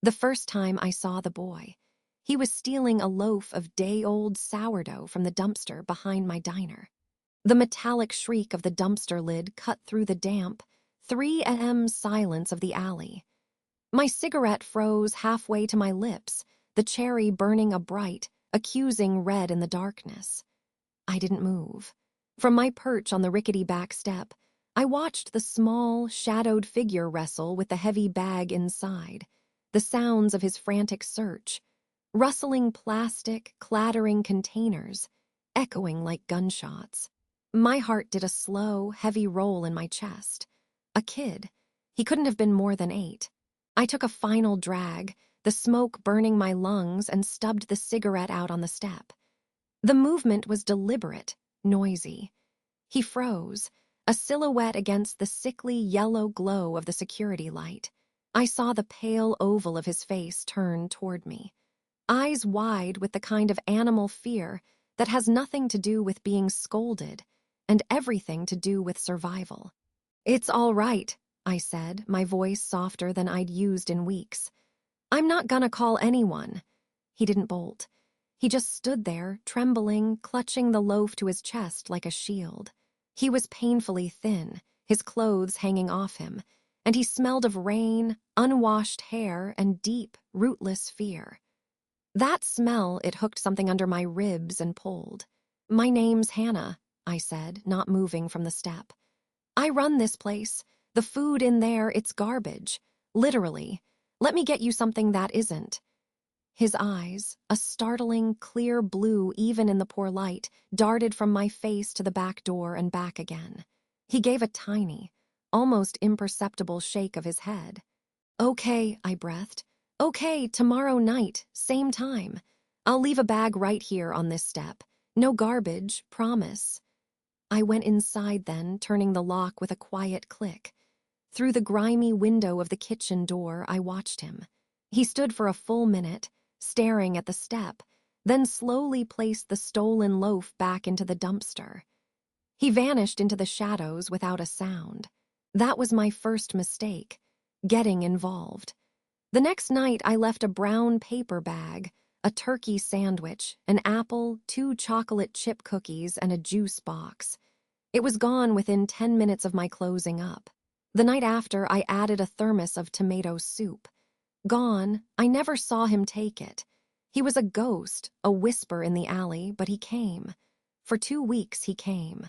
The first time I saw the boy, he was stealing a loaf of day-old sourdough from the dumpster behind my diner. The metallic shriek of the dumpster lid cut through the damp, 3 a.m. silence of the alley. My cigarette froze halfway to my lips, the cherry burning a bright, accusing red in the darkness. I didn't move. From my perch on the rickety back step, I watched the small, shadowed figure wrestle with the heavy bag inside, the sounds of his frantic search, rustling plastic, clattering containers, echoing like gunshots. My heart did a slow, heavy roll in my chest. A kid. He couldn't have been more than 8. I took a final drag, the smoke burning my lungs, and stubbed the cigarette out on the step. The movement was deliberate, noisy. He froze, a silhouette against the sickly yellow glow of the security light. I saw the pale oval of his face turn toward me, eyes wide with the kind of animal fear that has nothing to do with being scolded and everything to do with survival. "It's all right," I said, my voice softer than I'd used in weeks. "I'm not gonna call anyone." He didn't bolt. He just stood there, trembling, clutching the loaf to his chest like a shield. He was painfully thin, his clothes hanging off him, and he smelled of rain, unwashed hair, and deep, rootless fear. That smell, it hooked something under my ribs and pulled. "My name's Hannah," I said, not moving from the step. "I run this place. The food in there, it's garbage. Literally. Let me get you something that isn't." His eyes, a startling, clear blue even in the poor light, darted from my face to the back door and back again. He gave a tiny, almost imperceptible shake of his head. "Okay," I breathed. "Okay, tomorrow night, same time. I'll leave a bag right here on this step. No garbage, promise." I went inside then, turning the lock with a quiet click. Through the grimy window of the kitchen door, I watched him. He stood for a full minute, staring at the step, then slowly placed the stolen loaf back into the dumpster. He vanished into the shadows without a sound. That was my first mistake, getting involved. The next night, I left a brown paper bag, a turkey sandwich, an apple, 2 chocolate chip cookies, and a juice box. It was gone within 10 minutes of my closing up. The night after, I added a thermos of tomato soup. Gone, I never saw him take it. He was a ghost, a whisper in the alley, but he came. For 2 weeks he came.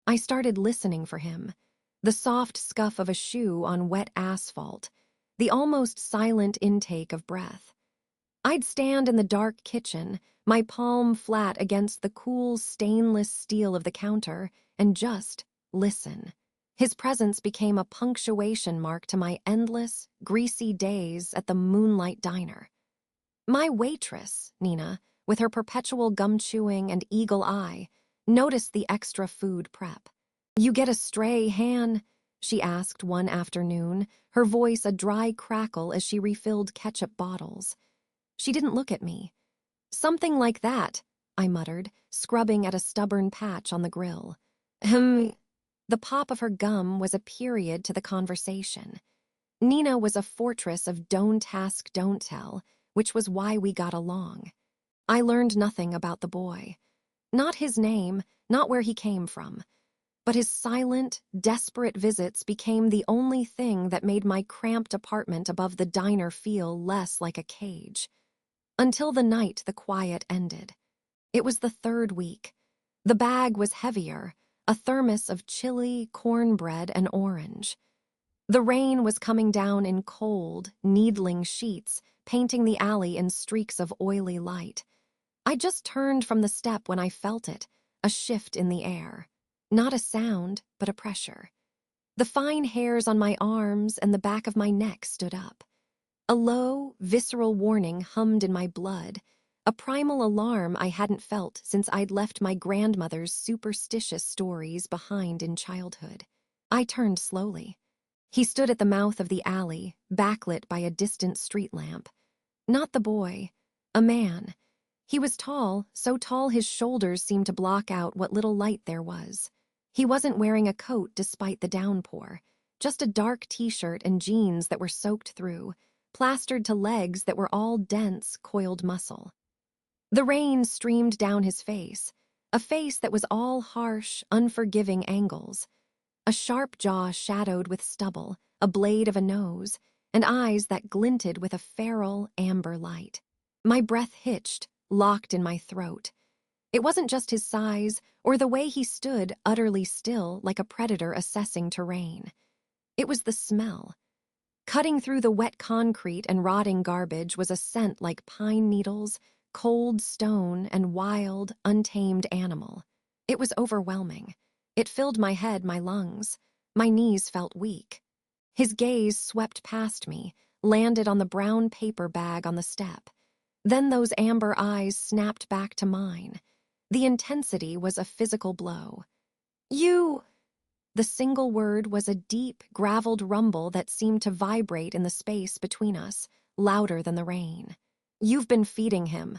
I started listening for him. The soft scuff of a shoe on wet asphalt, the almost silent intake of breath. I'd stand in the dark kitchen, my palm flat against the cool stainless steel of the counter, and just listen. His presence became a punctuation mark to my endless, greasy days at the Moonlight Diner. My waitress, Nina, with her perpetual gum-chewing and eagle eye, noticed the extra food prep. "You get a stray, Han?" she asked one afternoon, her voice a dry crackle as she refilled ketchup bottles. She didn't look at me. "Something like that," I muttered, scrubbing at a stubborn patch on the grill. The pop of her gum was a period to the conversation. Nina was a fortress of don't ask, don't tell, which was why we got along. I learned nothing about the boy. Not his name, not where he came from. But his silent, desperate visits became the only thing that made my cramped apartment above the diner feel less like a cage. Until the night the quiet ended. It was the 3rd week. The bag was heavier, a thermos of chili, cornbread, and orange. The rain was coming down in cold, needling sheets, painting the alley in streaks of oily light. I just turned from the step when I felt it, a shift in the air. Not a sound, but a pressure. The fine hairs on my arms and the back of my neck stood up. A low, visceral warning hummed in my blood, a primal alarm I hadn't felt since I'd left my grandmother's superstitious stories behind in childhood. I turned slowly. He stood at the mouth of the alley, backlit by a distant street lamp. Not the boy, a man. He was tall, so tall his shoulders seemed to block out what little light there was. He wasn't wearing a coat despite the downpour, just a dark t-shirt and jeans that were soaked through, plastered to legs that were all dense, coiled muscle. The rain streamed down his face, a face that was all harsh, unforgiving angles. A sharp jaw shadowed with stubble, a blade of a nose, and eyes that glinted with a feral, amber light. My breath hitched, locked in my throat. It wasn't just his size or the way he stood utterly still like a predator assessing terrain. It was the smell. Cutting through the wet concrete and rotting garbage was a scent like pine needles, cold stone, and wild, untamed animal. It was overwhelming. It filled my head, my lungs. My knees felt weak. His gaze swept past me, landed on the brown paper bag on the step. Then those amber eyes snapped back to mine. The intensity was a physical blow. "You!" The single word was a deep, graveled rumble that seemed to vibrate in the space between us, louder than the rain. "You've been feeding him."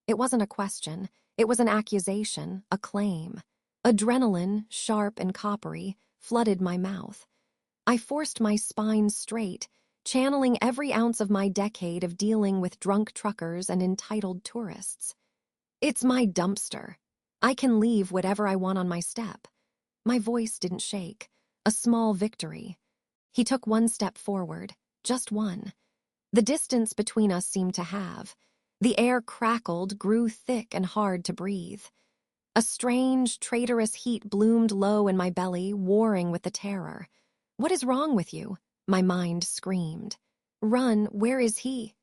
It wasn't a question. It was an accusation, a claim. Adrenaline, sharp and coppery, flooded my mouth. I forced my spine straight, channeling every ounce of my decade of dealing with drunk truckers and entitled tourists. "It's my dumpster. I can leave whatever I want on my step." My voice didn't shake. A small victory. He took one step forward, just one. The distance between us seemed to halve. The air crackled, grew thick and hard to breathe. A strange, traitorous heat bloomed low in my belly, warring with the terror. "What is wrong with you?" my mind screamed. "Run, where is he?"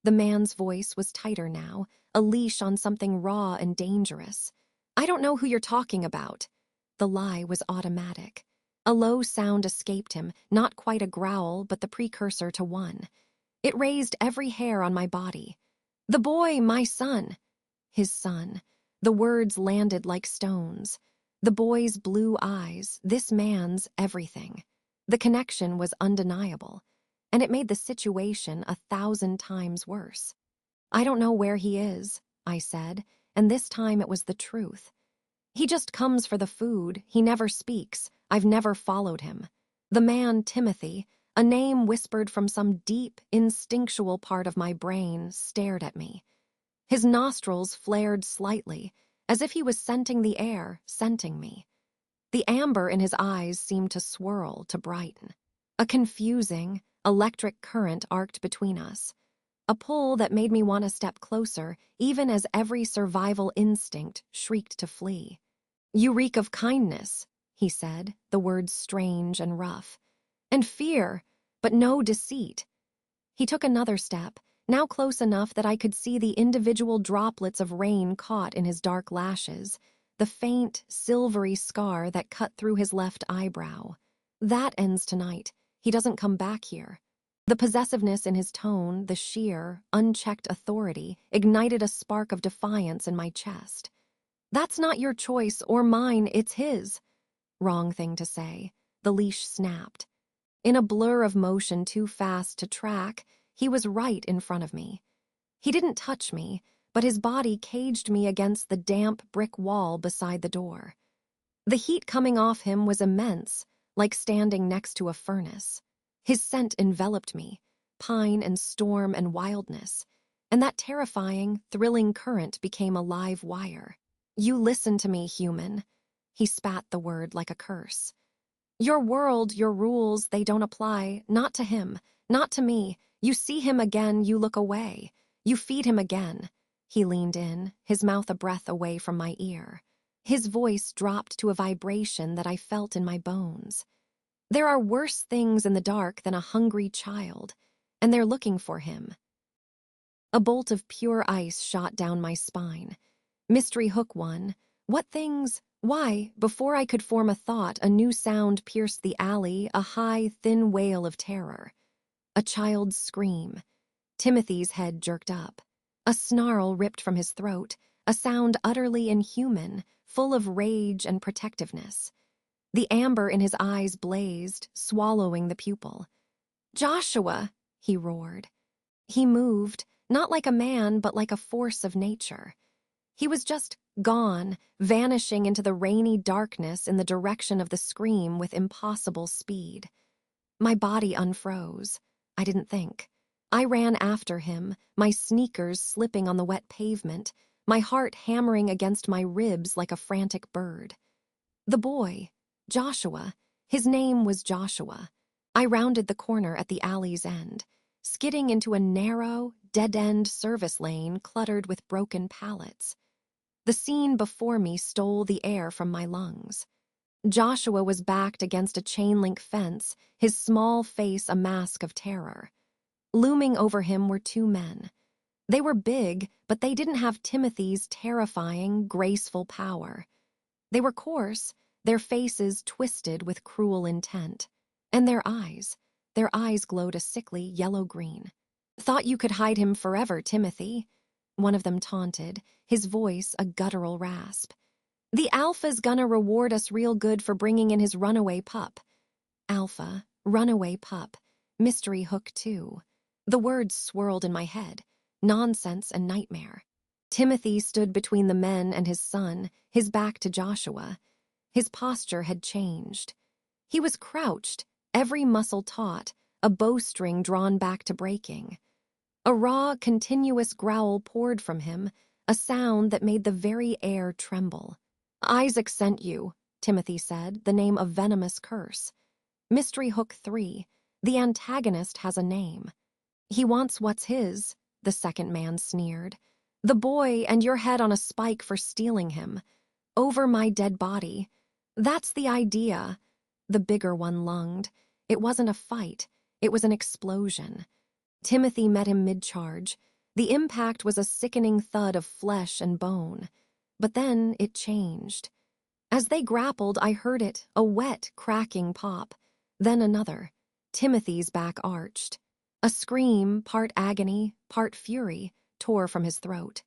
The man's voice was tighter now, a leash on something raw and dangerous. "I don't know who you're talking about." The lie was automatic. A low sound escaped him, not quite a growl, but the precursor to one. It raised every hair on my body. "The boy, my son." His son. The words landed like stones. The boy's blue eyes, this man's everything. The connection was undeniable, and it made the situation 1,000 times worse. "I don't know where he is," I said, and this time it was the truth. "He just comes for the food. He never speaks. I've never followed him." The man, Timothy, a name whispered from some deep, instinctual part of my brain, stared at me. His nostrils flared slightly, as if he was scenting the air, scenting me. The amber in his eyes seemed to swirl, to brighten. A confusing, electric current arced between us. A pull that made me want to step closer, even as every survival instinct shrieked to flee. "You reek of kindness," he said, the words strange and rough. "And fear, but no deceit." He took another step, now close enough that I could see the individual droplets of rain caught in his dark lashes, the faint, silvery scar that cut through his left eyebrow. "That ends tonight. He doesn't come back here." The possessiveness in his tone, the sheer, unchecked authority, ignited a spark of defiance in my chest. "That's not your choice or mine, it's his." Wrong thing to say. The leash snapped. In a blur of motion too fast to track, he was right in front of me. He didn't touch me, but his body caged me against the damp brick wall beside the door. The heat coming off him was immense, like standing next to a furnace. His scent enveloped me, pine and storm and wildness, and that terrifying, thrilling current became a live wire. "You listen to me, human." He spat the word like a curse. "Your world, your rules, they don't apply, not to him, not to me. You see him again, you look away. You feed him again." He leaned in, his mouth a breath away from my ear. His voice dropped to a vibration that I felt in my bones. "There are worse things in the dark than a hungry child, and they're looking for him." A bolt of pure ice shot down my spine. Mystery Hook 1. What things? Why? Before I could form a thought, a new sound pierced the alley, a high, thin wail of terror. A child's scream. Timothy's head jerked up. A snarl ripped from his throat, a sound utterly inhuman, full of rage and protectiveness. The amber in his eyes blazed, swallowing the pupil. "Joshua!" he roared. He moved, not like a man, but like a force of nature. He was just gone, vanishing into the rainy darkness in the direction of the scream with impossible speed. My body unfroze. I didn't think. I ran after him, my sneakers slipping on the wet pavement, my heart hammering against my ribs like a frantic bird. The boy, Joshua, his name was Joshua. I rounded the corner at the alley's end, skidding into a narrow, dead-end service lane cluttered with broken pallets. The scene before me stole the air from my lungs. Joshua was backed against a chain-link fence, his small face a mask of terror. Looming over him were two men. They were big, but they didn't have Timothy's terrifying, graceful power. They were coarse, their faces twisted with cruel intent. And their eyes glowed a sickly yellow-green. "Thought you could hide him forever, Timothy," one of them taunted, his voice a guttural rasp. "The Alpha's gonna reward us real good for bringing in his runaway pup." Alpha, runaway pup, mystery hook too. The words swirled in my head, nonsense and nightmare. Timothy stood between the men and his son, his back to Joshua. His posture had changed. He was crouched, every muscle taut, a bowstring drawn back to breaking. A raw, continuous growl poured from him, a sound that made the very air tremble. "Isaac sent you," Timothy said, the name a venomous curse. Mystery Hook 3, the antagonist has a name. "He wants what's his," the second man sneered. "The boy and your head on a spike for stealing him. Over my dead body. That's the idea," the bigger one lunged. It wasn't a fight, it was an explosion. Timothy met him mid-charge. The impact was a sickening thud of flesh and bone. But then it changed. As they grappled, I heard it, a wet, cracking pop. Then another. Timothy's back arched. A scream, part agony, part fury, tore from his throat.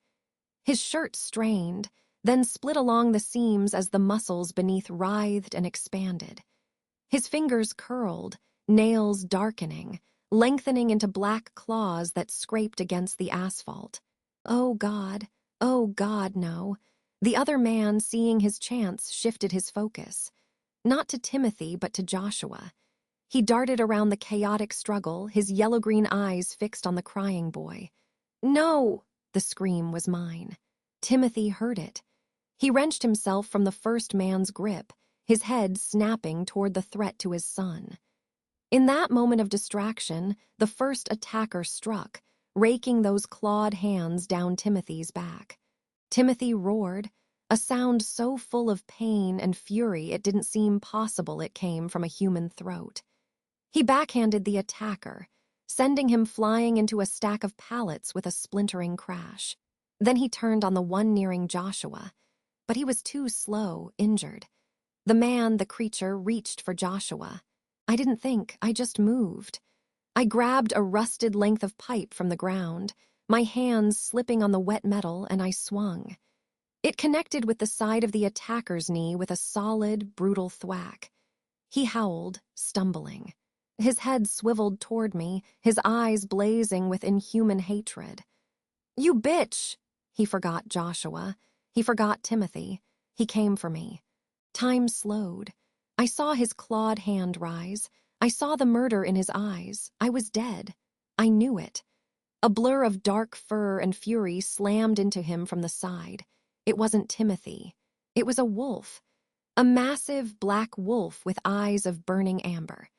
His shirt strained, then split along the seams as the muscles beneath writhed and expanded. His fingers curled, nails darkening, lengthening into black claws that scraped against the asphalt. Oh, God, no. The other man, seeing his chance, shifted his focus. Not to Timothy, but to Joshua. He darted around the chaotic struggle, his yellow-green eyes fixed on the crying boy. "No!" The scream was mine. Timothy heard it. He wrenched himself from the first man's grip, his head snapping toward the threat to his son. In that moment of distraction, the first attacker struck, raking those clawed hands down Timothy's back. Timothy roared, a sound so full of pain and fury it didn't seem possible it came from a human throat. He backhanded the attacker, sending him flying into a stack of pallets with a splintering crash. Then he turned on the one nearing Joshua, but he was too slow, injured. The creature, reached for Joshua. I didn't think, I just moved. I grabbed a rusted length of pipe from the ground, my hands slipping on the wet metal, and I swung. It connected with the side of the attacker's knee with a solid, brutal thwack. He howled, stumbling. His head swiveled toward me, his eyes blazing with inhuman hatred. "You bitch!" He forgot Joshua. He forgot Timothy. He came for me. Time slowed. I saw his clawed hand rise. I saw the murder in his eyes. I was dead. I knew it. A blur of dark fur and fury slammed into him from the side. It wasn't Timothy. It was a wolf. A massive black wolf with eyes of burning amber.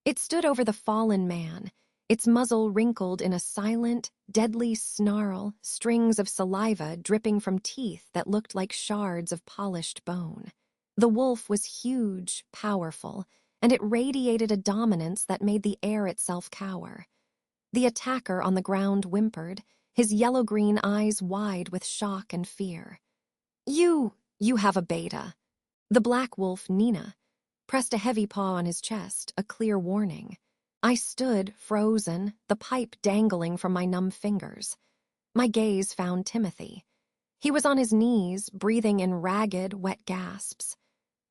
It stood over the fallen man, its muzzle wrinkled in a silent, deadly snarl, strings of saliva dripping from teeth that looked like shards of polished bone. The wolf was huge, powerful, and it radiated a dominance that made the air itself cower. The attacker on the ground whimpered, his yellow-green eyes wide with shock and fear. You have a beta." The black wolf, Nina, pressed a heavy paw on his chest, a clear warning. I stood, frozen, the pipe dangling from my numb fingers. My gaze found Timothy. He was on his knees, breathing in ragged, wet gasps.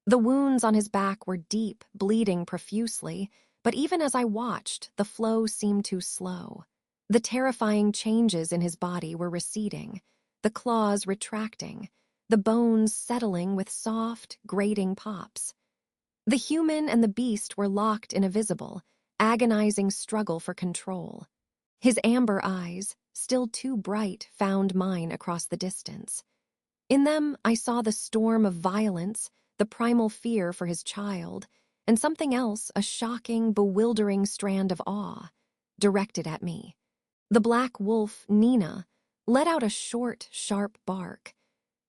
The wounds on his back were deep, bleeding profusely, but even as I watched, the flow seemed too slow. The terrifying changes in his body were receding, the claws retracting, the bones settling with soft, grating pops. The human and the beast were locked in a visible, agonizing struggle for control. His amber eyes, still too bright, found mine across the distance. In them, I saw the storm of violence, the primal fear for his child, and something else, a shocking, bewildering strand of awe, directed at me. The black wolf, Nina, let out a short, sharp bark.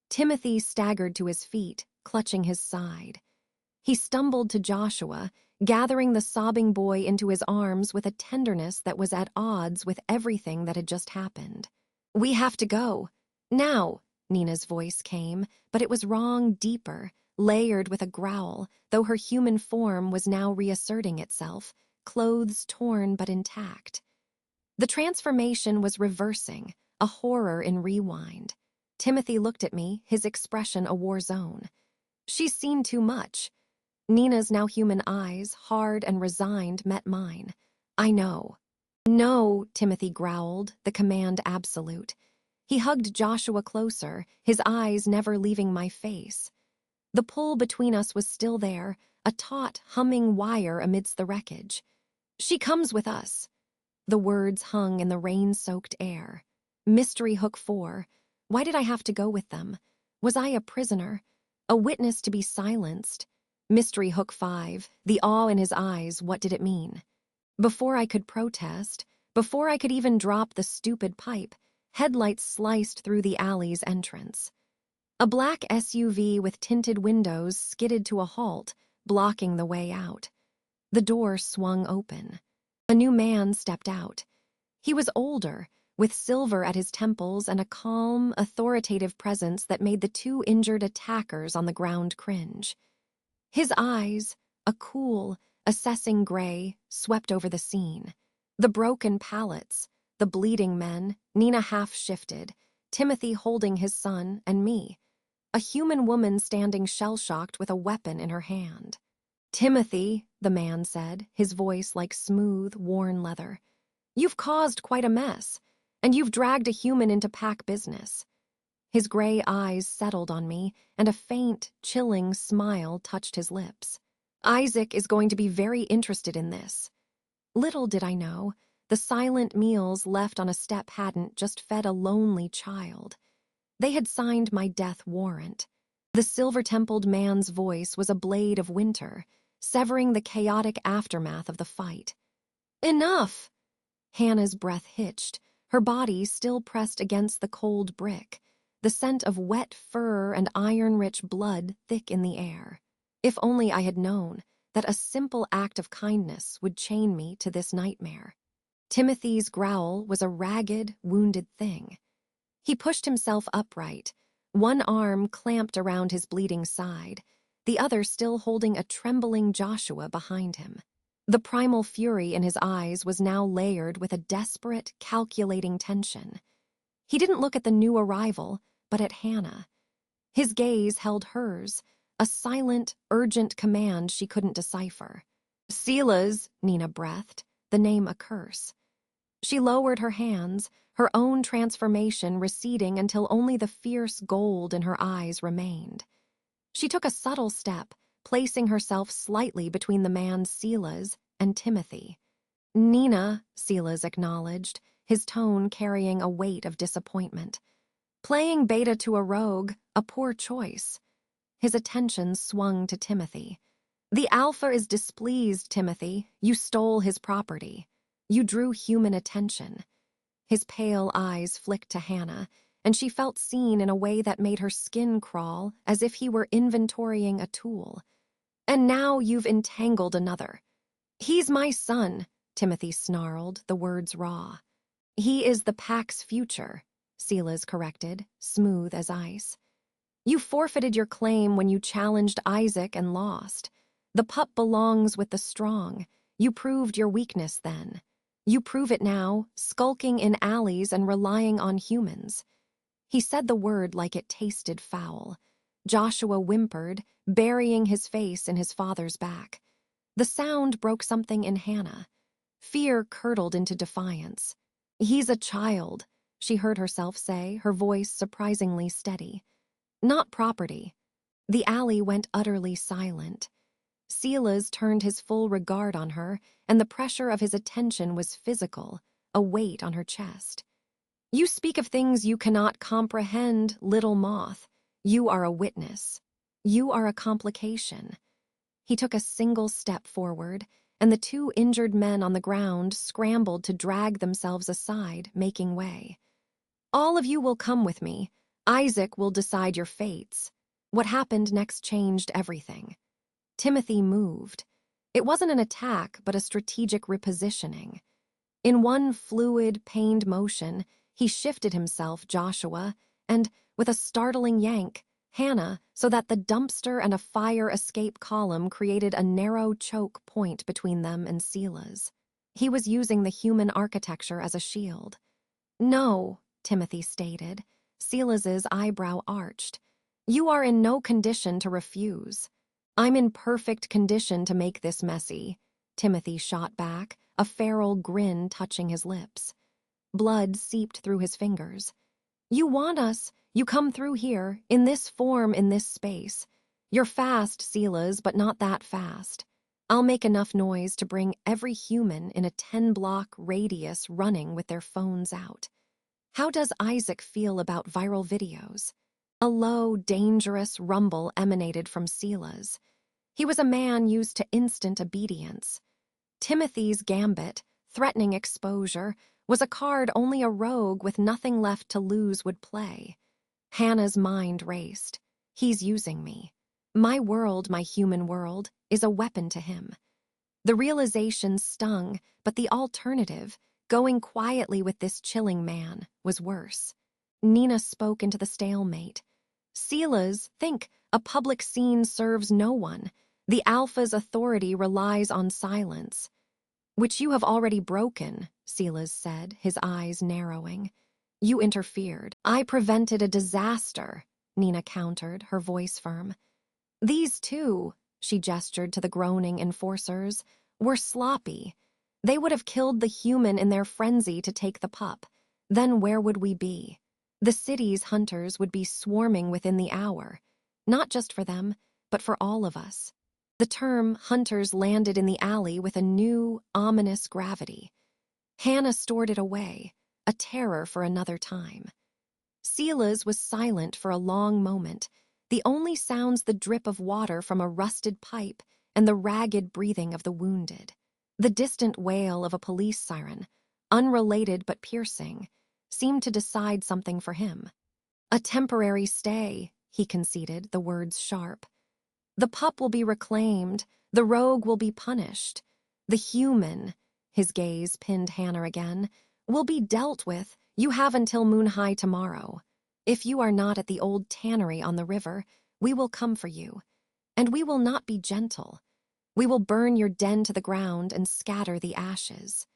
Timothy staggered to his feet, clutching his side. He stumbled to Joshua, gathering the sobbing boy into his arms with a tenderness that was at odds with everything that had just happened. "We have to go. Now," Nina's voice came, but it was wrong, deeper, layered with a growl, though her human form was now reasserting itself, clothes torn but intact. The transformation was reversing, a horror in rewind. Timothy looked at me, his expression a war zone. "She's seen too much." Nina's now human eyes, hard and resigned, met mine. "I know." "No," Timothy growled, the command absolute. He hugged Joshua closer, his eyes never leaving my face. The pull between us was still there, a taut, humming wire amidst the wreckage. "She comes with us." The words hung in the rain-soaked air. Mystery Hook 4. Why did I have to go with them? Was I a prisoner? A witness to be silenced? Mystery Hook 5. The awe in his eyes, what did it mean? Before I could protest, before I could even drop the stupid pipe, headlights sliced through the alley's entrance. A black SUV with tinted windows skidded to a halt, blocking the way out. The door swung open. A new man stepped out. He was older, with silver at his temples and a calm, authoritative presence that made the two injured attackers on the ground cringe. His eyes, a cool, assessing gray, swept over the scene. The broken pallets, the bleeding men, Nina half-shifted, Timothy holding his son, and me. A human woman standing shell-shocked with a weapon in her hand. "Timothy," the man said, his voice like smooth, worn leather, "you've caused quite a mess, and you've dragged a human into pack business." His gray eyes settled on me, and a faint, chilling smile touched his lips. "Isaac is going to be very interested in this." Little did I know, the silent meals left on a step hadn't just fed a lonely child. They had signed my death warrant. The silver-templed man's voice was a blade of winter, severing the chaotic aftermath of the fight. "Enough!" Hannah's breath hitched, her body still pressed against the cold brick, the scent of wet fur and iron-rich blood thick in the air. If only I had known that a simple act of kindness would chain me to this nightmare. Timothy's growl was a ragged, wounded thing. He pushed himself upright, one arm clamped around his bleeding side, the other still holding a trembling Joshua behind him. The primal fury in his eyes was now layered with a desperate, calculating tension. He didn't look at the new arrival, but at Hannah. His gaze held hers, a silent, urgent command she couldn't decipher. "Sela's," Nina breathed, the name a curse. She lowered her hands, her own transformation receding until only the fierce gold in her eyes remained. She took a subtle step, placing herself slightly between the man's Sela's and Timothy. "Nina," Sela's acknowledged, his tone carrying a weight of disappointment. "Playing beta to a rogue, a poor choice." His attention swung to Timothy. "The Alpha is displeased, Timothy. You stole his property. You drew human attention." His pale eyes flicked to Hannah, and she felt seen in a way that made her skin crawl, as if he were inventorying a tool. "And now you've entangled another." "He's my son," Timothy snarled, the words raw. "He is the pack's future," Sela's corrected, smooth as ice. "You forfeited your claim when you challenged Isaac and lost. The pup belongs with the strong. You proved your weakness then. You prove it now, skulking in alleys and relying on humans." He said the word like it tasted foul. Joshua whimpered, burying his face in his father's back. The sound broke something in Hannah. Fear curdled into defiance. "He's a child," she heard herself say, her voice surprisingly steady. "Not property." The alley went utterly silent. Sela's turned his full regard on her, and the pressure of his attention was physical, a weight on her chest. You speak of things you cannot comprehend, little moth. You are a witness. You are a complication. He took a single step forward, and the two injured men on the ground scrambled to drag themselves aside, making way. All of you will come with me. Isaac will decide your fates. What happened next changed everything. Timothy moved. It wasn't an attack, but a strategic repositioning. In one fluid, pained motion, he shifted himself, Joshua, and, with a startling yank, Hannah, so that the dumpster and a fire escape column created a narrow choke point between them and Sela's. He was using the human architecture as a shield. No, Timothy stated. Sela's eyebrow arched. You are in no condition to refuse. I'm in perfect condition to make this messy, Timothy shot back, a feral grin touching his lips. Blood seeped through his fingers. You want us, you come through here, in this form, in this space. You're fast, Sela's, but not that fast. I'll make enough noise to bring every human in a 10-block radius running with their phones out. How does Isaac feel about viral videos? A low, dangerous rumble emanated from Sela's. He was a man used to instant obedience. Timothy's gambit, threatening exposure, was a card only a rogue with nothing left to lose would play. Hannah's mind raced. He's using me. My world, my human world, is a weapon to him. The realization stung, but the alternative, going quietly with this chilling man, was worse. Nina spoke into the stalemate. Sela's, think, a public scene serves no one. The Alpha's authority relies on silence. Which you have already broken, Sela's said, his eyes narrowing. You interfered. I prevented a disaster, Nina countered, her voice firm. These two, she gestured to the groaning enforcers, were sloppy. They would have killed the human in their frenzy to take the pup. Then where would we be? The city's hunters would be swarming within the hour. Not just for them, but for all of us. The term hunters landed in the alley with a new, ominous gravity. Hannah stored it away, a terror for another time. Sela's was silent for a long moment, the only sounds the drip of water from a rusted pipe and the ragged breathing of the wounded. The distant wail of a police siren, unrelated but piercing, seemed to decide something for him. A temporary stay, he conceded, the words sharp. The pup will be reclaimed, the rogue will be punished. The human, his gaze pinned Hannah again, will be dealt with. You have until moon high tomorrow. If you are not at the old tannery on the river, we will come for you. And we will not be gentle. We will burn your den to the ground and scatter the ashes.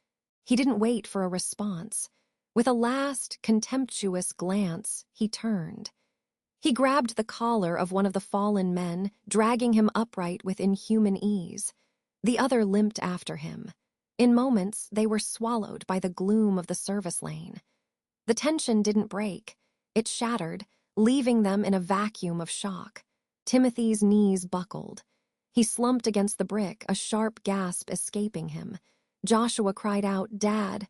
He didn't wait for a response. With a last, contemptuous glance, he turned. He grabbed the collar of one of the fallen men, dragging him upright with inhuman ease. The other limped after him. In moments, they were swallowed by the gloom of the service lane. The tension didn't break. It shattered, leaving them in a vacuum of shock. Timothy's knees buckled. He slumped against the brick, a sharp gasp escaping him. Joshua cried out, "Dad!"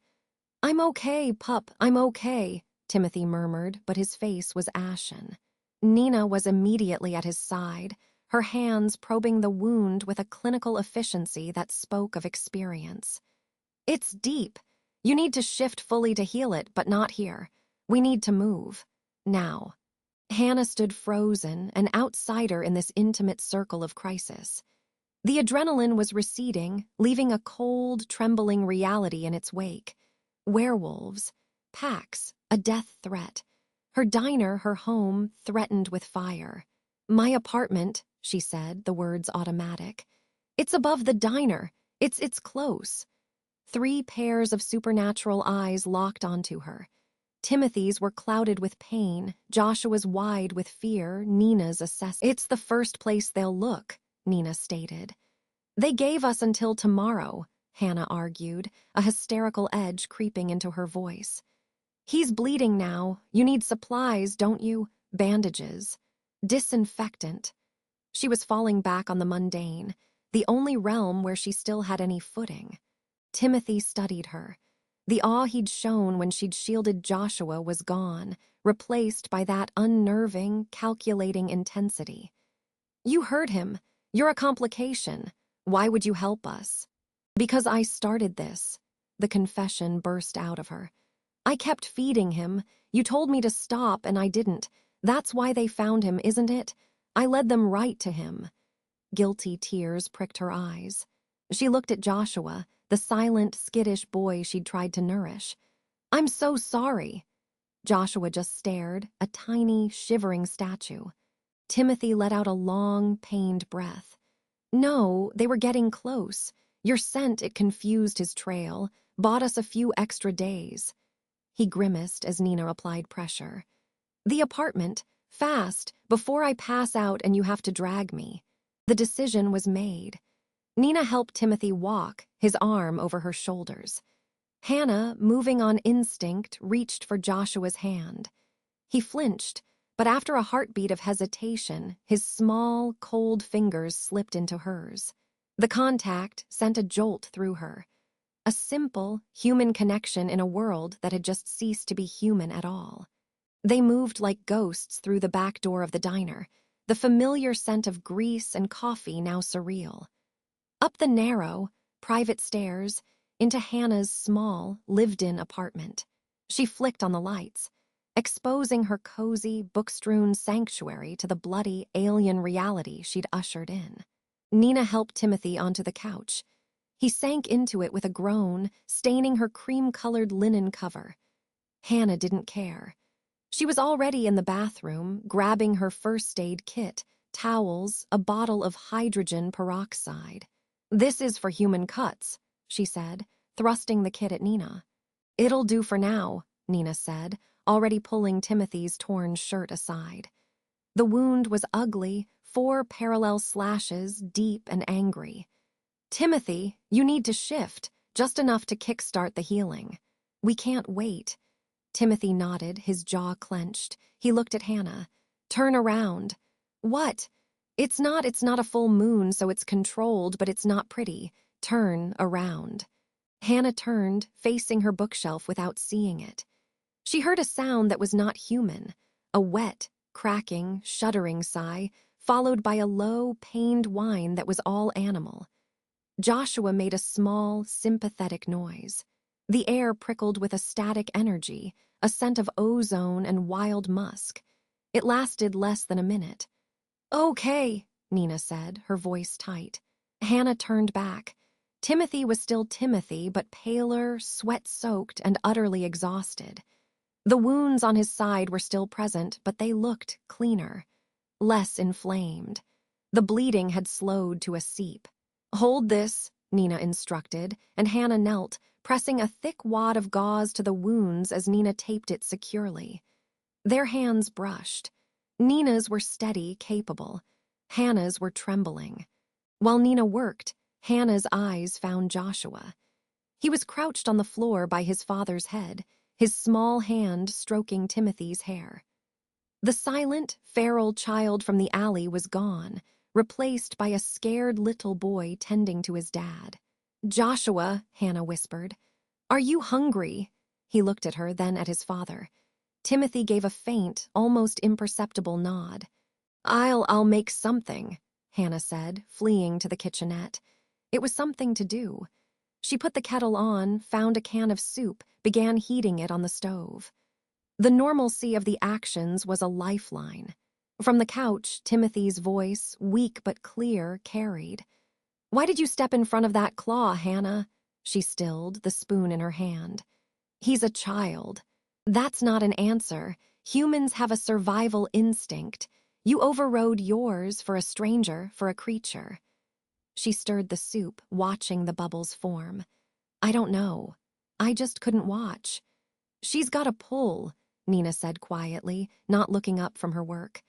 "I'm okay, pup, I'm okay," Timothy murmured, but his face was ashen. Nina was immediately at his side, her hands probing the wound with a clinical efficiency that spoke of experience. "It's deep. You need to shift fully to heal it, but not here. We need to move. Now." Hannah stood frozen, an outsider in this intimate circle of crisis. The adrenaline was receding, leaving a cold, trembling reality in its wake. Werewolves, packs, a death threat. Her diner, her home, threatened with fire. "My apartment," she said, the words automatic. "It's above the diner. It's close." 3 pairs of supernatural eyes locked onto her. Timothy's were clouded with pain, Joshua's wide with fear, Nina's assessment. "It's the first place they'll look," Nina stated. "They gave us until tomorrow," Hannah argued, a hysterical edge creeping into her voice. "He's bleeding now. You need supplies, don't you? Bandages. Disinfectant." She was falling back on the mundane, the only realm where she still had any footing. Timothy studied her. The awe he'd shown when she'd shielded Joshua was gone, replaced by that unnerving, calculating intensity. "You heard him. You're a complication. Why would you help us?" "Because I started this," the confession burst out of her. "I kept feeding him. You told me to stop, and I didn't. That's why they found him, isn't it? I led them right to him." Guilty tears pricked her eyes. She looked at Joshua, the silent, skittish boy she'd tried to nourish. "I'm so sorry." Joshua just stared, a tiny, shivering statue. Timothy let out a long, pained breath. "No, they were getting close. Your scent, it confused his trail, bought us a few extra days." He grimaced as Nina applied pressure. "The apartment, fast, before I pass out and you have to drag me." The decision was made. Nina helped Timothy walk, his arm over her shoulders. Hannah, moving on instinct, reached for Joshua's hand. He flinched, but after a heartbeat of hesitation, his small, cold fingers slipped into hers. The contact sent a jolt through her. A simple, human connection in a world that had just ceased to be human at all. They moved like ghosts through the back door of the diner, the familiar scent of grease and coffee now surreal. Up the narrow, private stairs, into Hannah's small, lived-in apartment. She flicked on the lights, exposing her cozy, book-strewn sanctuary to the bloody, alien reality she'd ushered in. Nina helped Timothy onto the couch. He sank into it with a groan, staining her cream-colored linen cover. Hannah didn't care. She was already in the bathroom, grabbing her first aid kit, towels, a bottle of hydrogen peroxide. "This is for human cuts," she said, thrusting the kit at Nina. "It'll do for now," Nina said, already pulling Timothy's torn shirt aside. The wound was ugly, 4 parallel slashes, deep and angry. "Timothy, you need to shift, just enough to kickstart the healing. We can't wait." Timothy nodded, his jaw clenched. He looked at Hannah. "Turn around." "What?" It's not a full moon, so it's controlled, but it's not pretty. Turn around." Hannah turned, facing her bookshelf without seeing it. She heard a sound that was not human, a wet, cracking, shuddering sigh, followed by a low, pained whine that was all animal. Joshua made a small, sympathetic noise. The air prickled with a static energy, a scent of ozone and wild musk. It lasted less than a minute. "Okay," Nina said, her voice tight. Hannah turned back. Timothy was still Timothy, but paler, sweat-soaked, and utterly exhausted. The wounds on his side were still present, but they looked cleaner, less inflamed. The bleeding had slowed to a seep. "Hold this," Nina instructed, and Hannah knelt, pressing a thick wad of gauze to the wounds as Nina taped it securely. Their hands brushed. Nina's were steady, capable. Hannah's were trembling. While Nina worked, Hannah's eyes found Joshua. He was crouched on the floor by his father's head, his small hand stroking Timothy's hair. The silent, feral child from the alley was gone, replaced by a scared little boy tending to his dad. "Joshua," Hannah whispered, "are you hungry?" He looked at her, then at his father. Timothy gave a faint, almost imperceptible nod. I'll make something," Hannah said, fleeing to the kitchenette. It was something to do. She put the kettle on, found a can of soup, began heating it on the stove. The normalcy of the actions was a lifeline. From the couch, Timothy's voice, weak but clear, carried. "Why did you step in front of that claw, Hannah?" She stilled, the spoon in her hand. "He's a child." "That's not an answer. Humans have a survival instinct. You overrode yours for a stranger, for a creature." She stirred the soup, watching the bubbles form. "I don't know. I just couldn't watch." "She's got a pull," Nina said quietly, not looking up from her work.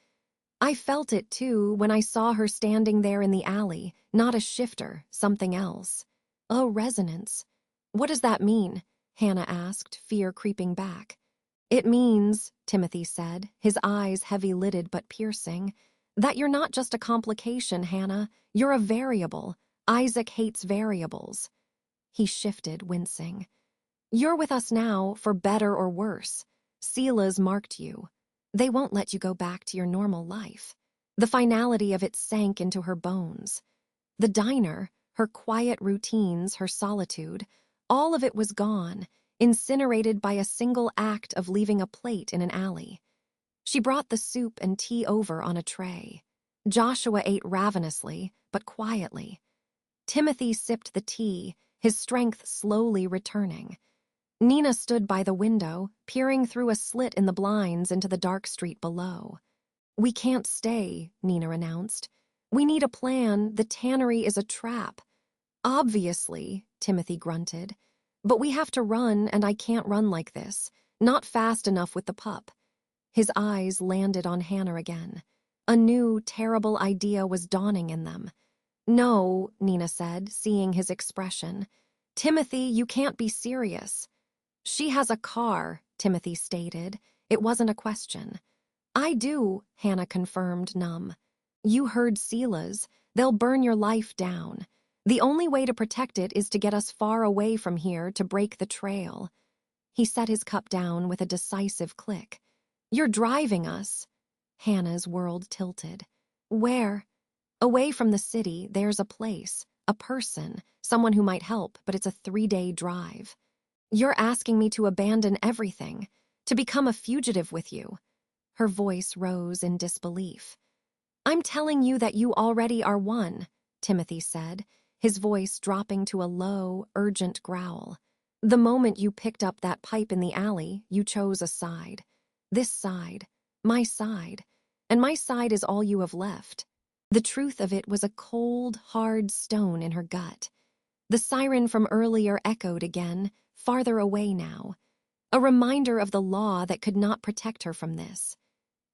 "I felt it, too, when I saw her standing there in the alley, not a shifter, something else." "Oh, resonance. What does that mean?" Hannah asked, fear creeping back. "It means," Timothy said, his eyes heavy-lidded but piercing, "that you're not just a complication, Hannah. You're a variable. Isaac hates variables." He shifted, wincing. You're with us now, for better or worse. Sela's marked you. They won't let you go back to your normal life. The finality of it sank into her bones. The diner, her quiet routines, her solitude, all of it was gone, incinerated by a single act of leaving a plate in an alley. She brought the soup and tea over on a tray. Joshua ate ravenously, but quietly. Timothy sipped the tea, his strength slowly returning. Nina stood by the window, peering through a slit in the blinds into the dark street below. "We can't stay," Nina announced. "We need a plan. The tannery is a trap." "Obviously," Timothy grunted. "But we have to run, and I can't run like this. Not fast enough with the pup." His eyes landed on Hannah again. A new, terrible idea was dawning in them. "No," Nina said, seeing his expression. "Timothy, you can't be serious." "She has a car," Timothy stated. It wasn't a question. "I do," Hannah confirmed, numb. "You heard Sela's. They'll burn your life down. The only way to protect it is to get us far away from here, to break the trail." He set his cup down with a decisive click. "You're driving us." Hannah's world tilted. "Where?" "Away from the city, there's a place, a person, someone who might help, but it's a 3-day drive." "You're asking me to abandon everything, to become a fugitive with you." Her voice rose in disbelief. "I'm telling you that you already are one," Timothy said, his voice dropping to a low, urgent growl. "The moment you picked up that pipe in the alley, you chose a side. This side, and my side is all you have left." The truth of it was a cold, hard stone in her gut. The siren from earlier echoed again, farther away now. A reminder of the law that could not protect her from this.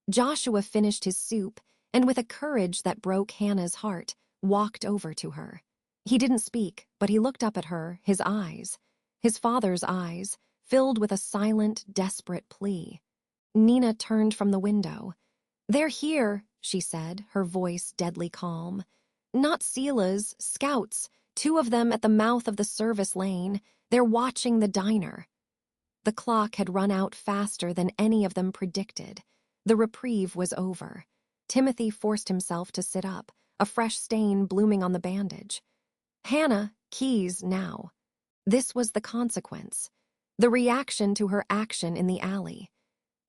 Joshua finished his soup, and with a courage that broke Hannah's heart, walked over to her. He didn't speak, but he looked up at her, his eyes, his father's eyes, filled with a silent, desperate plea. Nina turned from the window. "They're here," she said, her voice deadly calm. "Not Sela's, scouts, 2 of them at the mouth of the service lane. They're watching the diner." The clock had run out faster than any of them predicted. The reprieve was over. Timothy forced himself to sit up, a fresh stain blooming on the bandage. "Hannah, keys now." This was the consequence. The reaction to her action in the alley.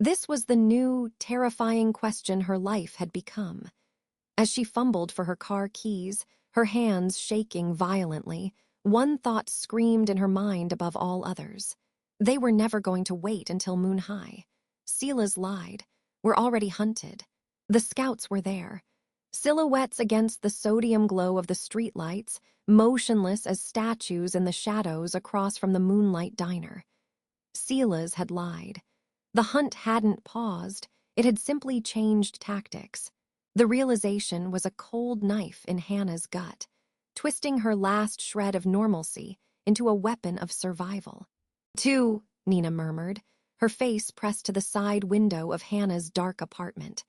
This was the new, terrifying question her life had become. As she fumbled for her car keys, her hands shaking violently, one thought screamed in her mind above all others. They were never going to wait until moon high. Sela's lied. We're already hunted. The scouts were there. Silhouettes against the sodium glow of the streetlights, motionless as statues in the shadows across from the Moonlight Diner. Sela's had lied. The hunt hadn't paused. It had simply changed tactics. The realization was a cold knife in Hannah's gut, twisting her last shred of normalcy into a weapon of survival. "Two," Nina murmured, her face pressed to the side window of Hannah's dark apartment.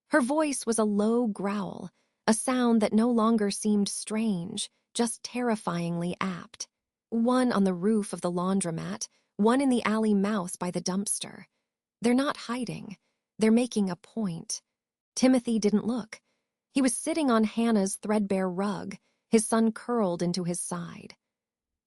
Her voice was a low growl, a sound that no longer seemed strange, just terrifyingly apt. "1 on the roof of the laundromat, 1 in the alley mouth by the dumpster. They're not hiding. They're making a point." Timothy didn't look. He was sitting on Hannah's threadbare rug, his son curled into his side.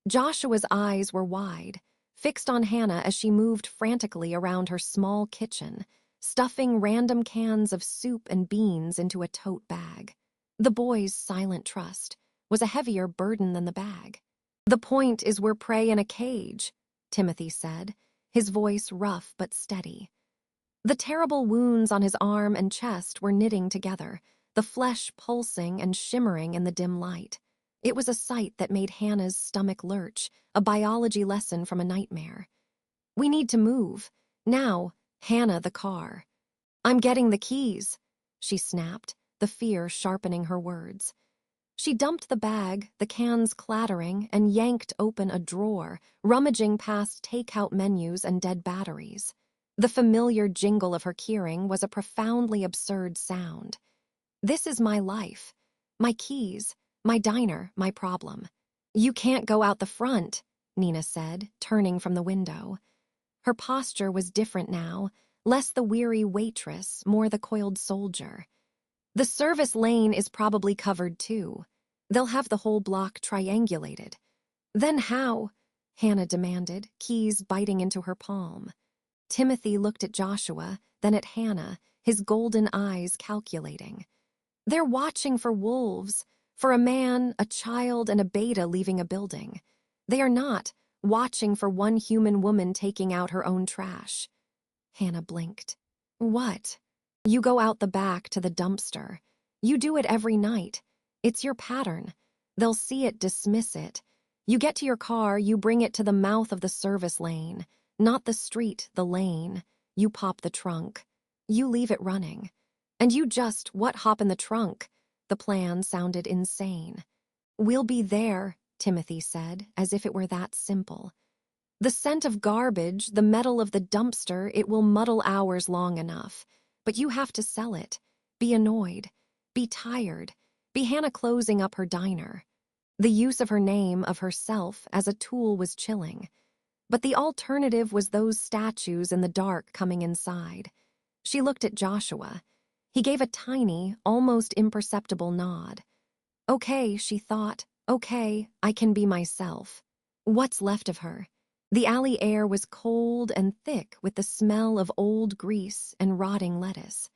Joshua's eyes were wide, fixed on Hannah as she moved frantically around her small kitchen, stuffing random cans of soup and beans into a tote bag. The boy's silent trust was a heavier burden than the bag. "The point is we're prey in a cage," Timothy said, his voice rough but steady. The terrible wounds on his arm and chest were knitting together, the flesh pulsing and shimmering in the dim light. It was a sight that made Hannah's stomach lurch, a biology lesson from a nightmare. "We need to move. Now, Hannah, the car." "I'm getting the keys," she snapped, the fear sharpening her words. She dumped the bag, the cans clattering, and yanked open a drawer, rummaging past takeout menus and dead batteries. The familiar jingle of her keyring was a profoundly absurd sound. "This is my life. My keys, my diner, my problem. You can't go out the front," Nina said, turning from the window. Her posture was different now, less the weary waitress, more the coiled soldier. The service lane is probably covered too. They'll have the whole block triangulated. Then how? Hannah demanded, keys biting into her palm. Timothy looked at Joshua, then at Hannah, his golden eyes calculating. They're watching for wolves, for a man, a child, and a beta leaving a building. They are not watching for one human woman taking out her own trash. Hannah blinked. What? You go out the back to the dumpster. You do it every night. It's your pattern. They'll see it, dismiss it. You get to your car, you bring it to the mouth of the service lane. Not the street, the lane. You pop the trunk. You leave it running. And you just, hop in the trunk? The plan sounded insane. We'll be there, Timothy said, as if it were that simple. The scent of garbage, the metal of the dumpster, it will muddle hours long enough. But you have to sell it. Be annoyed. Be tired. Be Hannah closing up her diner. The use of her name, of herself, as a tool was chilling. But the alternative was those statues in the dark coming inside. She looked at Joshua. He gave a tiny, almost imperceptible nod. Okay, she thought. Okay, I can be myself. What's left of her? The alley air was cold and thick with the smell of old grease and rotting lettuce.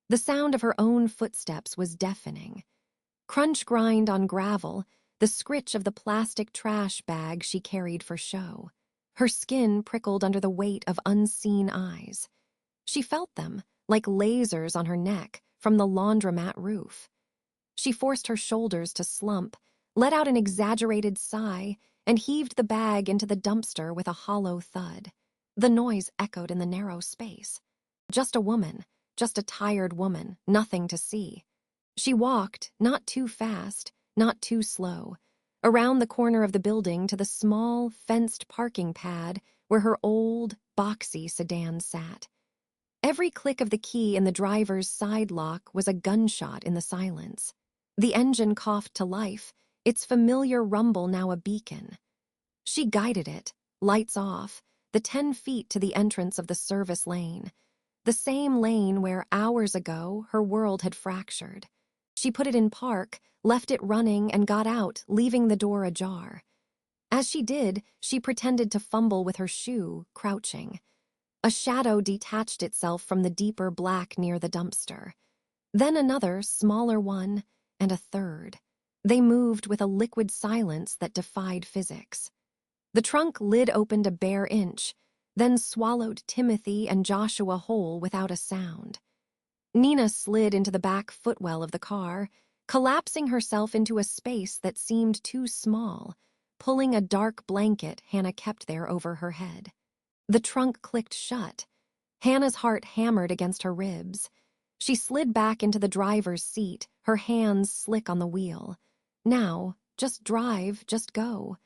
The sound of her own footsteps was deafening. Crunch grind on gravel, the scritch of the plastic trash bag she carried for show. Her skin prickled under the weight of unseen eyes. She felt them, like lasers on her neck, from the laundromat roof. She forced her shoulders to slump, let out an exaggerated sigh, and heaved the bag into the dumpster with a hollow thud. The noise echoed in the narrow space. Just a woman, just a tired woman, nothing to see. She walked, not too fast, not too slow, around the corner of the building to the small, fenced parking pad where her old, boxy sedan sat. Every click of the key in the driver's side lock was a gunshot in the silence. The engine coughed to life, its familiar rumble now a beacon. She guided it, lights off, the 10 feet to the entrance of the service lane, the same lane where hours ago her world had fractured. She put it in park, left it running, and got out, leaving the door ajar. As she did, she pretended to fumble with her shoe, crouching. A shadow detached itself from the deeper black near the dumpster. Then another, smaller one, and a third. They moved with a liquid silence that defied physics. The trunk lid opened a bare inch, then swallowed Timothy and Joshua whole without a sound. Nina slid into the back footwell of the car, collapsing herself into a space that seemed too small, pulling a dark blanket Hannah kept there over her head. The trunk clicked shut. Hannah's heart hammered against her ribs. She slid back into the driver's seat, her hands slick on the wheel. Now, just drive, just go.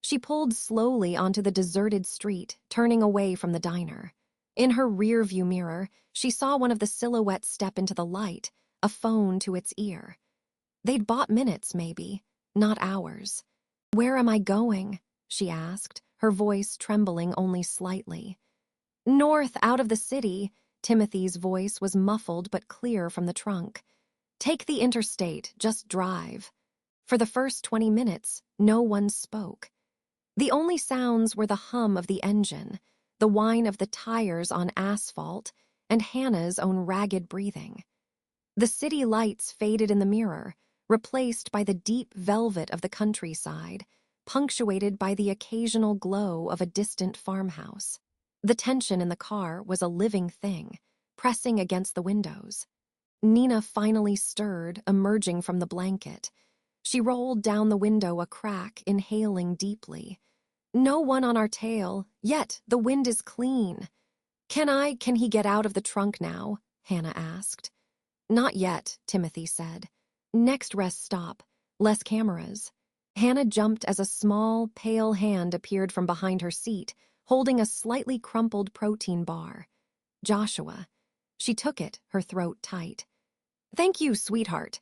She pulled slowly onto the deserted street, turning away from the diner. In her rearview mirror, she saw one of the silhouettes step into the light, a phone to its ear. They'd bought minutes, maybe, not hours. "Where am I going?" she asked, her voice trembling only slightly. "North, out of the city," Timothy's voice was muffled but clear from the trunk. "Take the interstate, just drive." For the first 20 minutes, no one spoke. The only sounds were the hum of the engine, the whine of the tires on asphalt, and Hannah's own ragged breathing. The city lights faded in the mirror, replaced by the deep velvet of the countryside, punctuated by the occasional glow of a distant farmhouse. The tension in the car was a living thing, pressing against the windows. Nina finally stirred, emerging from the blanket. She rolled down the window a crack, inhaling deeply. "No one on our tail, yet the wind is clean." Can he get out of the trunk now?" Hannah asked. "Not yet," Timothy said. "Next rest stop, less cameras." Hannah jumped as a small, pale hand appeared from behind her seat, holding a slightly crumpled protein bar. Joshua. She took it, her throat tight. "Thank you, sweetheart."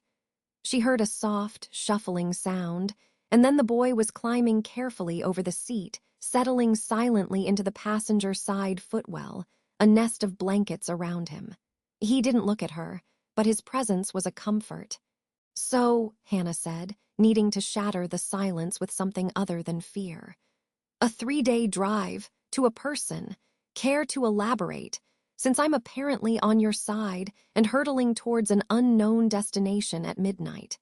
She heard a soft, shuffling sound, and then the boy was climbing carefully over the seat, settling silently into the passenger side footwell, a nest of blankets around him. He didn't look at her, but his presence was a comfort. "So," Hannah said, needing to shatter the silence with something other than fear. "A 3-day drive, to a person. Care to elaborate, since I'm apparently on your side and hurtling towards an unknown destination at midnight."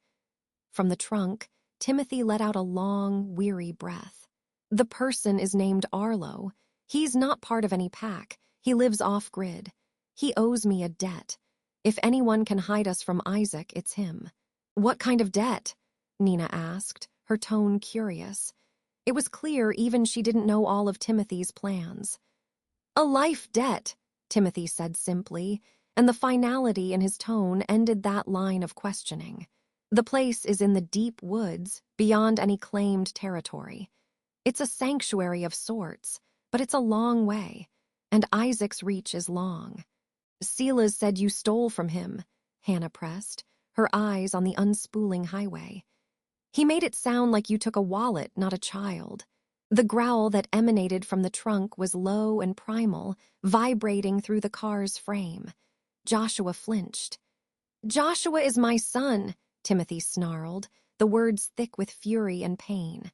From the trunk, Timothy let out a long, weary breath. "The person is named Arlo. He's not part of any pack. He lives off-grid. He owes me a debt. If anyone can hide us from Isaac, it's him." "What kind of debt?" Nina asked, her tone curious. It was clear even she didn't know all of Timothy's plans. "A life debt," Timothy said simply, and the finality in his tone ended that line of questioning. "The place is in the deep woods, beyond any claimed territory. It's a sanctuary of sorts, but it's a long way, and Isaac's reach is long." "Silas said you stole from him," Hannah pressed, her eyes on the unspooling highway. "He made it sound like you took a wallet, not a child." The growl that emanated from the trunk was low and primal, vibrating through the car's frame. Joshua flinched. "Joshua is my son," Timothy snarled, the words thick with fury and pain.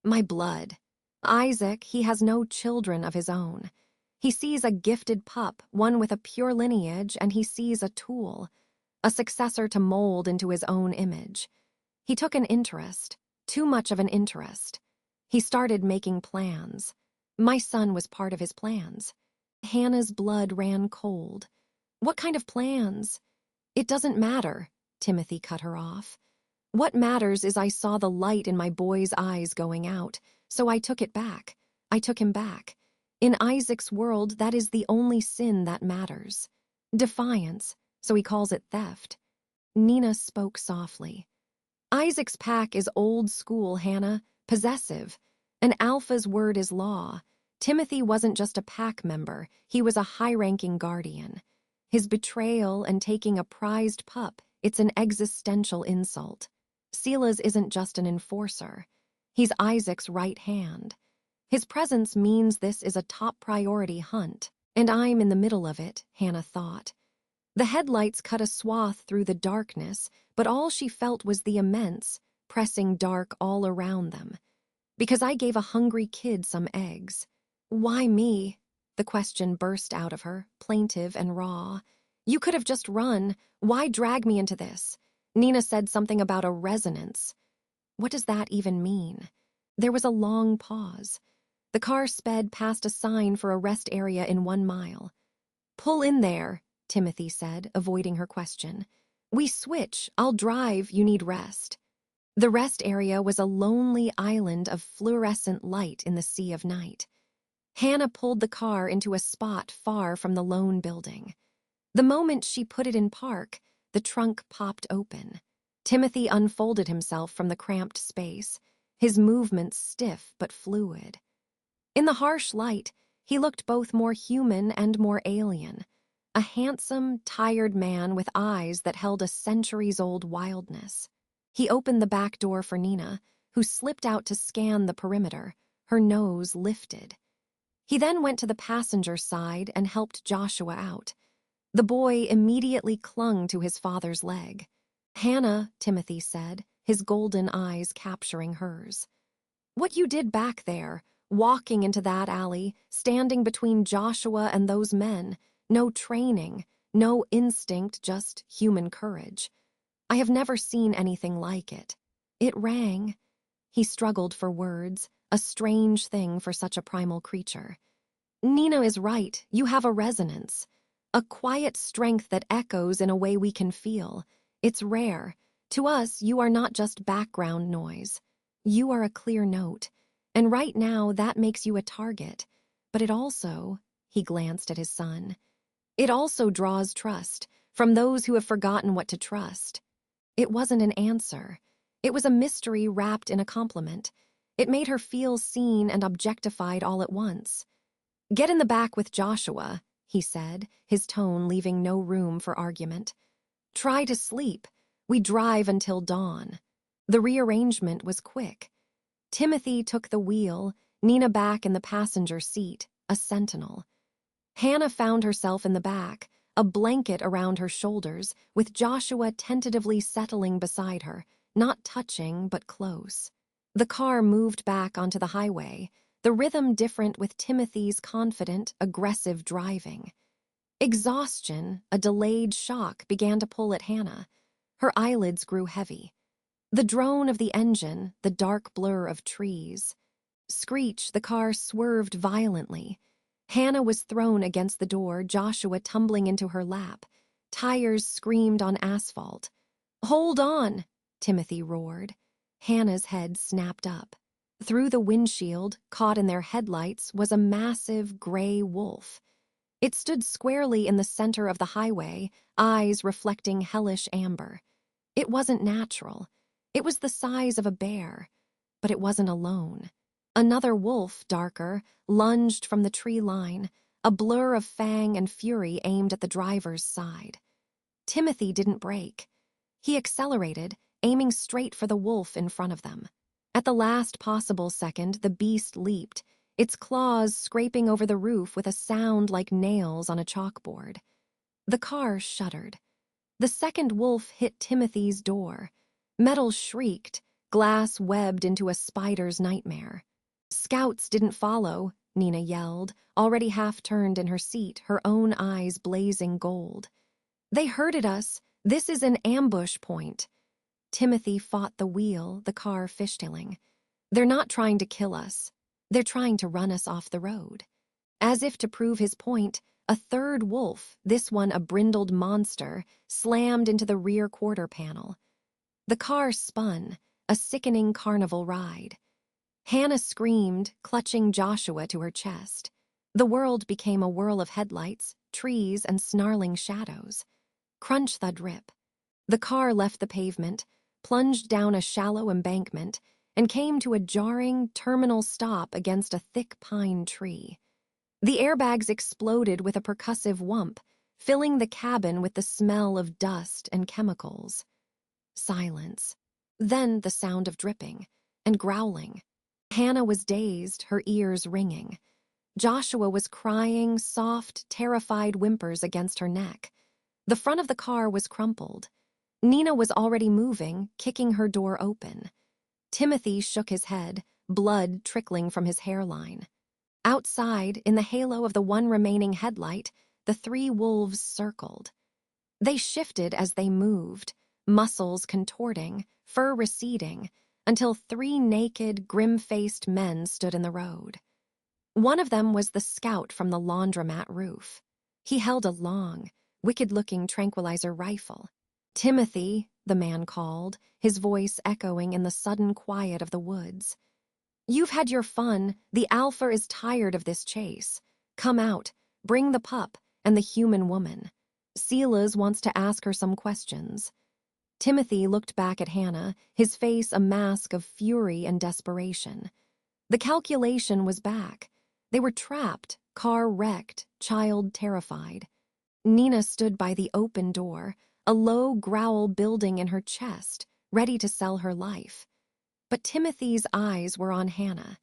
"My blood. Isaac, he has no children of his own. He sees a gifted pup, one with a pure lineage, and he sees a tool, a successor to mold into his own image. He took an interest, too much of an interest. He started making plans. My son was part of his plans." Hannah's blood ran cold. "What kind of plans?" "It doesn't matter," Timothy cut her off. "What matters is I saw the light in my boy's eyes going out, so I took it back. I took him back. In Isaac's world, that is the only sin that matters. Defiance, so he calls it theft." Nina spoke softly. "Isaac's pack is old school, Hannah, possessive. An alpha's word is law. Timothy wasn't just a pack member, he was a high-ranking guardian. His betrayal and taking a prized pup, it's an existential insult. Silas isn't just an enforcer. He's Isaac's right hand. His presence means this is a top priority hunt, and I'm in the middle of it," Hannah thought. The headlights cut a swath through the darkness, but all she felt was the immense, pressing dark all around them. "Because I gave a hungry kid some eggs." "Why me?" The question burst out of her, plaintive and raw. "You could have just run. Why drag me into this?" Nina said something about a resonance. What does that even mean? There was a long pause. The car sped past a sign for a rest area in 1 mile. "Pull in there," Timothy said, avoiding her question. "We switch. I'll drive. You need rest." The rest area was a lonely island of fluorescent light in the sea of night. Hannah pulled the car into a spot far from the lone building. The moment she put it in park, the trunk popped open. Timothy unfolded himself from the cramped space, his movements stiff but fluid. In the harsh light, he looked both more human and more alien. A handsome, tired man with eyes that held a centuries-old wildness. He opened the back door for Nina, who slipped out to scan the perimeter, her nose lifted. He then went to the passenger side and helped Joshua out. The boy immediately clung to his father's leg. "Hannah," Timothy said, his golden eyes capturing hers. "What you did back there, walking into that alley, standing between Joshua and those men, no training, no instinct, just human courage. I have never seen anything like it. It rang." He struggled for words, a strange thing for such a primal creature. "Nina is right, you have a resonance. A quiet strength that echoes in a way we can feel. It's rare. To us, you are not just background noise. You are a clear note. And right now, that makes you a target. But it also," he glanced at his son, "it also draws trust from those who have forgotten what to trust." It wasn't an answer. It was a mystery wrapped in a compliment. It made her feel seen and objectified all at once. "Get in the back with Joshua," he said, his tone leaving no room for argument. "Try to sleep. We drive until dawn." The rearrangement was quick. Timothy took the wheel, Nina back in the passenger seat, a sentinel. Hannah found herself in the back, a blanket around her shoulders, with Joshua tentatively settling beside her, not touching but close. The car moved back onto the highway, the rhythm different with Timothy's confident, aggressive driving. Exhaustion, a delayed shock, began to pull at Hannah. Her eyelids grew heavy. The drone of the engine, the dark blur of trees. Screech, the car swerved violently. Hannah was thrown against the door, Joshua tumbling into her lap. Tires screamed on asphalt. "Hold on!" Timothy roared. Hannah's head snapped up. Through the windshield, caught in their headlights, was a massive gray wolf. It stood squarely in the center of the highway, eyes reflecting hellish amber. It wasn't natural. It was the size of a bear, but it wasn't alone. Another wolf, darker, lunged from the tree line, a blur of fang and fury aimed at the driver's side. Timothy didn't brake. He accelerated, aiming straight for the wolf in front of them. At the last possible second, the beast leaped, its claws scraping over the roof with a sound like nails on a chalkboard. The car shuddered. The second wolf hit Timothy's door. Metal shrieked, glass webbed into a spider's nightmare. "Scouts didn't follow," Nina yelled, already half-turned in her seat, her own eyes blazing gold. "They herded us. This is an ambush point." Timothy fought the wheel, the car fishtailing. "They're not trying to kill us. They're trying to run us off the road." As if to prove his point, a third wolf, this one a brindled monster, slammed into the rear quarter panel. The car spun, a sickening carnival ride. Hannah screamed, clutching Joshua to her chest. The world became a whirl of headlights, trees, and snarling shadows. Crunch, thud, rip. The car left the pavement, plunged down a shallow embankment, and came to a jarring, terminal stop against a thick pine tree. The airbags exploded with a percussive whump, filling the cabin with the smell of dust and chemicals. Silence. Then the sound of dripping and growling. Hannah was dazed, her ears ringing. Joshua was crying, soft, terrified whimpers against her neck. The front of the car was crumpled. Nina was already moving, kicking her door open. Timothy shook his head, blood trickling from his hairline. Outside, in the halo of the one remaining headlight, the three wolves circled. They shifted as they moved, muscles contorting, fur receding, until three naked, grim-faced men stood in the road. One of them was the scout from the laundromat roof. He held a long, wicked-looking tranquilizer rifle. "Timothy," the man called, his voice echoing in the sudden quiet of the woods. "You've had your fun. The Alpha is tired of this chase. Come out, bring the pup and the human woman. Silas wants to ask her some questions." Timothy looked back at Hannah, his face a mask of fury and desperation. The calculation was back. They were trapped, car wrecked, child terrified. Nina stood by the open door, a low growl building in her chest, ready to sell her life. But Timothy's eyes were on Hannah.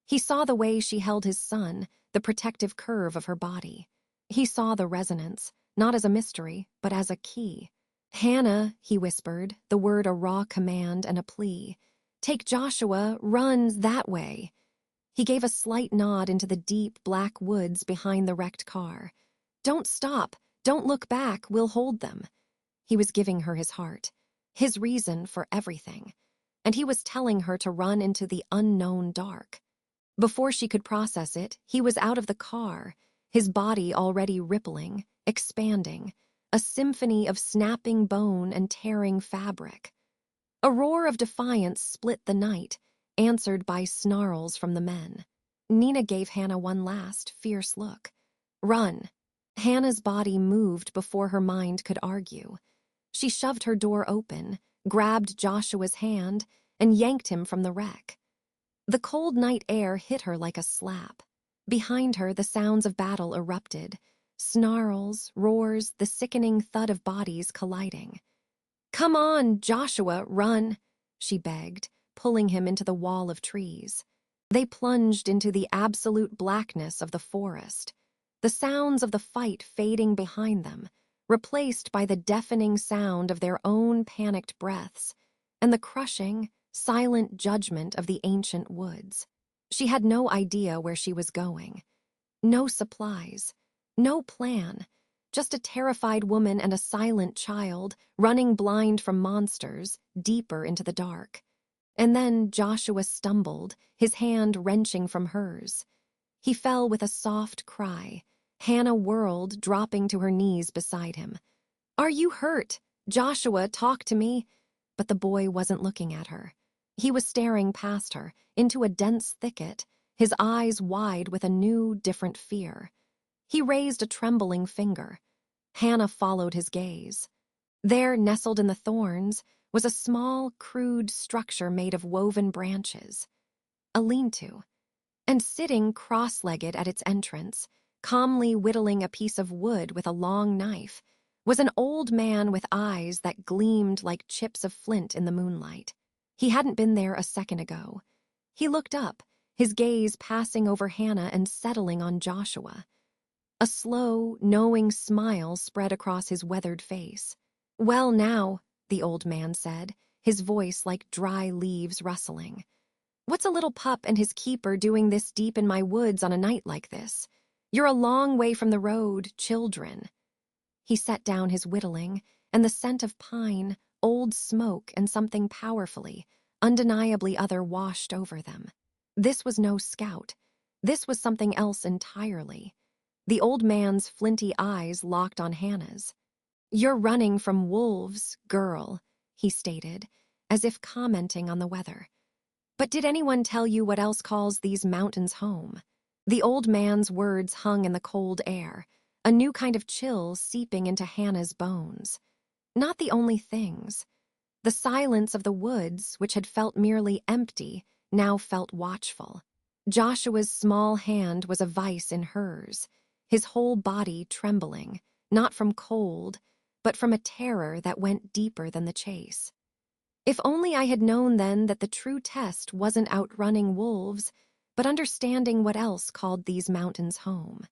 He saw the way she held his son, the protective curve of her body. He saw the resonance, not as a mystery, but as a key. "Hannah," he whispered, the word a raw command and a plea. "Take Joshua, run that way." He gave a slight nod into the deep, black woods behind the wrecked car. "Don't stop. Don't look back. We'll hold them." He was giving her his heart, his reason for everything. And he was telling her to run into the unknown dark. Before she could process it, he was out of the car, his body already rippling, expanding, a symphony of snapping bone and tearing fabric. A roar of defiance split the night, answered by snarls from the men. Nina gave Hannah one last, fierce look. "Run." Hannah's body moved before her mind could argue. She shoved her door open, grabbed Joshua's hand, and yanked him from the wreck. The cold night air hit her like a slap. Behind her, the sounds of battle erupted. Snarls, roars, the sickening thud of bodies colliding. "Come on, Joshua, run," she begged, pulling him into the wall of trees. They plunged into the absolute blackness of the forest, the sounds of the fight fading behind them, replaced by the deafening sound of their own panicked breaths and the crushing, silent judgment of the ancient woods. She had no idea where she was going. No supplies, no plan, just a terrified woman and a silent child running blind from monsters deeper into the dark. And then Joshua stumbled, his hand wrenching from hers. He fell with a soft cry. Hannah whirled, dropping to her knees beside him. "Are you hurt? Joshua, talk to me." But the boy wasn't looking at her. He was staring past her, into a dense thicket, his eyes wide with a new, different fear. He raised a trembling finger. Hannah followed his gaze. There, nestled in the thorns, was a small, crude structure made of woven branches. A lean-to. And sitting cross-legged at its entrance, calmly whittling a piece of wood with a long knife, was an old man with eyes that gleamed like chips of flint in the moonlight. He hadn't been there a second ago. He looked up, his gaze passing over Hannah and settling on Joshua. A slow, knowing smile spread across his weathered face. "Well now," the old man said, his voice like dry leaves rustling. "What's a little pup and his keeper doing this deep in my woods on a night like this? You're a long way from the road, children." He set down his whittling, and the scent of pine, old smoke, and something powerfully, undeniably other washed over them. This was no scout. This was something else entirely. The old man's flinty eyes locked on Hannah's. "You're running from wolves, girl," he stated, as if commenting on the weather. "But did anyone tell you what else calls these mountains home?" The old man's words hung in the cold air, a new kind of chill seeping into Hannah's bones. Not the only things. The silence of the woods, which had felt merely empty, now felt watchful. Joshua's small hand was a vice in hers, his whole body trembling, not from cold, but from a terror that went deeper than the chase. If only I had known then that the true test wasn't outrunning wolves, but understanding what else called these mountains home.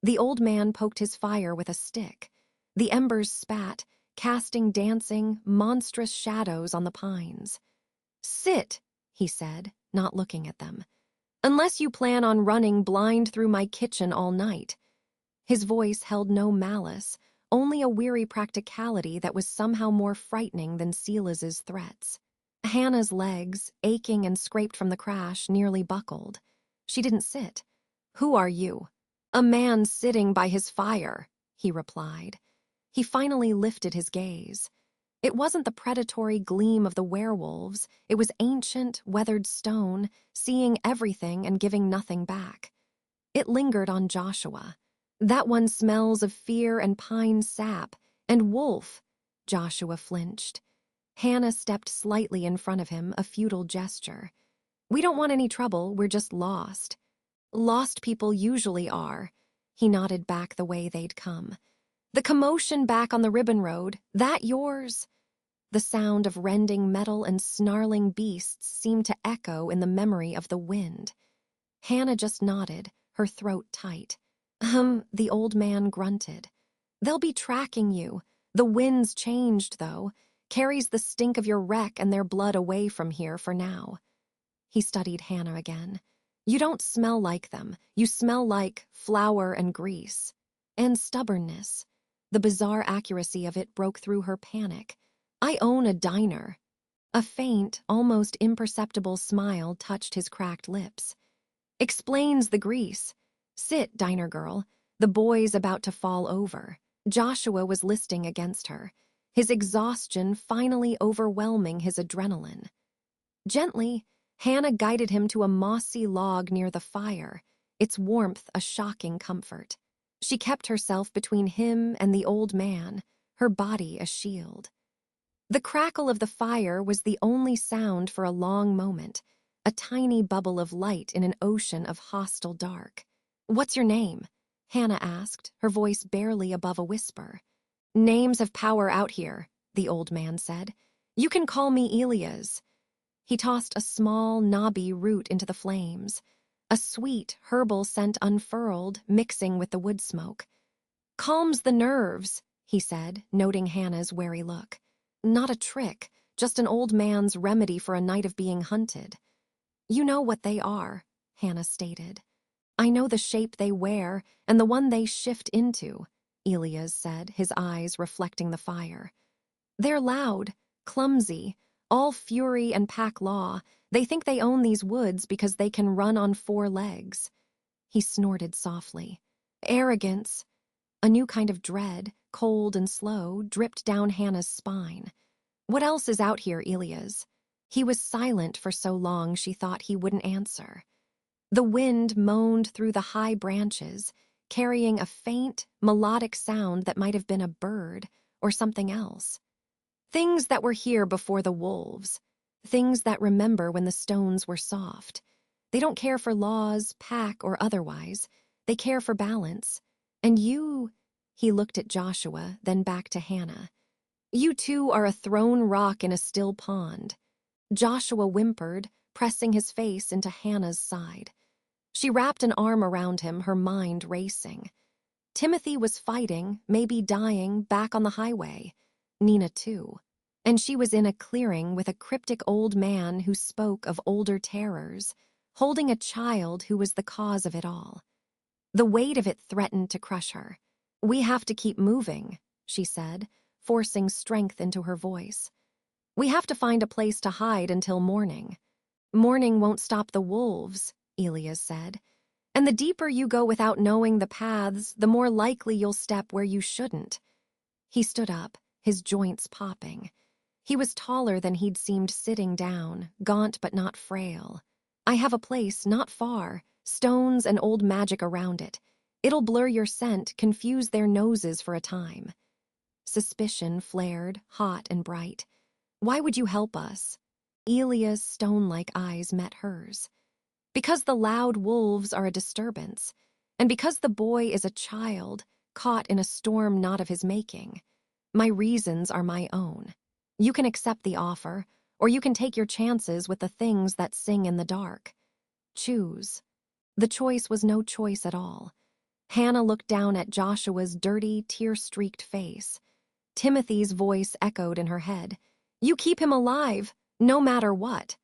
The old man poked his fire with a stick. The embers spat, casting dancing, monstrous shadows on the pines. "Sit," he said, not looking at them. "Unless you plan on running blind through my kitchen all night." His voice held no malice, only a weary practicality that was somehow more frightening than Silas's threats. Hannah's legs, aching and scraped from the crash, nearly buckled. She didn't sit. "Who are you?" "A man sitting by his fire," he replied. He finally lifted his gaze. It wasn't the predatory gleam of the werewolves, it was ancient, weathered stone, seeing everything and giving nothing back. It lingered on Joshua. "That one smells of fear and pine sap, and wolf." Joshua flinched. Hannah stepped slightly in front of him, a futile gesture. "We don't want any trouble, we're just lost." "Lost people usually are." He nodded back the way they'd come. "The commotion back on the ribbon road, that yours?" The sound of rending metal and snarling beasts seemed to echo in the memory of the wind. Hannah just nodded, her throat tight. The old man grunted. "They'll be tracking you. The wind's changed, though. Carries the stink of your wreck and their blood away from here for now." He studied Hannah again. "You don't smell like them. You smell like flour and grease. And stubbornness." The bizarre accuracy of it broke through her panic. "I own a diner." A faint, almost imperceptible smile touched his cracked lips. "Explains the grease. Sit, diner girl. The boy's about to fall over." Joshua was listing against her, his exhaustion finally overwhelming his adrenaline. Gently, Hannah guided him to a mossy log near the fire, its warmth a shocking comfort. She kept herself between him and the old man, her body a shield. The crackle of the fire was the only sound for a long moment, a tiny bubble of light in an ocean of hostile dark. "What's your name?" Hannah asked, her voice barely above a whisper. "Names have power out here," the old man said. "You can call me Elias." He tossed a small, knobby root into the flames. A sweet, herbal scent unfurled, mixing with the wood smoke. "Calms the nerves," he said, noting Hannah's wary look. "Not a trick, just an old man's remedy for a night of being hunted." "You know what they are," Hannah stated. "I know the shape they wear and the one they shift into," Elias said, his eyes reflecting the fire. "They're loud, clumsy, all fury and pack law. They think they own these woods because they can run on 4 legs." He snorted softly. "Arrogance." A new kind of dread, cold and slow, dripped down Hannah's spine. "What else is out here, Elias?" He was silent for so long she thought he wouldn't answer. The wind moaned through the high branches, carrying a faint, melodic sound that might have been a bird or something else. "Things that were here before the wolves. Things that remember when the stones were soft. They don't care for laws, pack, or otherwise. They care for balance. And you," he looked at Joshua, then back to Hannah, "you two are a thrown rock in a still pond." Joshua whimpered, pressing his face into Hannah's side. She wrapped an arm around him, her mind racing. Timothy was fighting, maybe dying, back on the highway. Nina too. And she was in a clearing with a cryptic old man who spoke of older terrors, holding a child who was the cause of it all. The weight of it threatened to crush her. "We have to keep moving," she said, forcing strength into her voice. "We have to find a place to hide until morning." "Morning won't stop the wolves," Elias said. "And the deeper you go without knowing the paths, the more likely you'll step where you shouldn't." He stood up, his joints popping. He was taller than he'd seemed sitting down, gaunt but not frail. "I have a place not far, stones and old magic around it. It'll blur your scent, confuse their noses for a time." Suspicion flared, hot and bright. "Why would you help us?" Elia's stone-like eyes met hers. "Because the loud wolves are a disturbance, and because the boy is a child, caught in a storm not of his making. My reasons are my own. You can accept the offer, or you can take your chances with the things that sing in the dark. Choose." The choice was no choice at all. Hannah looked down at Joshua's dirty, tear-streaked face. Timothy's voice echoed in her head. "You keep him alive, no matter what."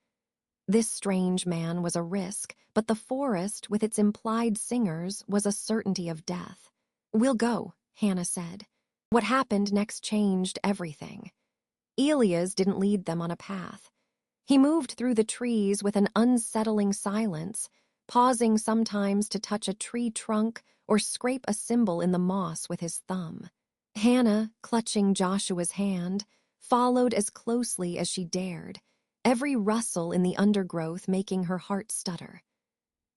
This strange man was a risk, but the forest, with its implied singers, was a certainty of death. "We'll go," Hannah said. What happened next changed everything. Elias didn't lead them on a path. He moved through the trees with an unsettling silence, pausing sometimes to touch a tree trunk or scrape a symbol in the moss with his thumb. Hannah, clutching Joshua's hand, followed as closely as she dared, every rustle in the undergrowth making her heart stutter.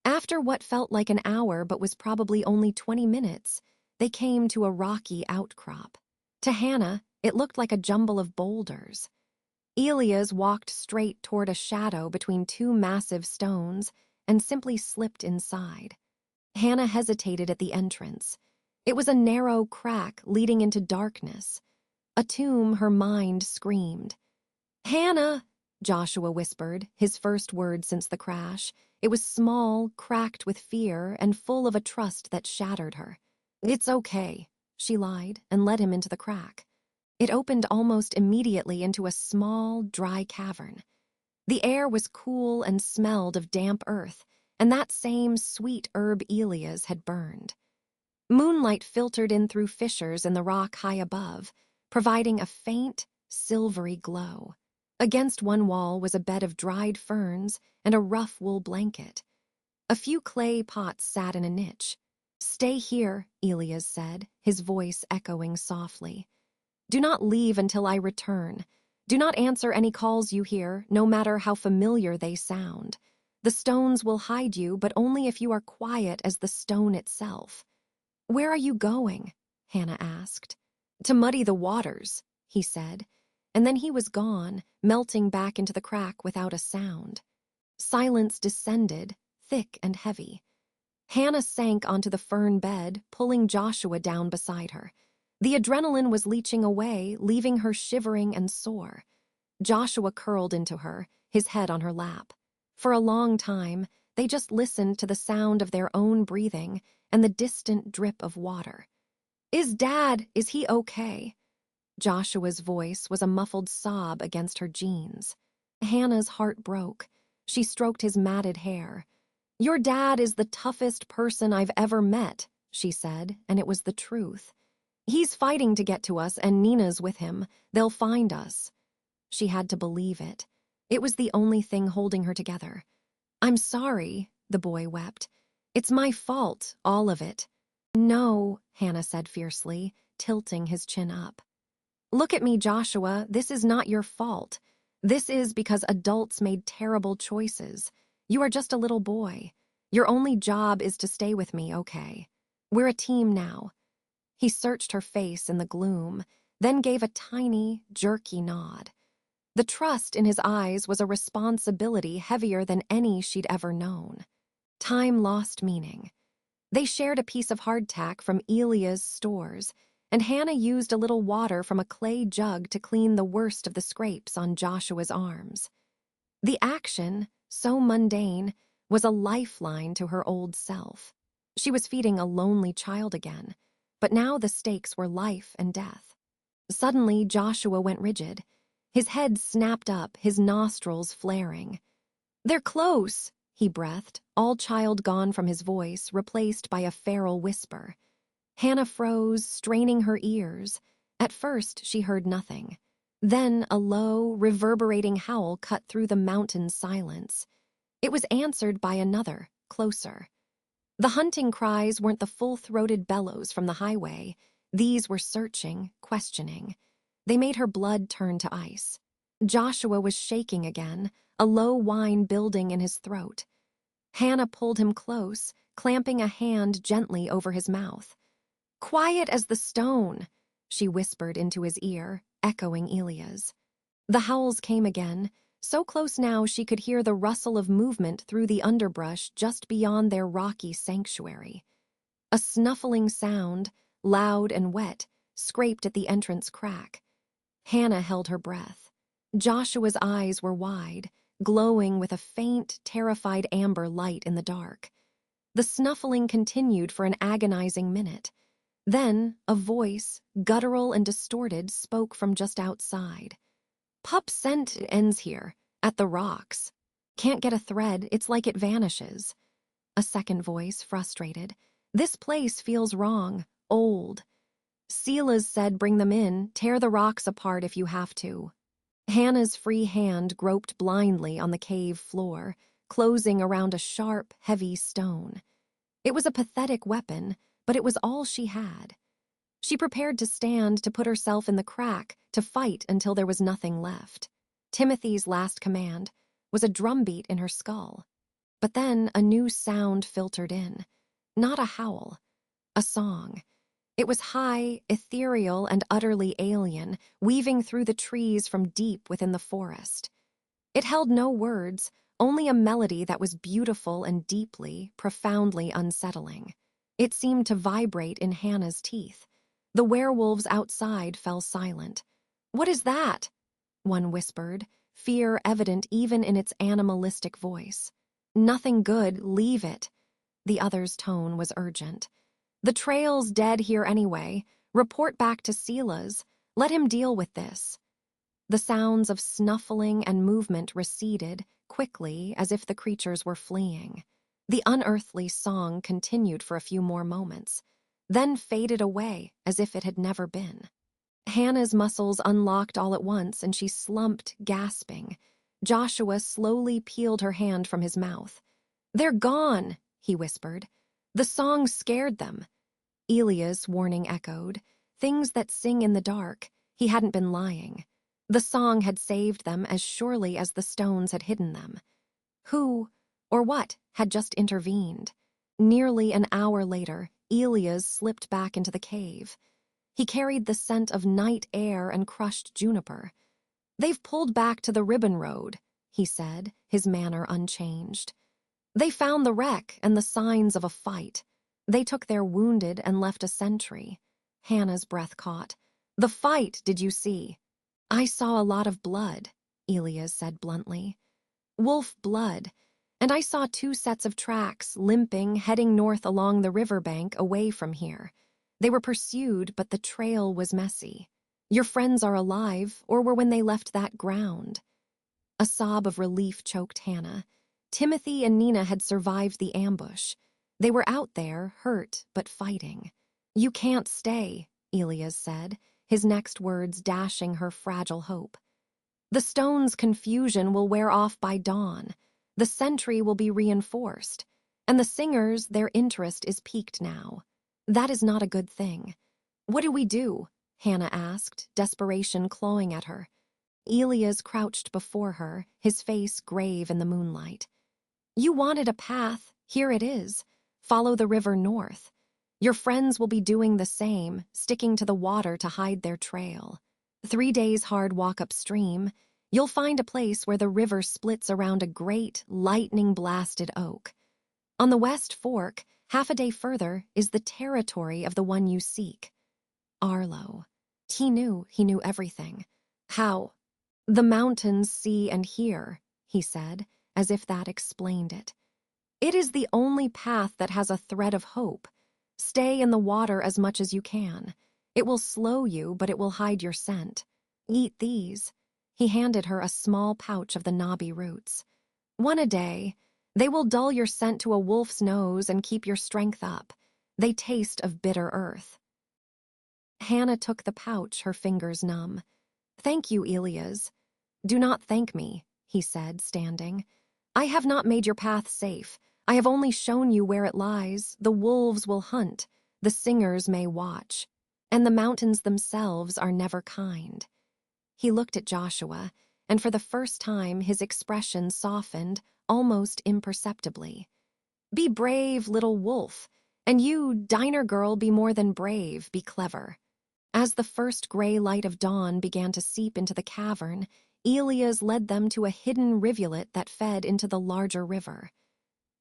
After what felt like an hour but was probably only 20 minutes, they came to a rocky outcrop. To Hannah, it looked like a jumble of boulders. Elias walked straight toward a shadow between 2 massive stones and simply slipped inside. Hannah hesitated at the entrance. It was a narrow crack leading into darkness. A tomb, her mind screamed. "Hannah!" Joshua whispered, his first word since the crash. It was small, cracked with fear, and full of a trust that shattered her. "It's okay," she lied, and led him into the crack. It opened almost immediately into a small, dry cavern. The air was cool and smelled of damp earth, and that same sweet herb Elias had burned. Moonlight filtered in through fissures in the rock high above, providing a faint, silvery glow. Against one wall was a bed of dried ferns and a rough wool blanket. A few clay pots sat in a niche. "Stay here," Elias said, his voice echoing softly. "Do not leave until I return. Do not answer any calls you hear, no matter how familiar they sound. The stones will hide you, but only if you are quiet as the stone itself." "Where are you going?" Hannah asked. "To muddy the waters," he said, and then he was gone, melting back into the crack without a sound. Silence descended, thick and heavy. Hannah sank onto the fern bed, pulling Joshua down beside her. The adrenaline was leaching away, leaving her shivering and sore. Joshua curled into her, his head on her lap. For a long time, they just listened to the sound of their own breathing and the distant drip of water. Is he okay?" Joshua's voice was a muffled sob against her jeans. Hannah's heart broke. She stroked his matted hair. "Your dad is the toughest person I've ever met," she said, and it was the truth. "He's fighting to get to us, and Nina's with him. They'll find us." She had to believe it. It was the only thing holding her together. "I'm sorry," the boy wept. "It's my fault, all of it." "No," Hannah said fiercely, tilting his chin up. "Look at me, Joshua. This is not your fault. This is because adults made terrible choices. You are just a little boy. Your only job is to stay with me, okay? We're a team now." He searched her face in the gloom, then gave a tiny, jerky nod. The trust in his eyes was a responsibility heavier than any she'd ever known. Time lost meaning. They shared a piece of hardtack from Elia's stores, and Hannah used a little water from a clay jug to clean the worst of the scrapes on Joshua's arms. The action, so mundane, was a lifeline to her old self. She was feeding a lonely child again, but now the stakes were life and death. Suddenly, Joshua went rigid. His head snapped up, his nostrils flaring. "They're close," he breathed, all child gone from his voice, replaced by a feral whisper. Hannah froze, straining her ears. At first, she heard nothing. Then a low, reverberating howl cut through the mountain silence. It was answered by another, closer. The hunting cries weren't the full-throated bellows from the highway. These were searching, questioning. They made her blood turn to ice. Joshua was shaking again, a low whine building in his throat. Hannah pulled him close, clamping a hand gently over his mouth. "Quiet as the stone," she whispered into his ear, echoing Elia's. The howls came again, so close now she could hear the rustle of movement through the underbrush just beyond their rocky sanctuary. A snuffling sound, loud and wet, scraped at the entrance crack. Hannah held her breath. Joshua's eyes were wide, glowing with a faint, terrified amber light in the dark. The snuffling continued for an agonizing minute. Then, a voice, guttural and distorted, spoke from just outside. "Pup scent ends here, at the rocks. Can't get a thread, it's like it vanishes." A second voice, frustrated. "This place feels wrong, old. Sela's said bring them in, tear the rocks apart if you have to." Hannah's free hand groped blindly on the cave floor, closing around a sharp, heavy stone. It was a pathetic weapon, but it was all she had. She prepared to stand, to put herself in the crack, to fight until there was nothing left. Timothy's last command was a drumbeat in her skull. But then a new sound filtered in. Not a howl. A song. It was high, ethereal, and utterly alien, weaving through the trees from deep within the forest. It held no words, only a melody that was beautiful and deeply, profoundly unsettling. It seemed to vibrate in Hannah's teeth. The werewolves outside fell silent. "What is that?" one whispered, fear evident even in its animalistic voice. "Nothing good, leave it." The other's tone was urgent. "The trail's dead here anyway. Report back to Sela's. Let him deal with this." The sounds of snuffling and movement receded, quickly, as if the creatures were fleeing. The unearthly song continued for a few more moments, then faded away as if it had never been. Hannah's muscles unlocked all at once, and she slumped, gasping. Joshua slowly peeled her hand from his mouth. "They're gone," he whispered. "The song scared them." Elia's warning echoed. Things that sing in the dark. He hadn't been lying. The song had saved them as surely as the stones had hidden them. Who, or what, had just intervened? Nearly an hour later, Elias slipped back into the cave. He carried the scent of night air and crushed juniper. "They've pulled back to the ribbon road," he said, his manner unchanged. "They found the wreck and the signs of a fight. They took their wounded and left a sentry." Hannah's breath caught. "The fight, did you see?" "I saw a lot of blood," Elias said bluntly. wolf blood, and I saw 2 sets of tracks limping, heading north along the riverbank away from here. They were pursued, but the trail was messy. Your friends are alive, or were when they left that ground. A sob of relief choked Hannah. Timothy and Nina had survived the ambush. They were out there, hurt, but fighting. You can't stay, Elias said, his next words dashing her fragile hope. The stone's confusion will wear off by dawn. The sentry will be reinforced. And the singers, their interest is piqued now. That is not a good thing. What do we do? Hannah asked, desperation clawing at her. Elias crouched before her, his face grave in the moonlight. You wanted a path, here it is. Follow the river north. Your friends will be doing the same, sticking to the water to hide their trail. 3 days' hard walk upstream, you'll find a place where the river splits around a great, lightning-blasted oak. On the west fork, half a day further, is the territory of the one you seek. Arlo. He knew everything. How? The mountains see and hear, he said, as if that explained it. It is the only path that has a thread of hope. Stay in the water as much as you can. It will slow you, but it will hide your scent. Eat these. He handed her a small pouch of the knobby roots. 1 a day. They will dull your scent to a wolf's nose and keep your strength up. They taste of bitter earth. Hannah took the pouch, her fingers numb. Thank you, Elias. Do not thank me, he said, standing. I have not made your path safe. I have only shown you where it lies. The wolves will hunt. The singers may watch. And the mountains themselves are never kind. He looked at Joshua, and for the first time his expression softened, almost imperceptibly. Be brave, little wolf. And you, diner girl, be more than brave, be clever. As the first gray light of dawn began to seep into the cavern, Elias led them to a hidden rivulet that fed into the larger river.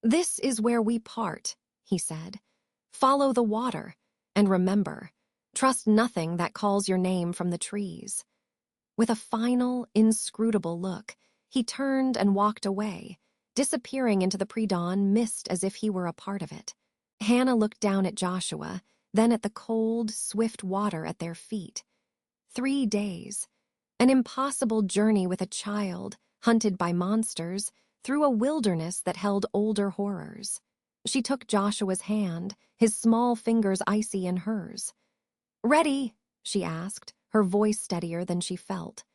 This is where we part, he said. Follow the water, and remember, trust nothing that calls your name from the trees. With a final, inscrutable look, he turned and walked away, disappearing into the pre-dawn mist as if he were a part of it. Hannah looked down at Joshua, then at the cold, swift water at their feet. 3 days. An impossible journey with a child, hunted by monsters, through a wilderness that held older horrors. She took Joshua's hand, his small fingers icy in hers. Ready? She asked, her voice steadier than she felt.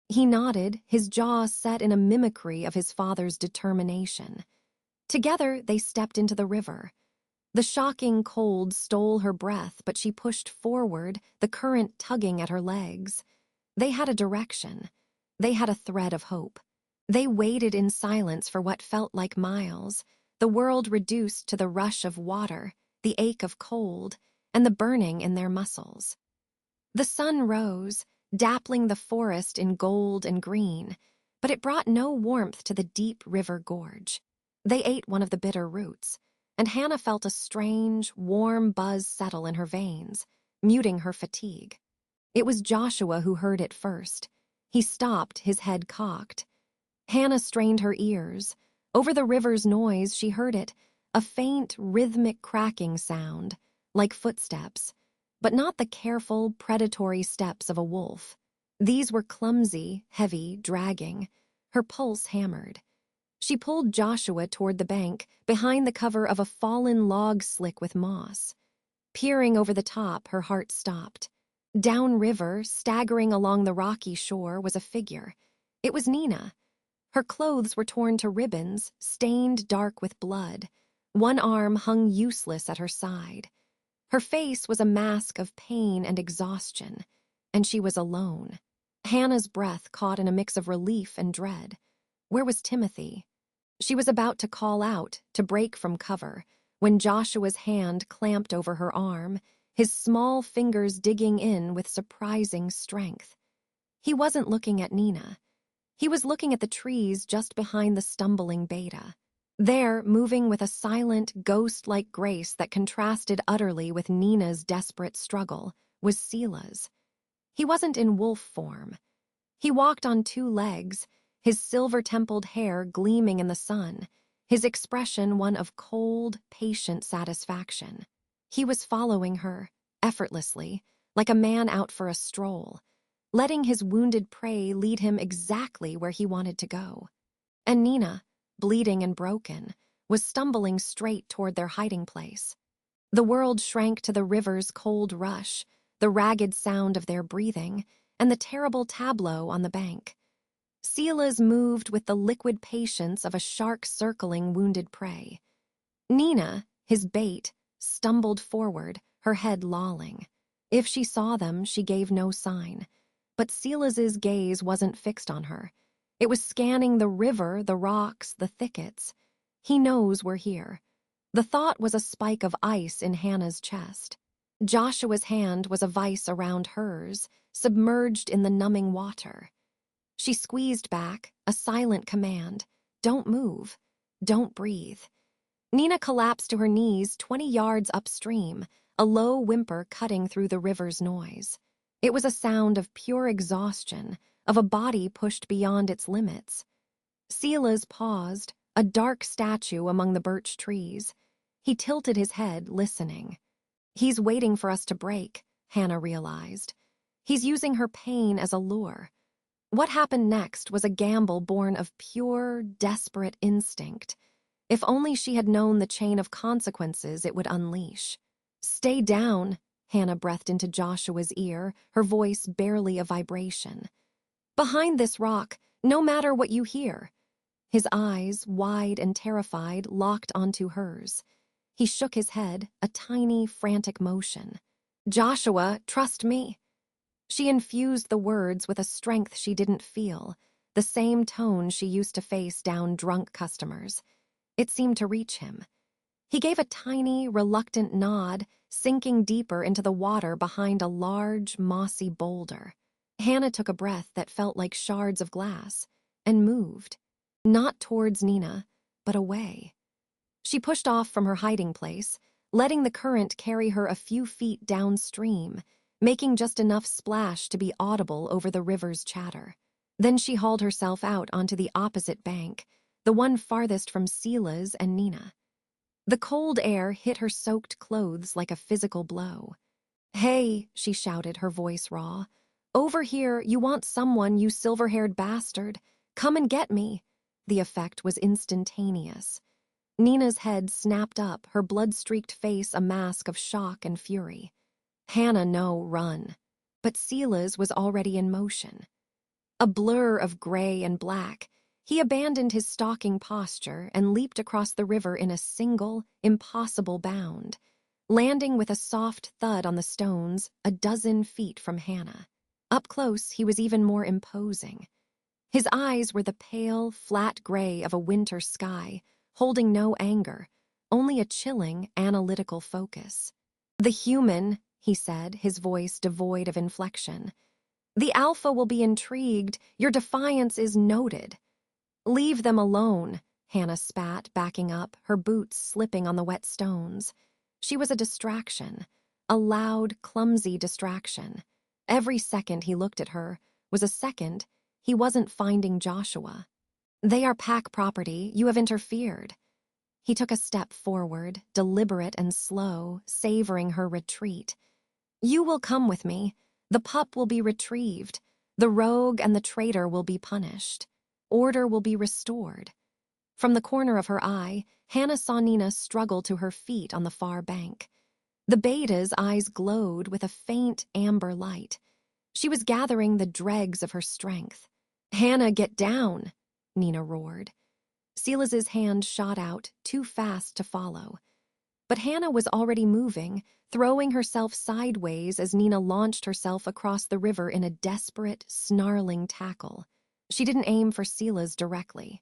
He nodded, his jaw set in a mimicry of his father's determination. Together they stepped into the river. The shocking cold stole her breath, but she pushed forward, the current tugging at her legs. They had a direction. They had a thread of hope. They waited in silence for what felt like miles, the world reduced to the rush of water, the ache of cold, and the burning in their muscles. The sun rose, dappling the forest in gold and green, but it brought no warmth to the deep river gorge. They ate one of the bitter roots, and Hannah felt a strange, warm buzz settle in her veins, muting her fatigue. It was Joshua who heard it first. He stopped, his head cocked. Hannah strained her ears. Over the river's noise, she heard it, a faint, rhythmic cracking sound, like footsteps, but not the careful, predatory steps of a wolf. These were clumsy, heavy, dragging. Her pulse hammered. She pulled Joshua toward the bank, behind the cover of a fallen log slick with moss. Peering over the top, her heart stopped. Downriver, staggering along the rocky shore, was a figure. It was Nina. Her clothes were torn to ribbons, stained dark with blood. One arm hung useless at her side. Her face was a mask of pain and exhaustion, and she was alone. Hannah's breath caught in a mix of relief and dread. Where was Timothy? She was about to call out, to break from cover, when Joshua's hand clamped over her arm, his small fingers digging in with surprising strength. He wasn't looking at Nina. He was looking at the trees just behind the stumbling Beta. There, moving with a silent, ghost-like grace that contrasted utterly with Nina's desperate struggle, was Sila's. He wasn't in wolf form. He walked on 2 legs, his silver-templed hair gleaming in the sun, his expression one of cold, patient satisfaction. He was following her, effortlessly, like a man out for a stroll, letting his wounded prey lead him exactly where he wanted to go. And Nina, bleeding and broken, was stumbling straight toward their hiding place. The world shrank to the river's cold rush, the ragged sound of their breathing, and the terrible tableau on the bank. Silas moved with the liquid patience of a shark circling wounded prey. Nina, his bait, stumbled forward, her head lolling. If she saw them, she gave no sign. But Silas's gaze wasn't fixed on her. It was scanning the river, the rocks, the thickets. He knows we're here. The thought was a spike of ice in Hannah's chest. Joshua's hand was a vice around hers, submerged in the numbing water. She squeezed back, a silent command. Don't move. Don't breathe. Nina collapsed to her knees 20 yards upstream, a low whimper cutting through the river's noise. It was a sound of pure exhaustion, of a body pushed beyond its limits. Silas paused, a dark statue among the birch trees. He tilted his head, listening. He's waiting for us to break, Hannah realized. He's using her pain as a lure. What happened next was a gamble born of pure, desperate instinct. If only she had known the chain of consequences it would unleash. Stay down, Hannah breathed into Joshua's ear, her voice barely a vibration. Behind this rock, no matter what you hear. His eyes, wide and terrified, locked onto hers. He shook his head, a tiny, frantic motion. Joshua, trust me. She infused the words with a strength she didn't feel, the same tone she used to face down drunk customers. It seemed to reach him. He gave a tiny, reluctant nod, sinking deeper into the water behind a large, mossy boulder. Hannah took a breath that felt like shards of glass, and moved. Not towards Nina, but away. She pushed off from her hiding place, letting the current carry her a few feet downstream, making just enough splash to be audible over the river's chatter. Then she hauled herself out onto the opposite bank, the one farthest from Silas and Nina. The cold air hit her soaked clothes like a physical blow. Hey, she shouted, her voice raw. Over here, you want someone, you silver-haired bastard. Come and get me. The effect was instantaneous. Nina's head snapped up, her blood-streaked face a mask of shock and fury. Hannah, no, run. But Silas was already in motion. A blur of gray and black, he abandoned his stalking posture and leaped across the river in a single, impossible bound, landing with a soft thud on the stones a dozen feet from Hannah. Up close, he was even more imposing. His eyes were the pale, flat gray of a winter sky, holding no anger, only a chilling, analytical focus. The human, he said, his voice devoid of inflection. The alpha will be intrigued. Your defiance is noted. Leave them alone, Hannah spat, backing up, her boots slipping on the wet stones. She was a distraction, a loud, clumsy distraction. Every second he looked at her was a second he wasn't finding Joshua. They are pack property. You have interfered. He took a step forward, deliberate and slow, savoring her retreat. You will come with me. The pup will be retrieved. The rogue and the traitor will be punished. Order will be restored. From the corner of her eye, Hannah saw Nina struggle to her feet on the far bank. The beta's eyes glowed with a faint amber light. She was gathering the dregs of her strength. Hannah, get down, Nina roared. Silas's hand shot out, too fast to follow. But Hannah was already moving, throwing herself sideways as Nina launched herself across the river in a desperate, snarling tackle. She didn't aim for Silas directly.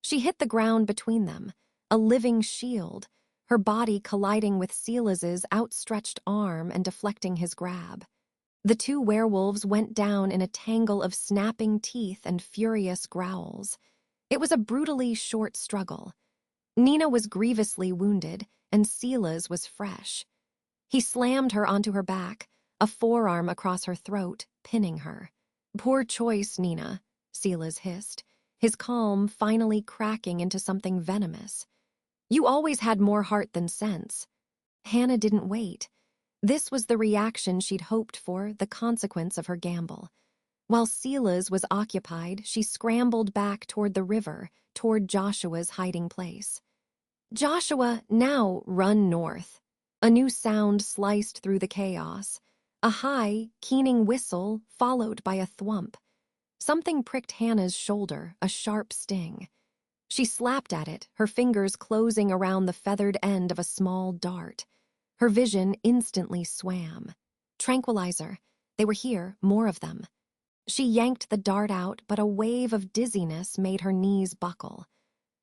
She hit the ground between them, a living shield, her body colliding with Silas's outstretched arm and deflecting his grab. The two werewolves went down in a tangle of snapping teeth and furious growls. It was a brutally short struggle. Nina was grievously wounded, and Silas was fresh. He slammed her onto her back, a forearm across her throat, pinning her. Poor choice, Nina, Silas hissed. his calm finally cracking into something venomous. "You always had more heart than sense." Hannah didn't wait. This was the reaction she'd hoped for, the consequence of her gamble. While Sela's was occupied, she scrambled back toward the river, toward Joshua's hiding place. "Joshua, now run north." A new sound sliced through the chaos. A high, keening whistle followed by a thwump. Something pricked Hannah's shoulder, a sharp sting. She slapped at it, her fingers closing around the feathered end of a small dart. Her vision instantly swam. Tranquilizer. They were here, more of them. She yanked the dart out, but a wave of dizziness made her knees buckle.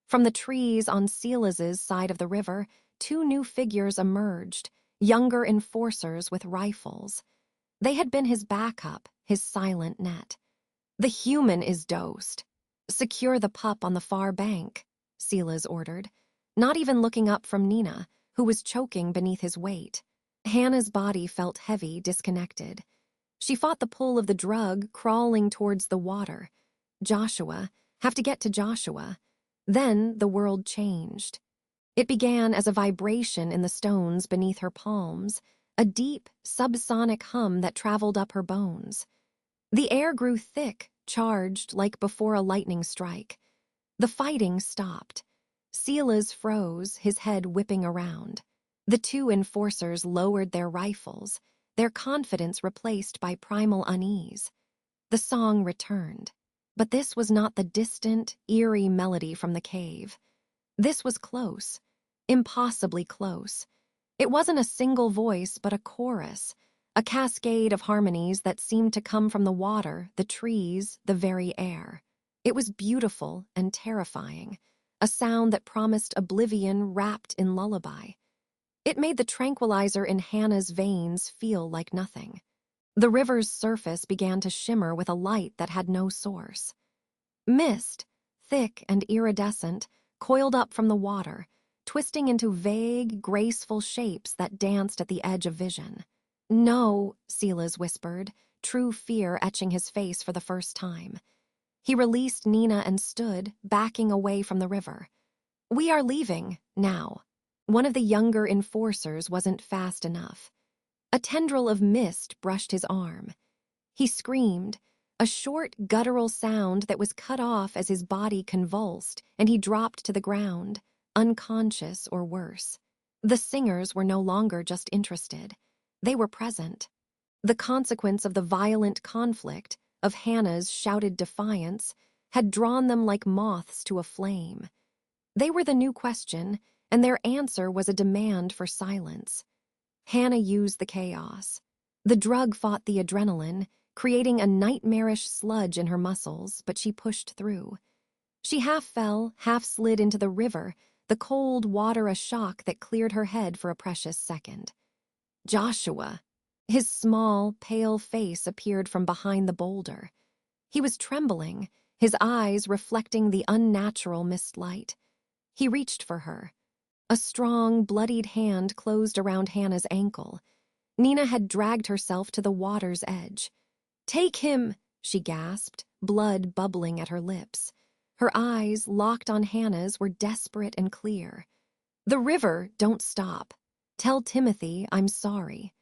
From the trees on Sela's side of the river, two new figures emerged, younger enforcers with rifles. They had been his backup, his silent net. "The human is dosed. Secure the pup on the far bank," Sela's ordered, not even looking up from Nina, who was choking beneath his weight. Hannah's body felt heavy, disconnected. She fought the pull of the drug, crawling towards the water. Joshua, have to get to Joshua. Then the world changed. It began as a vibration in the stones beneath her palms, a deep, subsonic hum that traveled up her bones. The air grew thick, charged like before a lightning strike. The fighting stopped. Sela's froze, his head whipping around. The two enforcers lowered their rifles, their confidence replaced by primal unease. The song returned. But this was not the distant, eerie melody from the cave. This was close, impossibly close. It wasn't a single voice, but a chorus, a cascade of harmonies that seemed to come from the water, the trees, the very air. It was beautiful and terrifying, a sound that promised oblivion wrapped in lullaby. It made the tranquilizer in Hannah's veins feel like nothing. The river's surface began to shimmer with a light that had no source. Mist, thick and iridescent, coiled up from the water, twisting into vague, graceful shapes that danced at the edge of vision. "No," Sela's whispered, true fear etching his face for the first time. He released Nina and stood, backing away from the river. "We are leaving, now." One of the younger enforcers wasn't fast enough. A tendril of mist brushed his arm. He screamed, a short, guttural sound that was cut off as his body convulsed, and he dropped to the ground, unconscious or worse. The singers were no longer just interested. They were present. The consequence of the violent conflict, of Hannah's shouted defiance, had drawn them like moths to a flame. They were the new question, and their answer was a demand for silence. Hannah used the chaos. The drug fought the adrenaline, creating a nightmarish sludge in her muscles, but she pushed through. She half fell, half slid into the river, the cold water a shock that cleared her head for a precious second. Joshua. His small, pale face appeared from behind the boulder. He was trembling, his eyes reflecting the unnatural mist light. He reached for her. A strong, bloodied hand closed around Hannah's ankle. Nina had dragged herself to the water's edge. "Take him," she gasped, blood bubbling at her lips. Her eyes, locked on Hannah's, were desperate and clear. "The river, don't stop. Tell Timothy I'm sorry."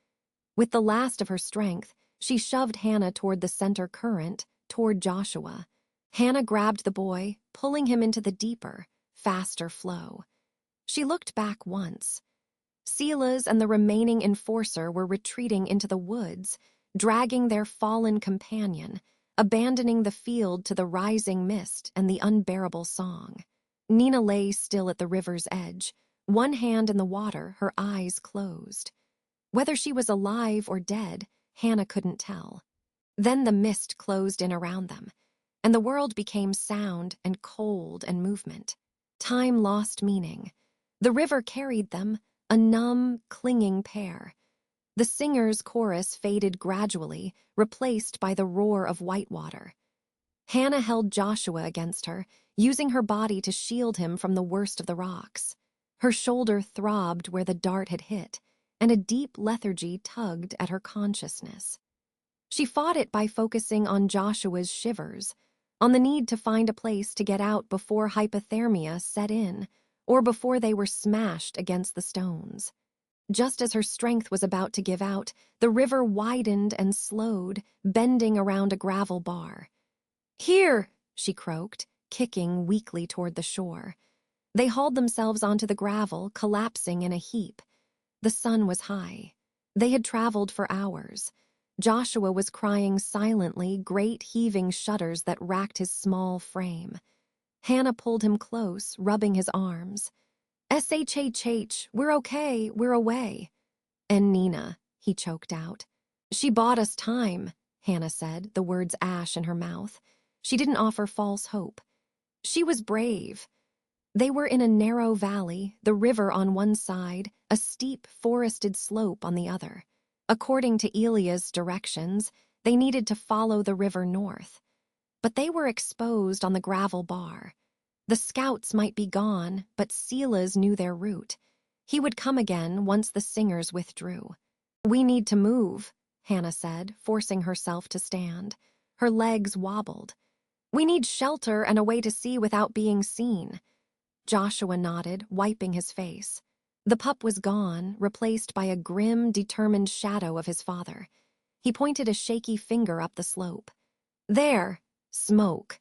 With the last of her strength, she shoved Hannah toward the center current, toward Joshua. Hannah grabbed the boy, pulling him into the deeper, faster flow. She looked back once. Sela's and the remaining enforcer were retreating into the woods, dragging their fallen companion, abandoning the field to the rising mist and the unbearable song. Nina lay still at the river's edge, one hand in the water, her eyes closed. Whether she was alive or dead, Hannah couldn't tell. Then the mist closed in around them, and the world became sound and cold and movement. Time lost meaning. The river carried them, a numb, clinging pair. The singer's chorus faded gradually, replaced by the roar of whitewater. Hannah held Joshua against her, using her body to shield him from the worst of the rocks. Her shoulder throbbed where the dart had hit, and a deep lethargy tugged at her consciousness. She fought it by focusing on Joshua's shivers, on the need to find a place to get out before hypothermia set in, or before they were smashed against the stones. Just as her strength was about to give out, the river widened and slowed, bending around a gravel bar. "Here!" she croaked, kicking weakly toward the shore. They hauled themselves onto the gravel, collapsing in a heap. The sun was high. They had traveled for hours. Joshua was crying silently, great heaving shudders that racked his small frame. Hannah pulled him close, rubbing his arms. "SHHH, we're okay, we're away." "And Nina," he choked out. "She bought us time," Hannah said, the words ash in her mouth. She didn't offer false hope. She was brave. They were in a narrow valley, the river on one side, a steep, forested slope on the other. According to Elia's directions, they needed to follow the river north. But they were exposed on the gravel bar. The scouts might be gone, but Silas knew their route. He would come again once the singers withdrew. "We need to move," Hannah said, forcing herself to stand. Her legs wobbled. "We need shelter and a way to see without being seen." Joshua nodded, wiping his face. The pup was gone, replaced by a grim, determined shadow of his father. He pointed a shaky finger up the slope. "There! Smoke."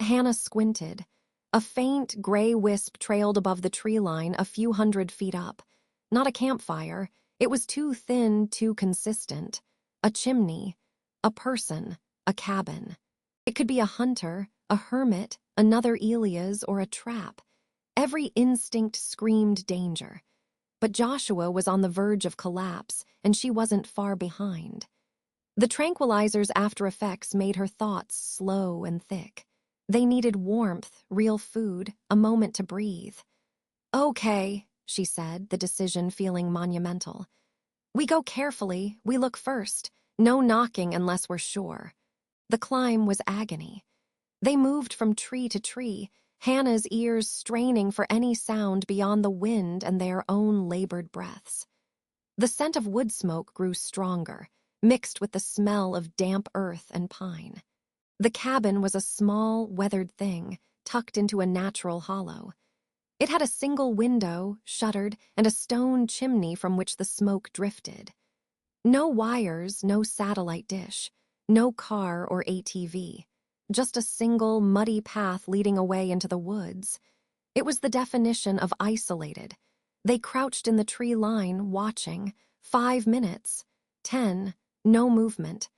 Hannah squinted. A faint, gray wisp trailed above the tree line a few 100 feet up. Not a campfire. It was too thin, too consistent. A chimney. A person. A cabin. It could be a hunter, a hermit, another Elias, or a trap. Every instinct screamed danger. But Joshua was on the verge of collapse, and she wasn't far behind. The tranquilizer's after effects made her thoughts slow and thick. They needed warmth, real food, a moment to breathe. "Okay," she said, the decision feeling monumental. "We go carefully, we look first. No knocking unless we're sure." The climb was agony. They moved from tree to tree, Hannah's ears straining for any sound beyond the wind and their own labored breaths. The scent of wood smoke grew stronger, mixed with the smell of damp earth and pine. The cabin was a small, weathered thing, tucked into a natural hollow. It had a single window, shuttered, and a stone chimney from which the smoke drifted. No wires, no satellite dish, no car or ATV. Just a single, muddy path leading away into the woods. It was the definition of isolated. They crouched in the tree line, watching. 5 minutes. 10. No movement.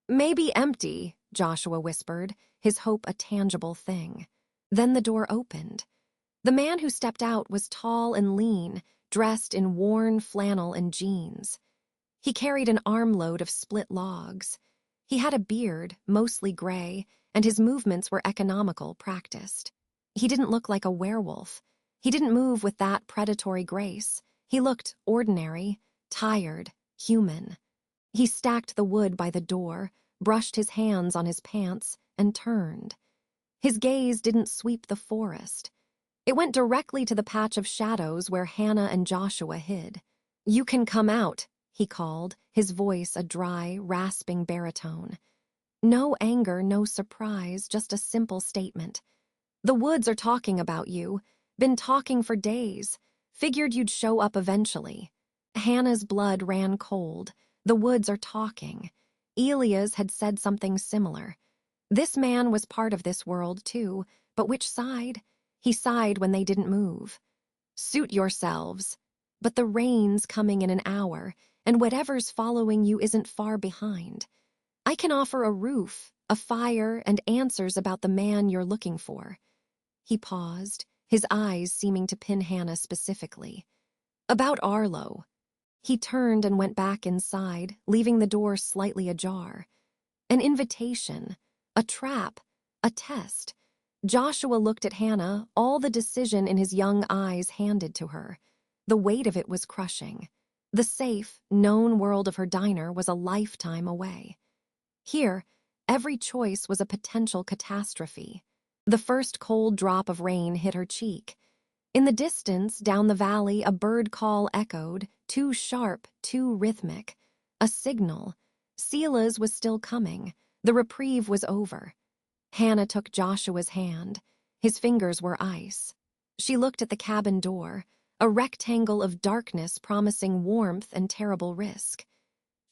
"Maybe empty," Joshua whispered, his hope a tangible thing. Then the door opened. The man who stepped out was tall and lean, dressed in worn flannel and jeans. He carried an armload of split logs. He had a beard, mostly gray, and his movements were economical, practiced. He didn't look like a werewolf. He didn't move with that predatory grace. He looked ordinary, tired, human. He stacked the wood by the door, brushed his hands on his pants, and turned. His gaze didn't sweep the forest. It went directly to the patch of shadows where Hannah and Joshua hid. "You can come out," he called, his voice a dry, rasping baritone. No anger, no surprise, just a simple statement. "The woods are talking about you. Been talking for days. Figured you'd show up eventually." Hannah's blood ran cold. The woods are talking. Elias had said something similar. This man was part of this world, too, but which side? He sighed when they didn't move. "Suit yourselves. But the rain's coming in an hour, and whatever's following you isn't far behind. I can offer a roof, a fire, and answers about the man you're looking for." He paused, his eyes seeming to pin Hannah specifically. "About Arlo." He turned and went back inside, leaving the door slightly ajar. An invitation, a trap, a test. Joshua looked at Hannah, all the decision in his young eyes handed to her. The weight of it was crushing. The safe, known world of her diner was a lifetime away. Here, every choice was a potential catastrophe. The first cold drop of rain hit her cheek. In the distance, down the valley, a bird call echoed, too sharp, too rhythmic. A signal. Silas was still coming. The reprieve was over. Hannah took Joshua's hand. His fingers were ice. She looked at the cabin door, a rectangle of darkness promising warmth and terrible risk.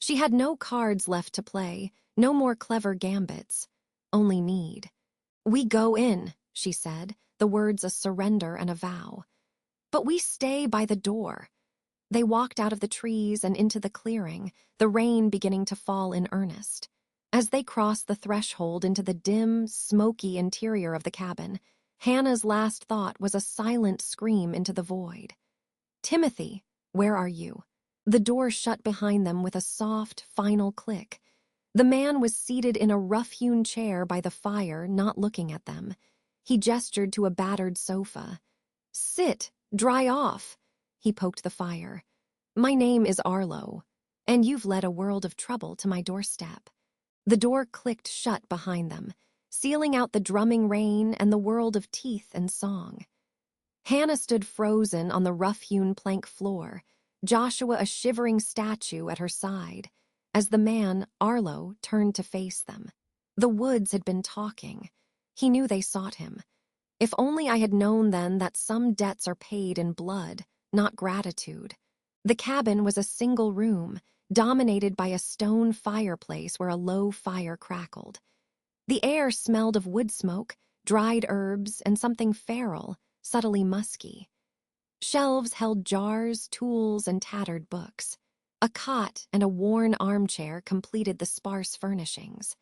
She had no cards left to play, no more clever gambits, only need. "We go in," she said, the words a surrender and a vow. "But we stay by the door." They walked out of the trees and into the clearing, the rain beginning to fall in earnest. As they crossed the threshold into the dim, smoky interior of the cabin, Hannah's last thought was a silent scream into the void. "Timothy, where are you?" The door shut behind them with a soft, final click. The man was seated in a rough-hewn chair by the fire, not looking at them. He gestured to a battered sofa. "Sit, dry off." He poked the fire. "My name is Arlo, and you've led a world of trouble to my doorstep." The door clicked shut behind them, sealing out the drumming rain and the world of teeth and song. Hannah stood frozen on the rough-hewn plank floor, Joshua a shivering statue at her side, as the man, Arlo, turned to face them. The woods had been talking. He knew they sought him. "If only I had known then that some debts are paid in blood, not gratitude." The cabin was a single room, dominated by a stone fireplace where a low fire crackled. The air smelled of wood smoke, dried herbs, and something feral, subtly musky. Shelves held jars, tools, and tattered books. A cot and a worn armchair completed the sparse furnishings.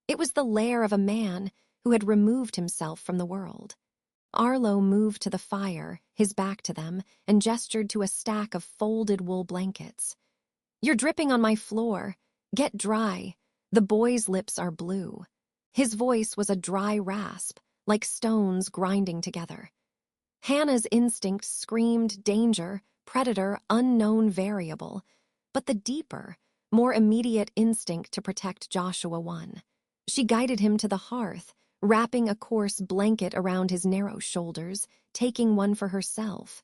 It was the lair of a man who had removed himself from the world. Arlo moved to the fire, his back to them, and gestured to a stack of folded wool blankets. "You're dripping on my floor. Get dry. The boy's lips are blue." His voice was a dry rasp, like stones grinding together. Hannah's instincts screamed danger, predator, unknown variable, but the deeper, more immediate instinct to protect Joshua won. She guided him to the hearth, wrapping a coarse blanket around his narrow shoulders, taking one for herself.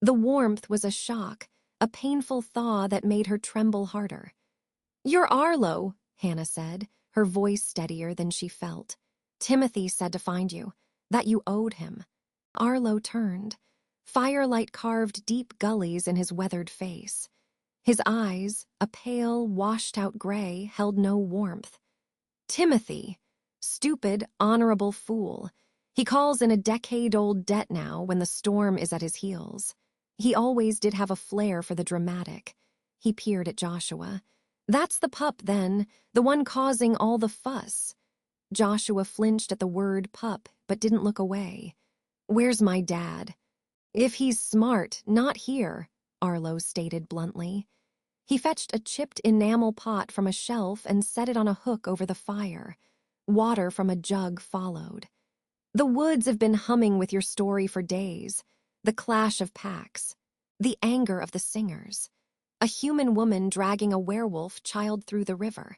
The warmth was a shock, a painful thaw that made her tremble harder. "You're Arlo," Hannah said, her voice steadier than she felt. "Timothy said to find you, that you owed him." Arlo turned. Firelight carved deep gullies in his weathered face. His eyes, a pale, washed-out gray, held no warmth. "Timothy. Stupid, honorable fool. He calls in a decade-old debt now when the storm is at his heels. He always did have a flair for the dramatic." He peered at Joshua. "That's the pup, then, the one causing all the fuss." Joshua flinched at the word pup, but didn't look away. "Where's my dad?" "If he's smart, not here," Arlo stated bluntly. He fetched a chipped enamel pot from a shelf and set it on a hook over the fire. Water from a jug followed. "The woods have been humming with your story for days. The clash of packs. The anger of the singers. A human woman dragging a werewolf child through the river.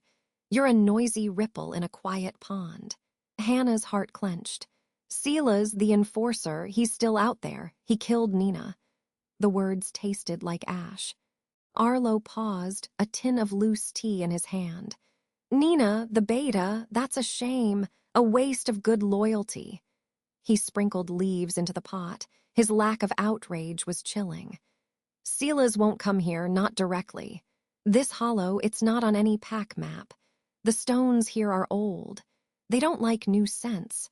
You're a noisy ripple in a quiet pond." Hannah's heart clenched. "Sila's the enforcer. He's still out there. He killed Nina." The words tasted like ash. Arlo paused, a tin of loose tea in his hand. "Nina, the beta, that's a shame, a waste of good loyalty." He sprinkled leaves into the pot. His lack of outrage was chilling. "Sila's won't come here, not directly. This hollow, it's not on any pack map. The stones here are old. They don't like new scents.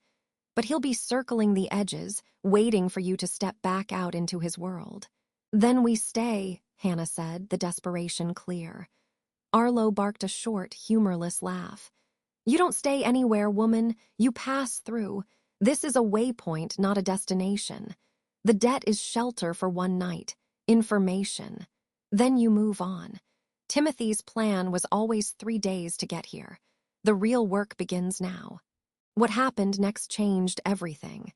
But he'll be circling the edges, waiting for you to step back out into his world." "Then we stay," Hannah said, the desperation clear. Arlo barked a short, humorless laugh. "You don't stay anywhere, woman. You pass through. This is a waypoint, not a destination. The debt is shelter for one night, information. Then you move on. Timothy's plan was always 3 days to get here. The real work begins now." What happened next changed everything.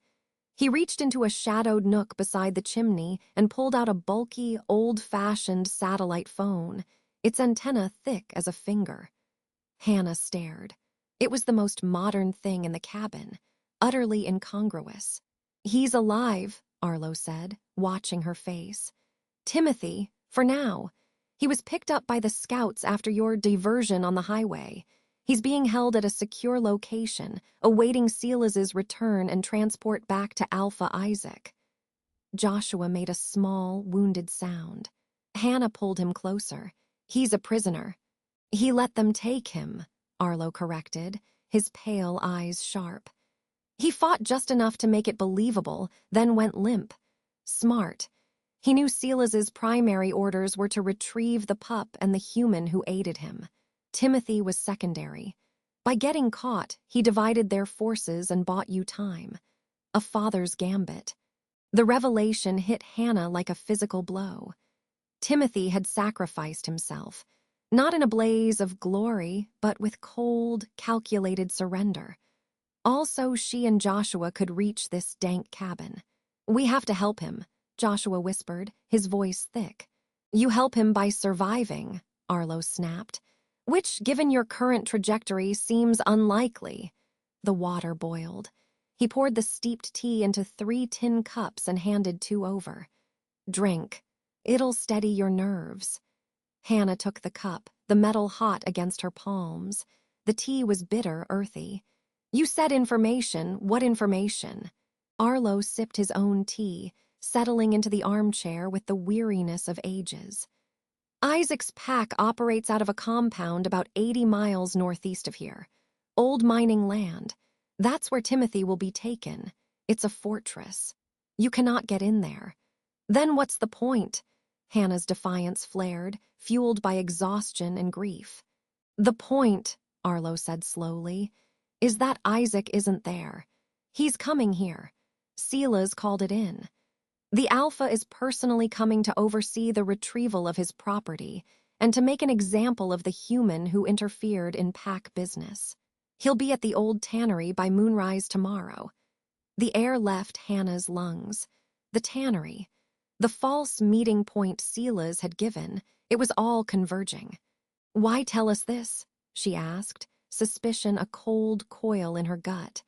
He reached into a shadowed nook beside the chimney and pulled out a bulky, old-fashioned satellite phone, its antenna thick as a finger. Hannah stared. It was the most modern thing in the cabin, utterly incongruous. "He's alive," Arlo said, watching her face. "Timothy, for now. He was picked up by the scouts after your diversion on the highway. He's being held at a secure location, awaiting Silas's return and transport back to Alpha Isaac. Joshua made a small, wounded sound. Hannah pulled him closer. He's a prisoner. He let them take him, Arlo corrected, his pale eyes sharp. He fought just enough to make it believable, then went limp. Smart. He knew Silas's primary orders were to retrieve the pup and the human who aided him. Timothy was secondary. By getting caught, he divided their forces and bought you time. A father's gambit. The revelation hit Hannah like a physical blow. Timothy had sacrificed himself, not in a blaze of glory, but with cold, calculated surrender. Also, she and Joshua could reach this dank cabin. "We have to help him," Joshua whispered, his voice thick. "You help him by surviving," Arlo snapped, "which, given your current trajectory, seems unlikely." The water boiled. He poured the steeped tea into 3 tin cups and handed 2 over. "Drink. It'll steady your nerves." Hannah took the cup, the metal hot against her palms. The tea was bitter, earthy. "You said information. What information?" Arlo sipped his own tea, settling into the armchair with the weariness of ages. "Isaac's pack operates out of a compound about 80 miles northeast of here. Old mining land. That's where Timothy will be taken. It's a fortress. You cannot get in there." "Then what's the point?" Hannah's defiance flared, fueled by exhaustion and grief. "The point," Arlo said slowly, "is that Isaac isn't there. He's coming here. Silas called it in. The Alpha is personally coming to oversee the retrieval of his property and to make an example of the human who interfered in pack business. He'll be at the old tannery by moonrise tomorrow." The air left Hannah's lungs. The tannery. The false meeting point Silas had given, it was all converging. "Why tell us this?" she asked, suspicion a cold coil in her gut.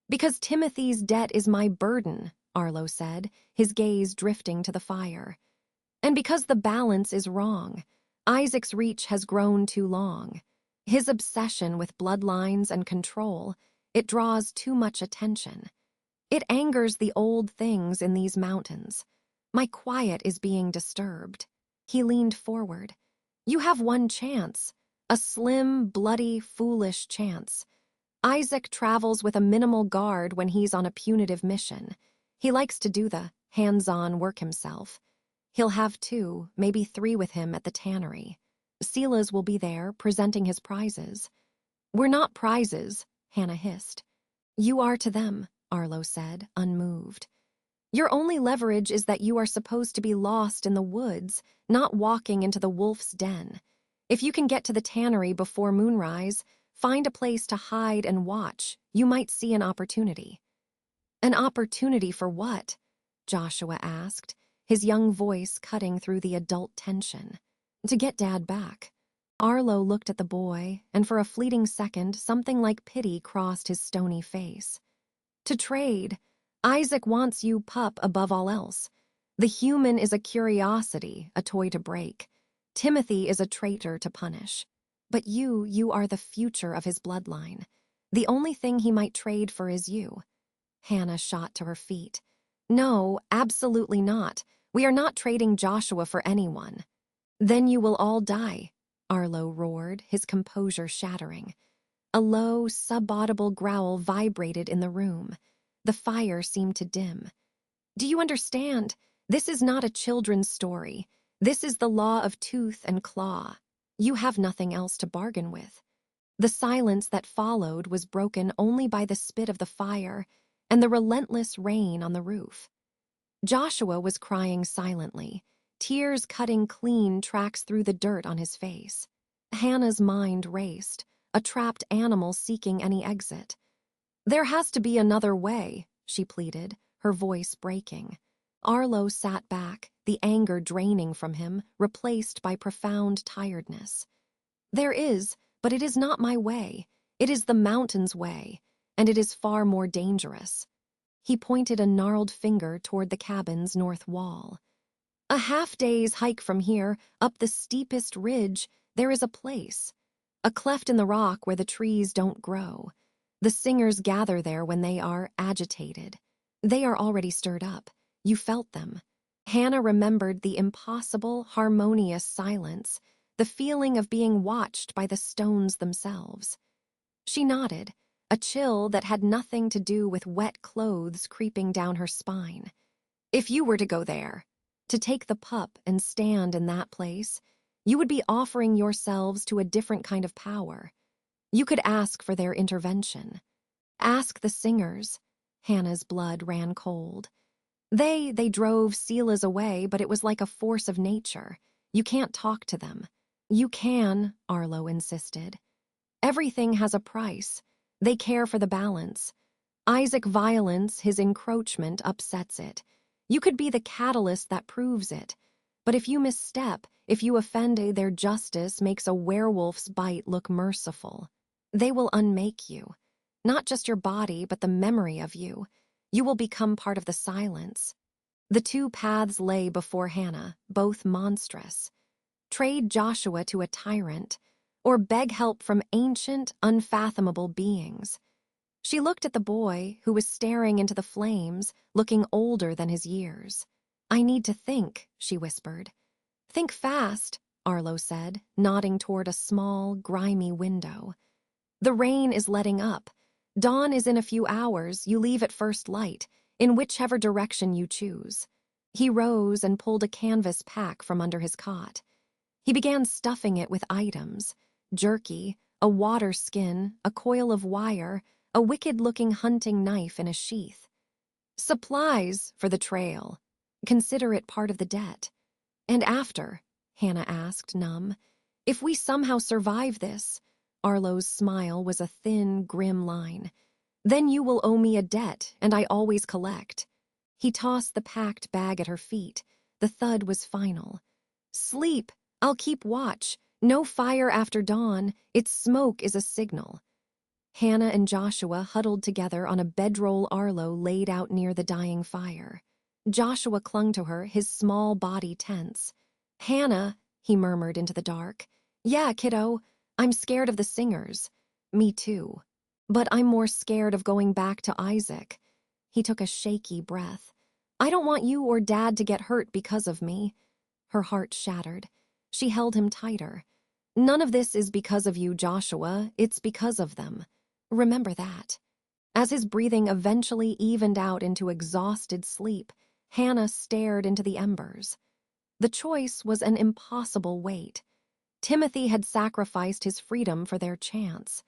"Because Timothy's debt is my burden," Arlo said, his gaze drifting to the fire. "And because the balance is wrong. Isaac's reach has grown too long. His obsession with bloodlines and control, it draws too much attention. It angers the old things in these mountains. My quiet is being disturbed." He leaned forward. "You have one chance. A slim, bloody, foolish chance. Isaac travels with a minimal guard when he's on a punitive mission. He likes to do the hands-on work himself. He'll have 2, maybe 3 with him at the tannery. Silas will be there, presenting his prizes." "We're not prizes," Hannah hissed. "You are to them," Arlo said, unmoved. "Your only leverage is that you are supposed to be lost in the woods, not walking into the wolf's den. If you can get to the tannery before moonrise, find a place to hide and watch, you might see an opportunity." "An opportunity for what?" Joshua asked, his young voice cutting through the adult tension. "To get Dad back." Arlo looked at the boy, and for a fleeting second, something like pity crossed his stony face. "To trade. Isaac wants you, pup, above all else. The human is a curiosity, a toy to break. Timothy is a traitor to punish. But you are the future of his bloodline. The only thing he might trade for is you." Hannah shot to her feet. "No, absolutely not. We are not trading Joshua for anyone." "Then you will all die," Arlo roared, his composure shattering. A low, subaudible growl vibrated in the room. The fire seemed to dim. "Do you understand? This is not a children's story. This is the law of tooth and claw. You have nothing else to bargain with." The silence that followed was broken only by the spit of the fire and the relentless rain on the roof. Joshua was crying silently, tears cutting clean tracks through the dirt on his face. Hannah's mind raced, a trapped animal seeking any exit. "There has to be another way," she pleaded, her voice breaking. Arlo sat back, the anger draining from him, replaced by profound tiredness. "There is, but it is not my way. It is the mountain's way, and it is far more dangerous." He pointed a gnarled finger toward the cabin's north wall. "A half-day's hike from here, up the steepest ridge, there is a place. a cleft in the rock where the trees don't grow. The singers gather there when they are agitated. They are already stirred up. You felt them. Hannah remembered the impossible, harmonious silence, the feeling of being watched by the stones themselves. She nodded, a chill that had nothing to do with wet clothes creeping down her spine. If you were to go there, to take the pup and stand in that place, you would be offering yourselves to a different kind of power. You could ask for their intervention. Ask the singers. Hannah's blood ran cold. They drove Sela's away, but it was like a force of nature. You can't talk to them. You can, Arlo insisted. Everything has a price. They care for the balance. Isaac violence, his encroachment, upsets it. You could be the catalyst that proves it. But if you misstep, if you offend, their justice makes a werewolf's bite look merciful. They will unmake you. Not just your body, but the memory of you. You will become part of the silence. The two paths lay before Hannah, both monstrous. Trade Joshua to a tyrant, or beg help from ancient, unfathomable beings. She looked at the boy, who was staring into the flames, looking older than his years. I need to think, she whispered. Think fast, Arlo said, nodding toward a small, grimy window. The rain is letting up. Dawn is in a few hours. You leave at first light, in whichever direction you choose. He rose and pulled a canvas pack from under his cot. He began stuffing it with items: jerky, a water skin, a coil of wire, a wicked-looking hunting knife in a sheath. Supplies for the trail. Consider it part of the debt. And after, Hannah asked, numb, if we somehow survive this, Arlo's smile was a thin, grim line, then you will owe me a debt, and I always collect. He tossed the packed bag at her feet. The thud was final. Sleep. I'll keep watch. No fire after dawn. Its smoke is a signal. Hannah and Joshua huddled together on a bedroll Arlo laid out near the dying fire. Joshua clung to her, his small body tense. Hannah, he murmured into the dark. Yeah, kiddo, I'm scared of the singers. Me too. But I'm more scared of going back to Isaac. He took a shaky breath. I don't want you or Dad to get hurt because of me. Her heart shattered. She held him tighter. None of this is because of you, Joshua. It's because of them. Remember that. As his breathing eventually evened out into exhausted sleep, Hannah stared into the embers. The choice was an impossible weight. Timothy had sacrificed his freedom for their chance.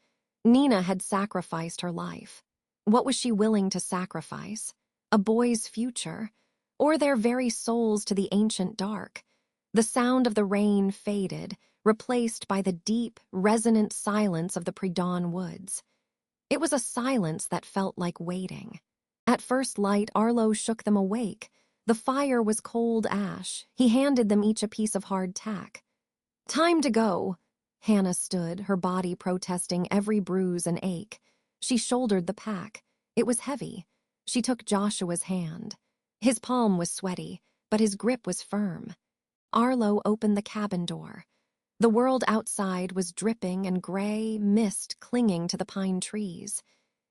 Nina had sacrificed her life. What was she willing to sacrifice? A boy's future? Or their very souls to the ancient dark? The sound of the rain faded, replaced by the deep, resonant silence of the pre-dawn woods. It was a silence that felt like waiting. At first light, Arlo shook them awake. The fire was cold ash. He handed them each a piece of hard tack. Time to go. Hannah stood, her body protesting every bruise and ache. She shouldered the pack. It was heavy. She took Joshua's hand. His palm was sweaty, but his grip was firm. Arlo opened the cabin door. The world outside was dripping and gray, mist clinging to the pine trees.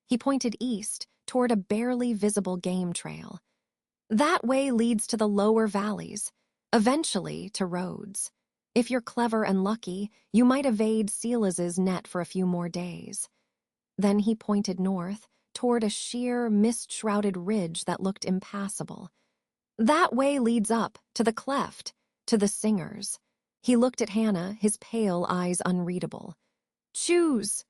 He pointed east, toward a barely visible game trail. That way leads to the lower valleys, eventually to roads. If you're clever and lucky, you might evade Sela's net for a few more days. Then he pointed north, toward a sheer, mist-shrouded ridge that looked impassable. That way leads up, to the cleft, to the singers. He looked at Hannah, his pale eyes unreadable. Choose!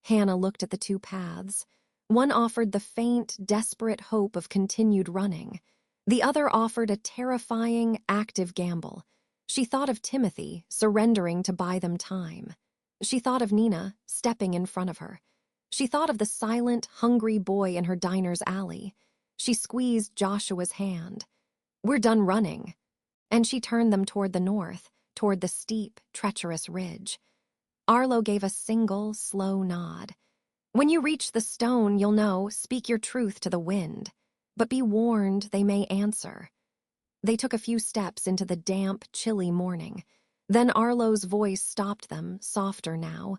Hannah looked at the two paths. One offered the faint, desperate hope of continued running. The other offered a terrifying, active gamble. She thought of Timothy, surrendering to buy them time. She thought of Nina, stepping in front of her. She thought of the silent, hungry boy in her diner's alley. She squeezed Joshua's hand. We're done running. And she turned them toward the north, toward the steep, treacherous ridge. Arlo gave a single, slow nod. When you reach the stone, you'll know, speak your truth to the wind. But be warned, they may answer. They took a few steps into the damp, chilly morning. Then Arlo's voice stopped them, softer now.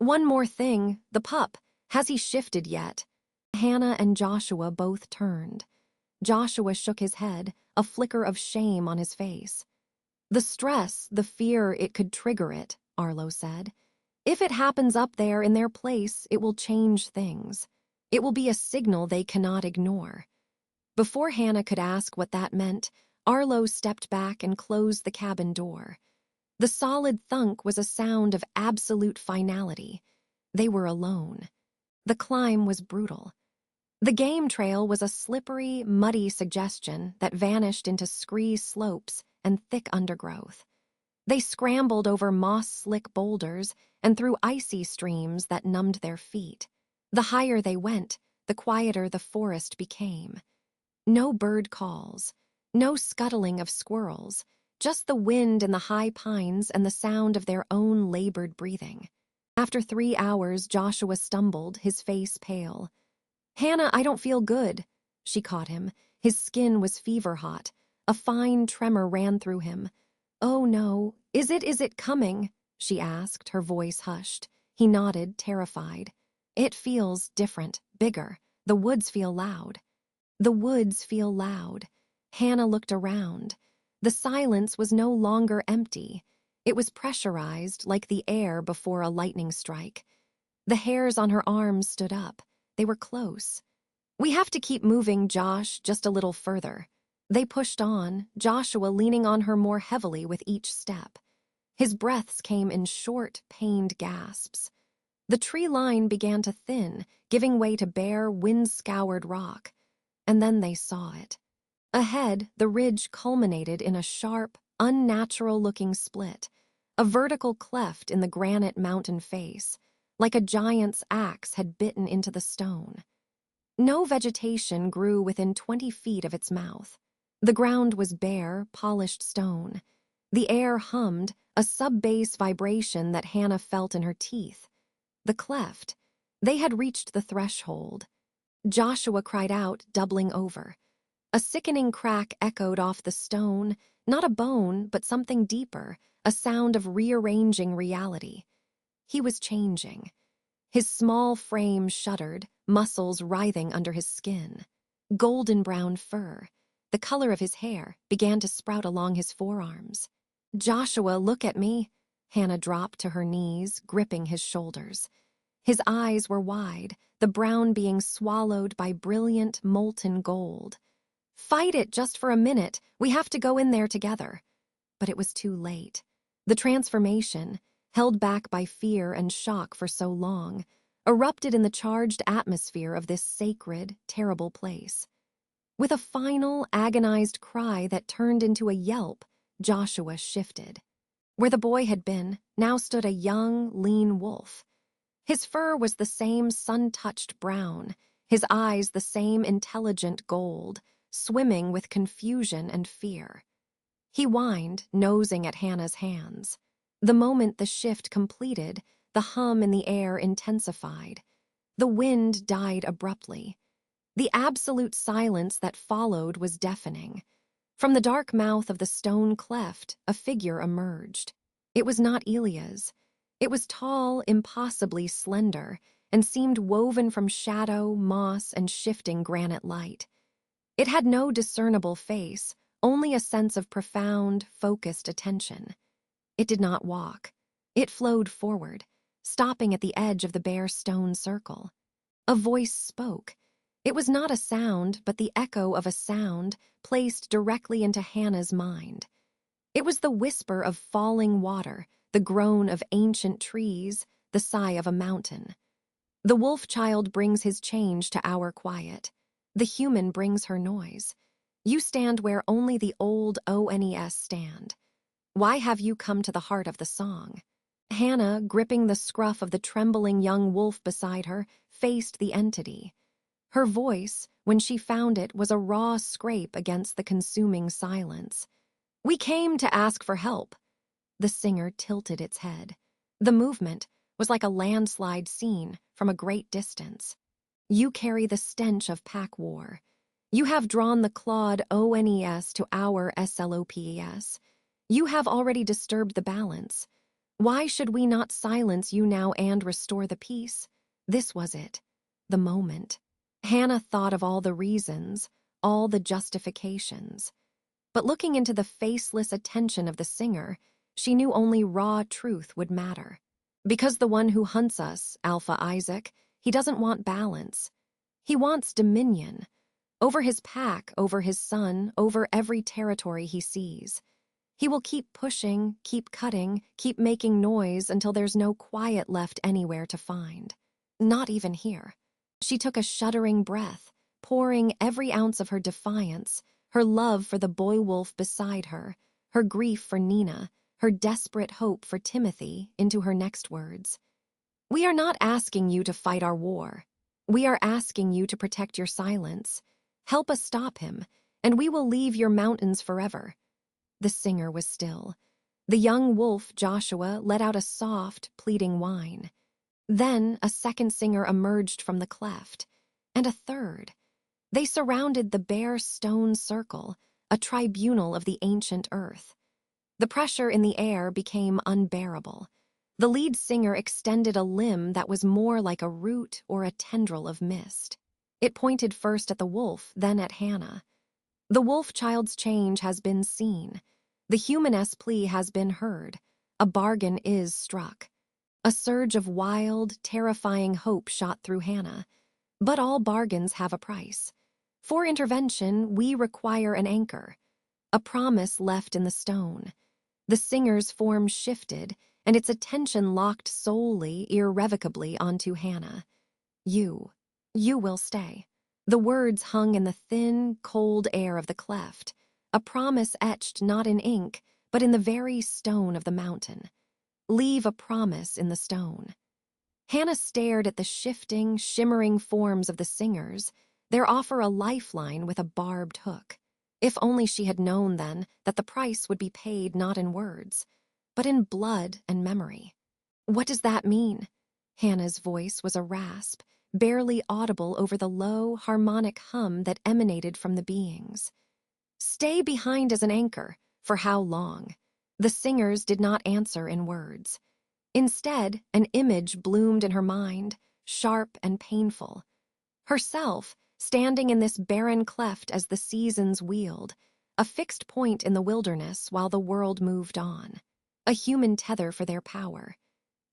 One more thing, the pup. Has he shifted yet? Hannah and Joshua both turned. Joshua shook his head, a flicker of shame on his face. The stress, the fear it could trigger it, Arlo said. If it happens up there in their place, it will change things. It will be a signal they cannot ignore. Before Hannah could ask what that meant, Arlo stepped back and closed the cabin door. The solid thunk was a sound of absolute finality. They were alone. The climb was brutal. The game trail was a slippery, muddy suggestion that vanished into scree slopes and thick undergrowth. They scrambled over moss-slick boulders and through icy streams that numbed their feet. The higher they went, the quieter the forest became. No bird calls, no scuttling of squirrels, just the wind in the high pines and the sound of their own labored breathing. After 3 hours, Joshua stumbled, his face pale. "Hannah, I don't feel good." She caught him. His skin was fever-hot. A fine tremor ran through him. "Oh, no. Is it coming?" she asked, her voice hushed. He nodded, terrified. "It feels different, bigger. The woods feel loud." The woods feel loud. Hannah looked around. The silence was no longer empty. It was pressurized like the air before a lightning strike. The hairs on her arms stood up. They were close. "We have to keep moving, Josh, just a little further." They pushed on, Joshua leaning on her more heavily with each step. His breaths came in short, pained gasps. The tree line began to thin, giving way to bare, wind-scoured rock. And then they saw it. Ahead, the ridge culminated in a sharp, unnatural-looking split, a vertical cleft in the granite mountain face, like a giant's axe had bitten into the stone. No vegetation grew within 20 feet of its mouth. The ground was bare, polished stone. The air hummed, a sub-bass vibration that Hannah felt in her teeth. The cleft. They had reached the threshold. Joshua cried out, doubling over. A sickening crack echoed off the stone, not a bone, but something deeper, a sound of rearranging reality. He was changing. His small frame shuddered, muscles writhing under his skin. Golden brown fur, the color of his hair, began to sprout along his forearms. "Joshua, look at me." Hannah dropped to her knees, gripping his shoulders. His eyes were wide, the brown being swallowed by brilliant, molten gold. "Fight it just for a minute. We have to go in there together." But it was too late. The transformation, held back by fear and shock for so long, erupted in the charged atmosphere of this sacred, terrible place. With a final, agonized cry that turned into a yelp, Joshua shifted. Where the boy had been, now stood a young, lean wolf. His fur was the same sun-touched brown, his eyes the same intelligent gold, swimming with confusion and fear. He whined, nosing at Hannah's hands. The moment the shift completed, the hum in the air intensified. The wind died abruptly. The absolute silence that followed was deafening. From the dark mouth of the stone cleft, a figure emerged. It was not Elia's. It was tall, impossibly slender, and seemed woven from shadow, moss, and shifting granite light. It had no discernible face, only a sense of profound, focused attention. It did not walk. It flowed forward, stopping at the edge of the bare stone circle. A voice spoke. It was not a sound, but the echo of a sound placed directly into Hannah's mind. It was the whisper of falling water, the groan of ancient trees, the sigh of a mountain. The wolf child brings his change to our quiet. The human brings her noise. You stand where only the old ONES stand. Why have you come to the heart of the song? Hannah, gripping the scruff of the trembling young wolf beside her, faced the entity. Her voice, when she found it, was a raw scrape against the consuming silence. "We came to ask for help." The singer tilted its head. The movement was like a landslide seen from a great distance. "You carry the stench of pack war. You have drawn the clawed ONES to our SLOPES. You have already disturbed the balance. Why should we not silence you now and restore the peace? This was it, the moment. Hannah thought of all the reasons, all the justifications. But looking into the faceless attention of the singer, she knew only raw truth would matter. Because the one who hunts us, Alpha Isaac, he doesn't want balance. He wants dominion. Over his pack, over his son, over every territory he sees. He will keep pushing, keep cutting, keep making noise until there's no quiet left anywhere to find. Not even here. She took a shuddering breath, pouring every ounce of her defiance, her love for the boy wolf beside her, her grief for Nina, her desperate hope for Timothy, into her next words. We are not asking you to fight our war. We are asking you to protect your silence. Help us stop him, and we will leave your mountains forever. The singer was still. The young wolf, Joshua, let out a soft, pleading whine. Then a second singer emerged from the cleft, and a third. They surrounded the bare stone circle, a tribunal of the ancient earth. The pressure in the air became unbearable. The lead singer extended a limb that was more like a root or a tendril of mist. It pointed first at the wolf, then at Hannah. The wolf child's change has been seen. The humaness plea has been heard. A bargain is struck. A surge of wild, terrifying hope shot through Hannah. But all bargains have a price. For intervention, we require an anchor, a promise left in the stone. The singer's form shifted, and its attention locked solely, irrevocably onto Hannah. You will stay. The words hung in the thin, cold air of the cleft, a promise etched not in ink, but in the very stone of the mountain. Leave a promise in the stone. Hannah stared at the shifting, shimmering forms of the singers, their offer a lifeline with a barbed hook. If only she had known then that the price would be paid not in words, but in blood and memory. What does that mean? Hannah's voice was a rasp, barely audible over the low, harmonic hum that emanated from the beings. Stay behind as an anchor. For how long? The singers did not answer in words. Instead, an image bloomed in her mind, sharp and painful. Herself, standing in this barren cleft as the seasons wheeled, a fixed point in the wilderness while the world moved on. A human tether for their power.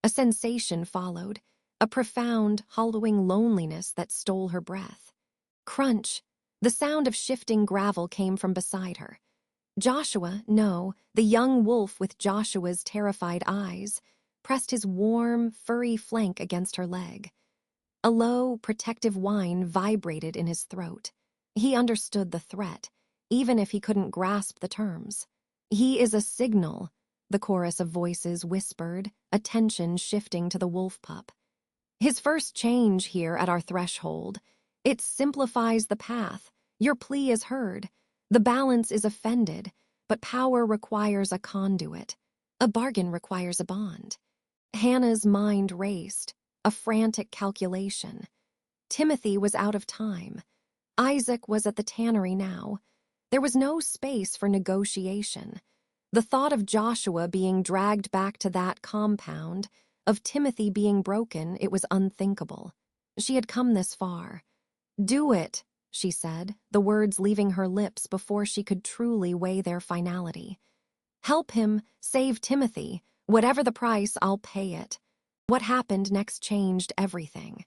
A sensation followed, a profound, hollowing loneliness that stole her breath. Crunch! The sound of shifting gravel came from beside her. Joshua, no, the young wolf with Joshua's terrified eyes, pressed his warm, furry flank against her leg. A low, protective whine vibrated in his throat. He understood the threat, even if he couldn't grasp the terms. He is a signal, the chorus of voices whispered, attention shifting to the wolf pup. His first change here at our threshold. It simplifies the path. Your plea is heard. The balance is offended, but power requires a conduit. A bargain requires a bond. Hannah's mind raced, a frantic calculation. Timothy was out of time. Isaac was at the tannery now. There was no space for negotiation. The thought of Joshua being dragged back to that compound, of Timothy being broken, it was unthinkable. She had come this far. Do it, she said, the words leaving her lips before she could truly weigh their finality. Help him, save Timothy. Whatever the price, I'll pay it. What happened next changed everything.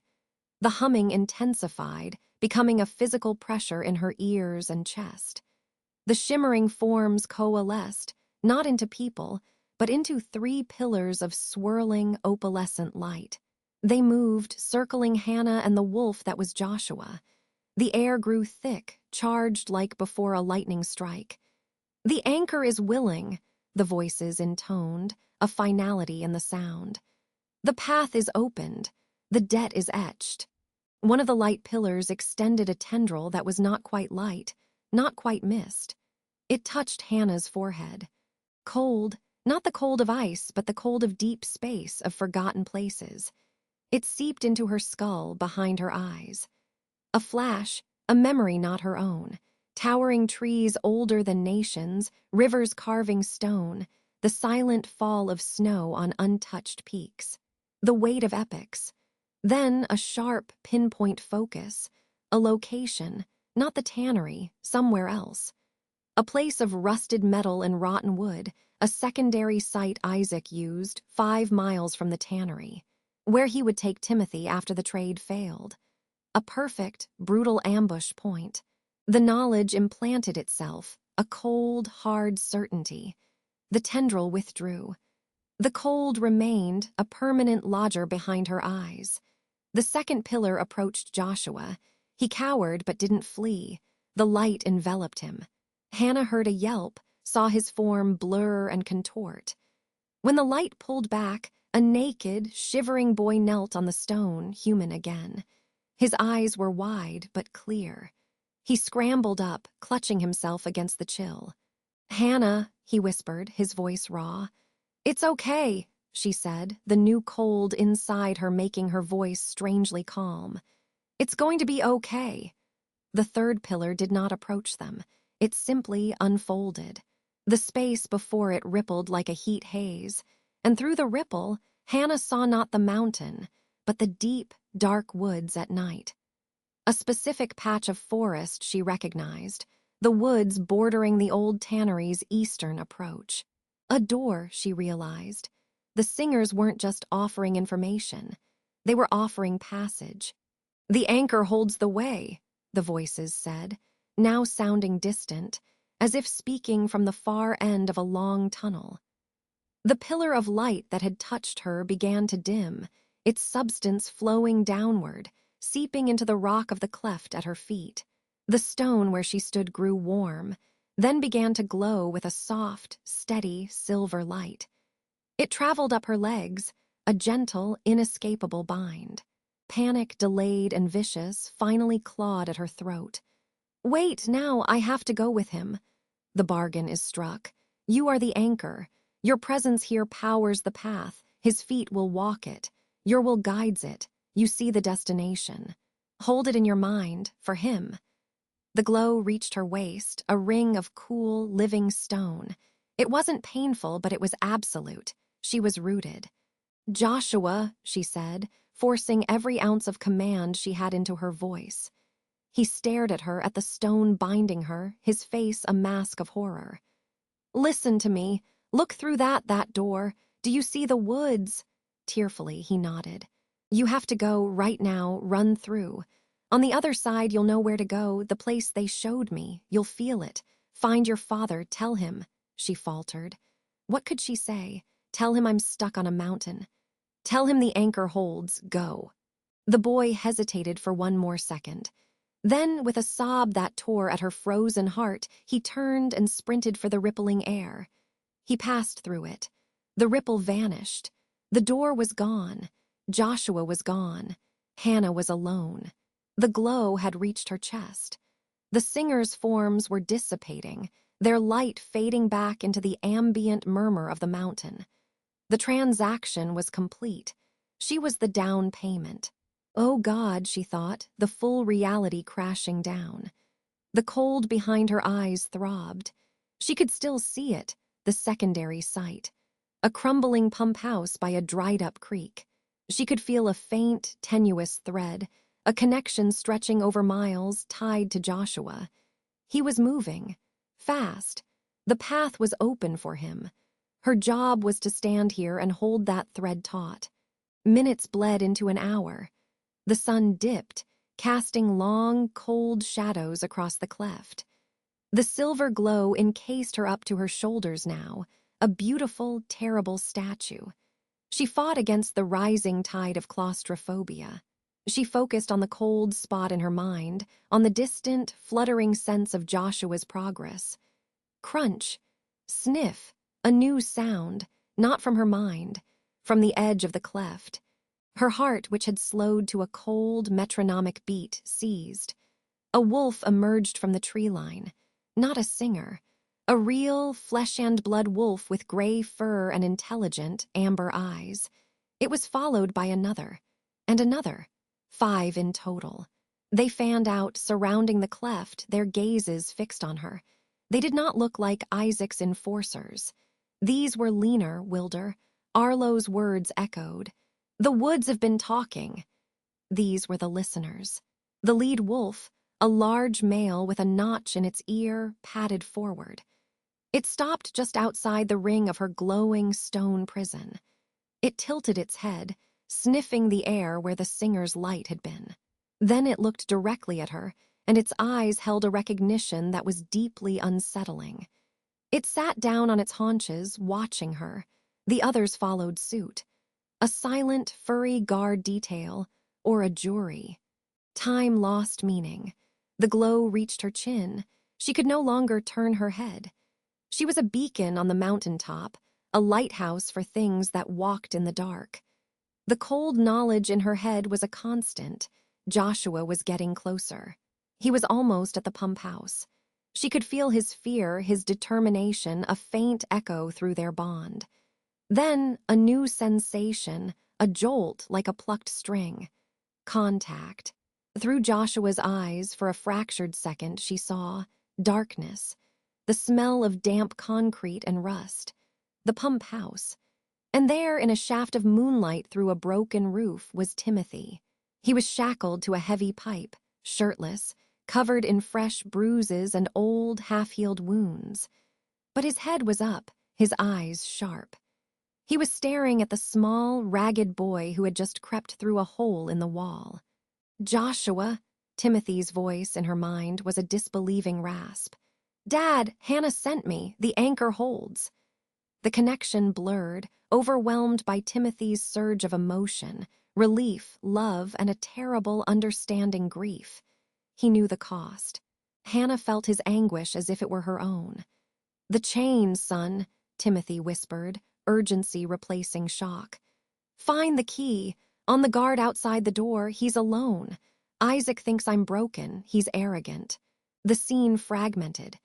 The humming intensified, becoming a physical pressure in her ears and chest. The shimmering forms coalesced, not into people, but into 3 pillars of swirling, opalescent light. They moved, circling Hannah and the wolf that was Joshua. The air grew thick, charged like before a lightning strike. The anchor is willing, the voices intoned, a finality in the sound. The path is opened, the debt is etched. One of the light pillars extended a tendril that was not quite light, not quite mist. It touched Hannah's forehead. Cold, not the cold of ice, but the cold of deep space, of forgotten places. It seeped into her skull, behind her eyes. A flash, a memory not her own. Towering trees older than nations, rivers carving stone, the silent fall of snow on untouched peaks, the weight of epics. Then a sharp, pinpoint focus, a location, not the tannery, somewhere else. A place of rusted metal and rotten wood, a secondary site Isaac used 5 miles from the tannery, where he would take Timothy after the trade failed. A perfect, brutal ambush point. The knowledge implanted itself, a cold, hard certainty. The tendril withdrew. The cold remained, a permanent lodger behind her eyes. The second pillar approached Joshua. He cowered but didn't flee. The light enveloped him. Hannah heard a yelp, saw his form blur and contort. When the light pulled back, a naked, shivering boy knelt on the stone, human again. His eyes were wide but clear. He scrambled up, clutching himself against the chill. "Hannah," he whispered, his voice raw. "It's okay," she said, the new cold inside her making her voice strangely calm. "It's going to be okay." The third pillar did not approach them. It simply unfolded. The space before it rippled like a heat haze, and through the ripple, Hannah saw not the mountain, but the deep, dark woods at night. A specific patch of forest she recognized, the woods bordering the old tannery's eastern approach. A door, she realized. The singers weren't just offering information. They were offering passage. "The anchor holds the way," the voices said, now sounding distant, as if speaking from the far end of a long tunnel. The pillar of light that had touched her began to dim, its substance flowing downward, seeping into the rock of the cleft at her feet. The stone where she stood grew warm, then began to glow with a soft, steady silver light. It traveled up her legs, a gentle, inescapable bind. Panic, delayed and vicious, finally clawed at her throat. "Wait, now, I have to go with him." The bargain is struck. You are the anchor. Your presence here powers the path. His feet will walk it. Your will guides it. You see the destination. Hold it in your mind, for him. The glow reached her waist, a ring of cool, living stone. It wasn't painful, but it was absolute. She was rooted. "Joshua," she said, forcing every ounce of command she had into her voice. He stared at her, at the stone binding her, his face a mask of horror. "Listen to me. Look through that door. Do you see the woods?" Tearfully, he nodded. "You have to go, right now, run through. On the other side, you'll know where to go, the place they showed me. You'll feel it. Find your father, tell him," she faltered. What could she say? Tell him I'm stuck on a mountain. Tell him the anchor holds, go. The boy hesitated for one more second. Then, with a sob that tore at her frozen heart, he turned and sprinted for the rippling air. He passed through it. The ripple vanished. The door was gone. Joshua was gone. Hannah was alone. The glow had reached her chest. The singers' forms were dissipating, their light fading back into the ambient murmur of the mountain. The transaction was complete. She was the down payment. Oh God, she thought, the full reality crashing down. The cold behind her eyes throbbed. She could still see it, the secondary site. A crumbling pump house by a dried-up creek. She could feel a faint, tenuous thread, a connection stretching over miles tied to Joshua. He was moving, fast. The path was open for him. Her job was to stand here and hold that thread taut. Minutes bled into an hour. The sun dipped, casting long, cold shadows across the cleft. The silver glow encased her up to her shoulders now, a beautiful, terrible statue. She fought against the rising tide of claustrophobia. She focused on the cold spot in her mind, on the distant, fluttering sense of Joshua's progress. Crunch, sniff, a new sound, not from her mind, from the edge of the cleft. Her heart, which had slowed to a cold, metronomic beat, seized. A wolf emerged from the tree line. Not a singer. A real, flesh-and-blood wolf with gray fur and intelligent, amber eyes. It was followed by another, and another. 5 in total. They fanned out, surrounding the cleft, their gazes fixed on her. They did not look like Isaac's enforcers. These were leaner, Wilder. Arlo's words echoed. The woods have been talking. These were the listeners. The lead wolf, a large male with a notch in its ear, padded forward. It stopped just outside the ring of her glowing stone prison. It tilted its head, sniffing the air where the singer's light had been. Then it looked directly at her, and its eyes held a recognition that was deeply unsettling. It sat down on its haunches, watching her. The others followed suit. A silent, furry guard detail, or a jury. Time lost meaning. The glow reached her chin. She could no longer turn her head. She was a beacon on the mountaintop, a lighthouse for things that walked in the dark. The cold knowledge in her head was a constant. Joshua was getting closer. He was almost at the pump house. She could feel his fear, his determination, a faint echo through their bond. Then, a new sensation, a jolt like a plucked string. Contact. Through Joshua's eyes, for a fractured second, she saw darkness, the smell of damp concrete and rust, the pump house. And there, in a shaft of moonlight through a broken roof, was Timothy. He was shackled to a heavy pipe, shirtless, covered in fresh bruises and old, half-healed wounds. But his head was up, his eyes sharp. He was staring at the small, ragged boy who had just crept through a hole in the wall. Joshua, Timothy's voice in her mind was a disbelieving rasp. Dad, Hannah sent me. The anchor holds. The connection blurred, overwhelmed by Timothy's surge of emotion, relief, love, and a terrible, understanding grief. He knew the cost. Hannah felt his anguish as if it were her own. The chain, son, Timothy whispered, urgency replacing shock. Find the key. On the guard outside the door, he's alone. Isaac thinks I'm broken. He's arrogant. The scene fragmented.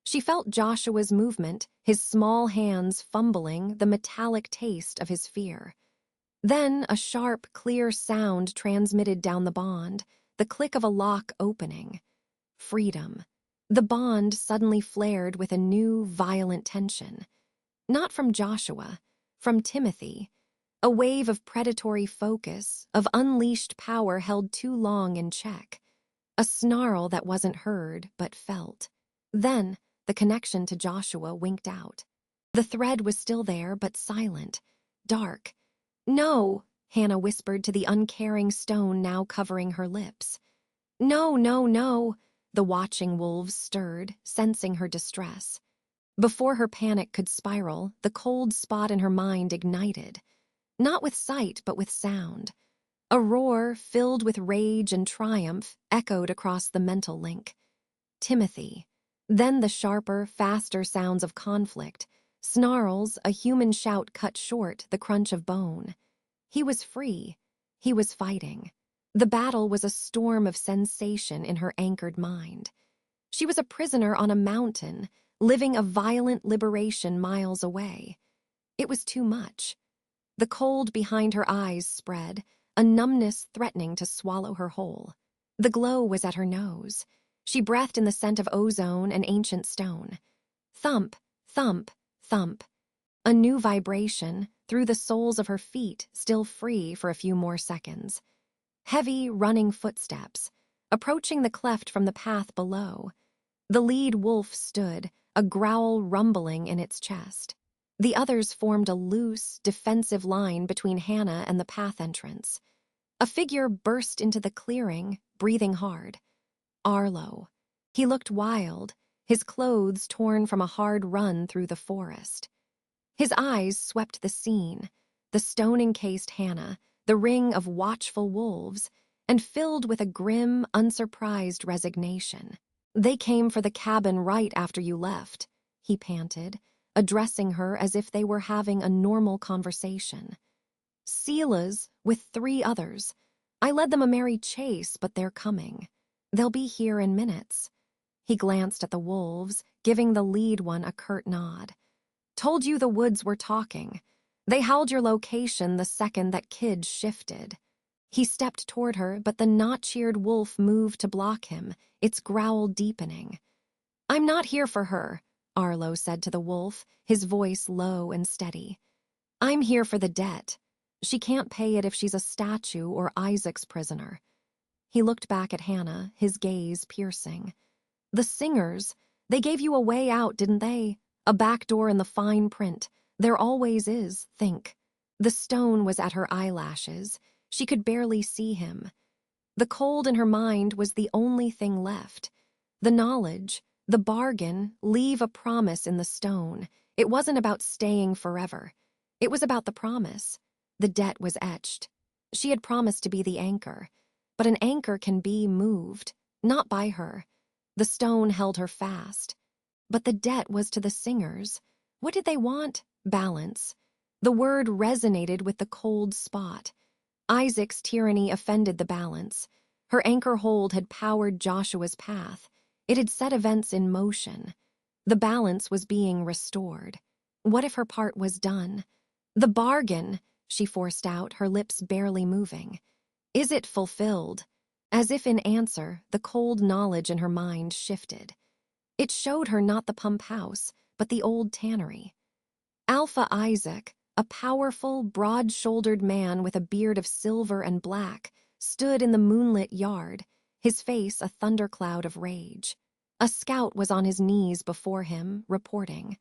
She felt Joshua's movement, his small hands fumbling, the metallic taste of his fear. Then a sharp, clear sound transmitted down the bond, the click of a lock opening. Freedom. The bond suddenly flared with a new, violent tension. Not from Joshua, from Timothy. A wave of predatory focus, of unleashed power held too long in check. A snarl that wasn't heard, but felt. Then, the connection to Joshua winked out. The thread was still there, but silent, dark. No, Hannah whispered to the uncaring stone now covering her lips. No, no, no, the watching wolves stirred, sensing her distress. Before her panic could spiral, the cold spot in her mind ignited. Not with sight, but with sound. A roar, filled with rage and triumph, echoed across the mental link. Timothy. Then the sharper, faster sounds of conflict. Snarls, a human shout cut short, the crunch of bone. He was free. He was fighting. The battle was a storm of sensation in her anchored mind. She was a prisoner on a mountain, living a violent liberation miles away. It was too much. The cold behind her eyes spread, a numbness threatening to swallow her whole. The glow was at her nose. She breathed in the scent of ozone and ancient stone. Thump, thump, thump. A new vibration through the soles of her feet, still free for a few more seconds. Heavy, running footsteps, approaching the cleft from the path below. The lead wolf stood, a growl rumbling in its chest. The others formed a loose, defensive line between Hannah and the path entrance. A figure burst into the clearing, breathing hard. Arlo. He looked wild, his clothes torn from a hard run through the forest. His eyes swept the scene, the stone-encased Hannah, the ring of watchful wolves, and filled with a grim, unsurprised resignation. They came for the cabin right after you left, he panted, addressing her as if they were having a normal conversation. Sela's, with 3 others. I led them a merry chase, but they're coming. They'll be here in minutes. He glanced at the wolves, giving the lead one a curt nod. Told you the woods were talking. They howled your location the second that kid shifted. He stepped toward her, but the not-cheered wolf moved to block him, its growl deepening. I'm not here for her, Arlo said to the wolf, his voice low and steady. I'm here for the debt. She can't pay it if she's a statue or Isaac's prisoner. He looked back at Hannah, his gaze piercing. The singers, they gave you a way out, didn't they? A back door in the fine print. There always is, think. The stone was at her eyelashes. She could barely see him. The cold in her mind was the only thing left. The knowledge, the bargain, leave a promise in the stone. It wasn't about staying forever. It was about the promise. The debt was etched. She had promised to be the anchor. But an anchor can be moved, not by her. The stone held her fast. But the debt was to the singers. What did they want? Balance. The word resonated with the cold spot. Isaac's tyranny offended the balance. Her anchor hold had powered Joshua's path. It had set events in motion. The balance was being restored. What if her part was done? The bargain, she forced out, her lips barely moving. Is it fulfilled? As if in answer, the cold knowledge in her mind shifted. It showed her not the pump house, but the old tannery. Alpha Isaac, a powerful, broad-shouldered man with a beard of silver and black, stood in the moonlit yard, his face a thundercloud of rage. A scout was on his knees before him, reporting.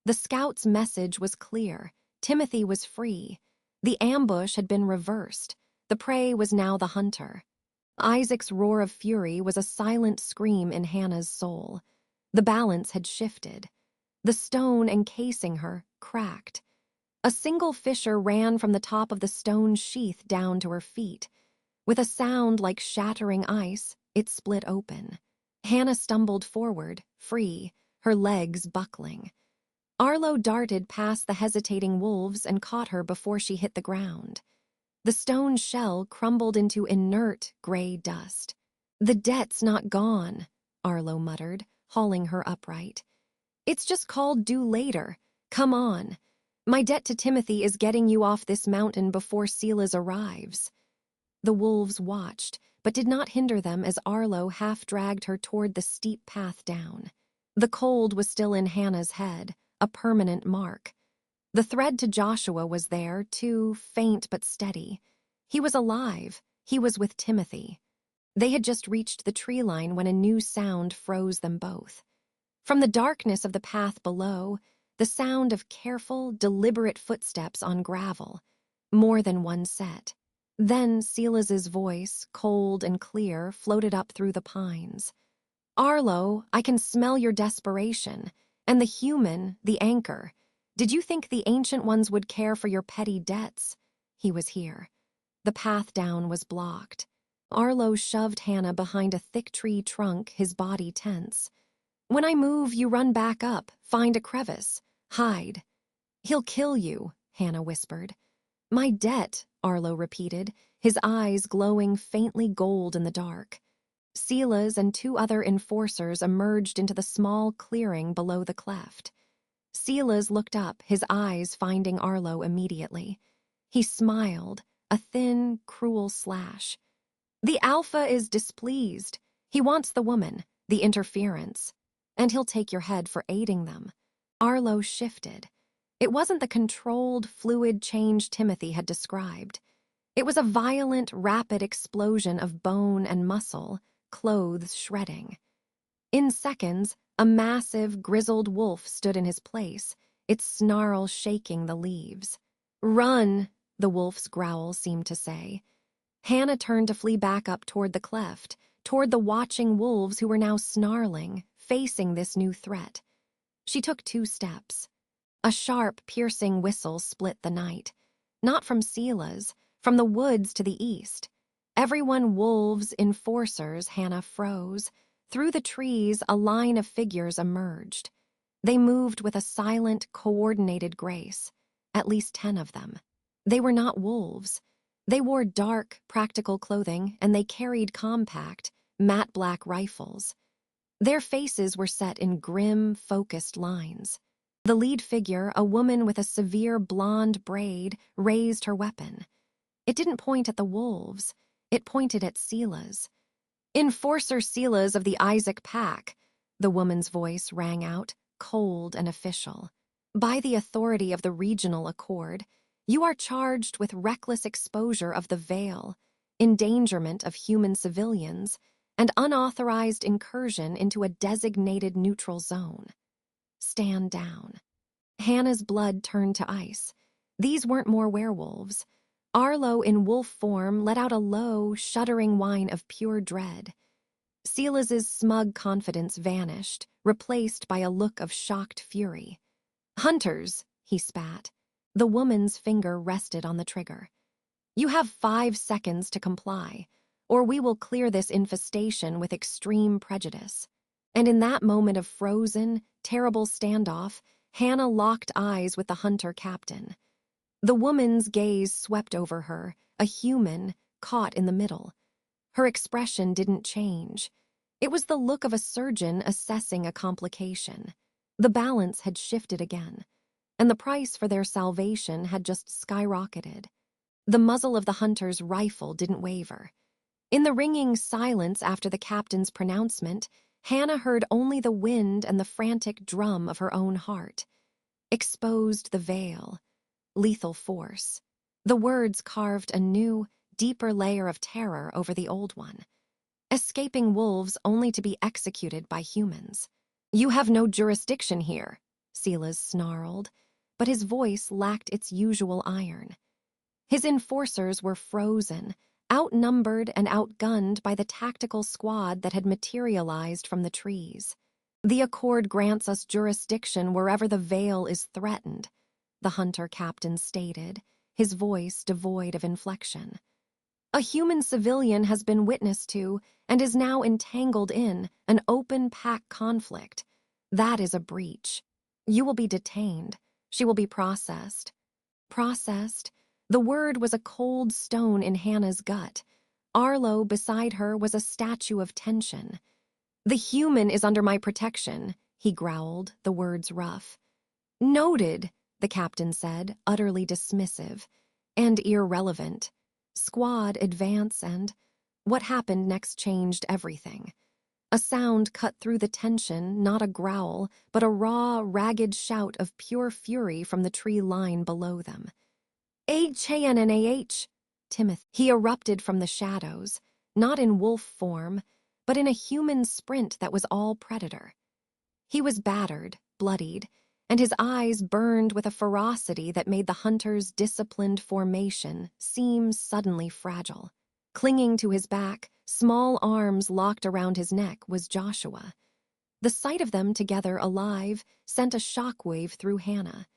The scout's message was clear. Timothy was free. The ambush had been reversed. The prey was now the hunter. Isaac's roar of fury was a silent scream in Hannah's soul. The balance had shifted. The stone encasing her cracked. A single fissure ran from the top of the stone sheath down to her feet. With a sound like shattering ice, it split open. Hannah stumbled forward, free, her legs buckling. Arlo darted past the hesitating wolves and caught her before she hit the ground. The stone shell crumbled into inert gray dust. The debt's not gone, Arlo muttered, hauling her upright. It's just called due later. Come on. My debt to Timothy is getting you off this mountain before Sela's arrives. The wolves watched, but did not hinder them as Arlo half-dragged her toward the steep path down. The cold was still in Hannah's head, a permanent mark. The thread to Joshua was there, too, faint but steady. He was alive. He was with Timothy. They had just reached the tree line when a new sound froze them both. From the darkness of the path below, the sound of careful, deliberate footsteps on gravel, more than one set. Then Silas's voice, cold and clear, floated up through the pines. Arlo, I can smell your desperation. And the human, the anchor. Did you think the ancient ones would care for your petty debts? He was here. The path down was blocked. Arlo shoved Hannah behind a thick tree trunk, his body tense. When I move, you run back up, find a crevice, hide. He'll kill you, Hannah whispered. My debt, Arlo repeated, his eyes glowing faintly gold in the dark. Silas and two other enforcers emerged into the small clearing below the cleft. Silas looked up, his eyes finding Arlo immediately. He smiled, a thin, cruel slash. The Alpha is displeased. He wants the woman, the interference. And he'll take your head for aiding them. Arlo shifted. It wasn't the controlled, fluid change Timothy had described. It was a violent, rapid explosion of bone and muscle, clothes shredding. In seconds, a massive, grizzled wolf stood in his place, its snarl shaking the leaves. Run, the wolf's growl seemed to say. Hannah turned to flee back up toward the cleft, toward the watching wolves who were now snarling, facing this new threat. She took 2 steps. A sharp, piercing whistle split the night. Not from Sela's, from the woods to the east. Everyone wolves, enforcers, Hannah froze. Through the trees, a line of figures emerged. They moved with a silent, coordinated grace. At least 10 of them. They were not wolves. They wore dark, practical clothing, and they carried compact, matte black rifles. Their faces were set in grim, focused lines. The lead figure, a woman with a severe blonde braid, raised her weapon. It didn't point at the wolves. It pointed at Sela's. Enforcer Sela's of the Isaac Pack, the woman's voice rang out, cold and official. By the authority of the regional accord, you are charged with reckless exposure of the veil, endangerment of human civilians, and unauthorized incursion into a designated neutral zone. Stand down. Hannah's blood turned to ice. These weren't more werewolves. Arlo in wolf form let out a low, shuddering whine of pure dread. Silas's smug confidence vanished, replaced by a look of shocked fury. "Hunters," he spat. The woman's finger rested on the trigger. "You have 5 seconds to comply, or we will clear this infestation with extreme prejudice." And in that moment of frozen, terrible standoff, Hannah locked eyes with the hunter captain. The woman's gaze swept over her, a human, caught in the middle. Her expression didn't change. It was the look of a surgeon assessing a complication. The balance had shifted again, and the price for their salvation had just skyrocketed. The muzzle of the hunter's rifle didn't waver. In the ringing silence after the captain's pronouncement, Hannah heard only the wind and the frantic drum of her own heart. Exposed the veil. Lethal force. The words carved a new, deeper layer of terror over the old one. Escaping wolves only to be executed by humans. "You have no jurisdiction here," Silas snarled, but his voice lacked its usual iron. His enforcers were frozen, outnumbered and outgunned by the tactical squad that had materialized from the trees. "The Accord grants us jurisdiction wherever the veil is threatened," the hunter captain stated, his voice devoid of inflection. "A human civilian has been witness to, and is now entangled in, an open pack conflict. That is a breach. You will be detained. She will be processed." Processed? The word was a cold stone in Hannah's gut. Arlo beside her was a statue of tension. "The human is under my protection," he growled, the words rough. "Noted," the captain said, utterly dismissive. "And irrelevant. Squad, advance, and..." What happened next changed everything. A sound cut through the tension, not a growl, but a raw, ragged shout of pure fury from the tree line below them. "H-A-N-N-A-H! Timothy." He erupted from the shadows, not in wolf form, but in a human sprint that was all predator. He was battered, bloodied, and his eyes burned with a ferocity that made the hunter's disciplined formation seem suddenly fragile. Clinging to his back, small arms locked around his neck, was Joshua. The sight of them together alive sent a shockwave through Hannah.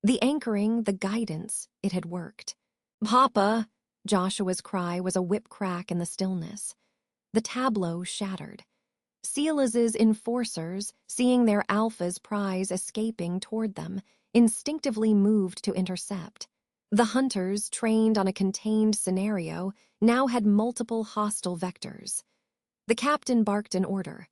The anchoring, the guidance, it had worked. "Papa!" Joshua's cry was a whip crack in the stillness. The tableau shattered. Silas's enforcers, seeing their alpha's prize escaping toward them, instinctively moved to intercept. The hunters, trained on a contained scenario, now had multiple hostile vectors. The captain barked an order.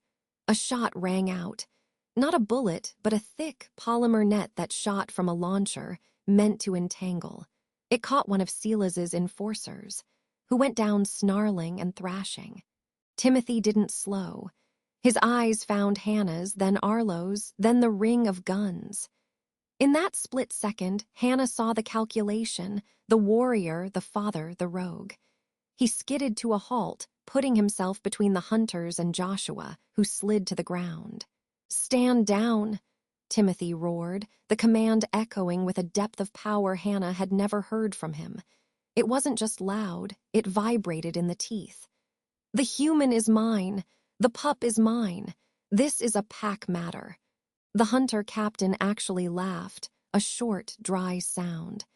A shot rang out. Not a bullet, but a thick polymer net that shot from a launcher, meant to entangle. It caught one of Silas's enforcers, who went down snarling and thrashing. Timothy didn't slow. His eyes found Hannah's, then Arlo's, then the ring of guns. In that split second, Hannah saw the calculation, the warrior, the father, the rogue. He skidded to a halt, putting himself between the hunters and Joshua, who slid to the ground. "Stand down," Timothy roared, the command echoing with a depth of power Hannah had never heard from him. It wasn't just loud, it vibrated in the teeth. "The human is mine. The pup is mine. This is a pack matter." The hunter captain actually laughed, a short, dry sound.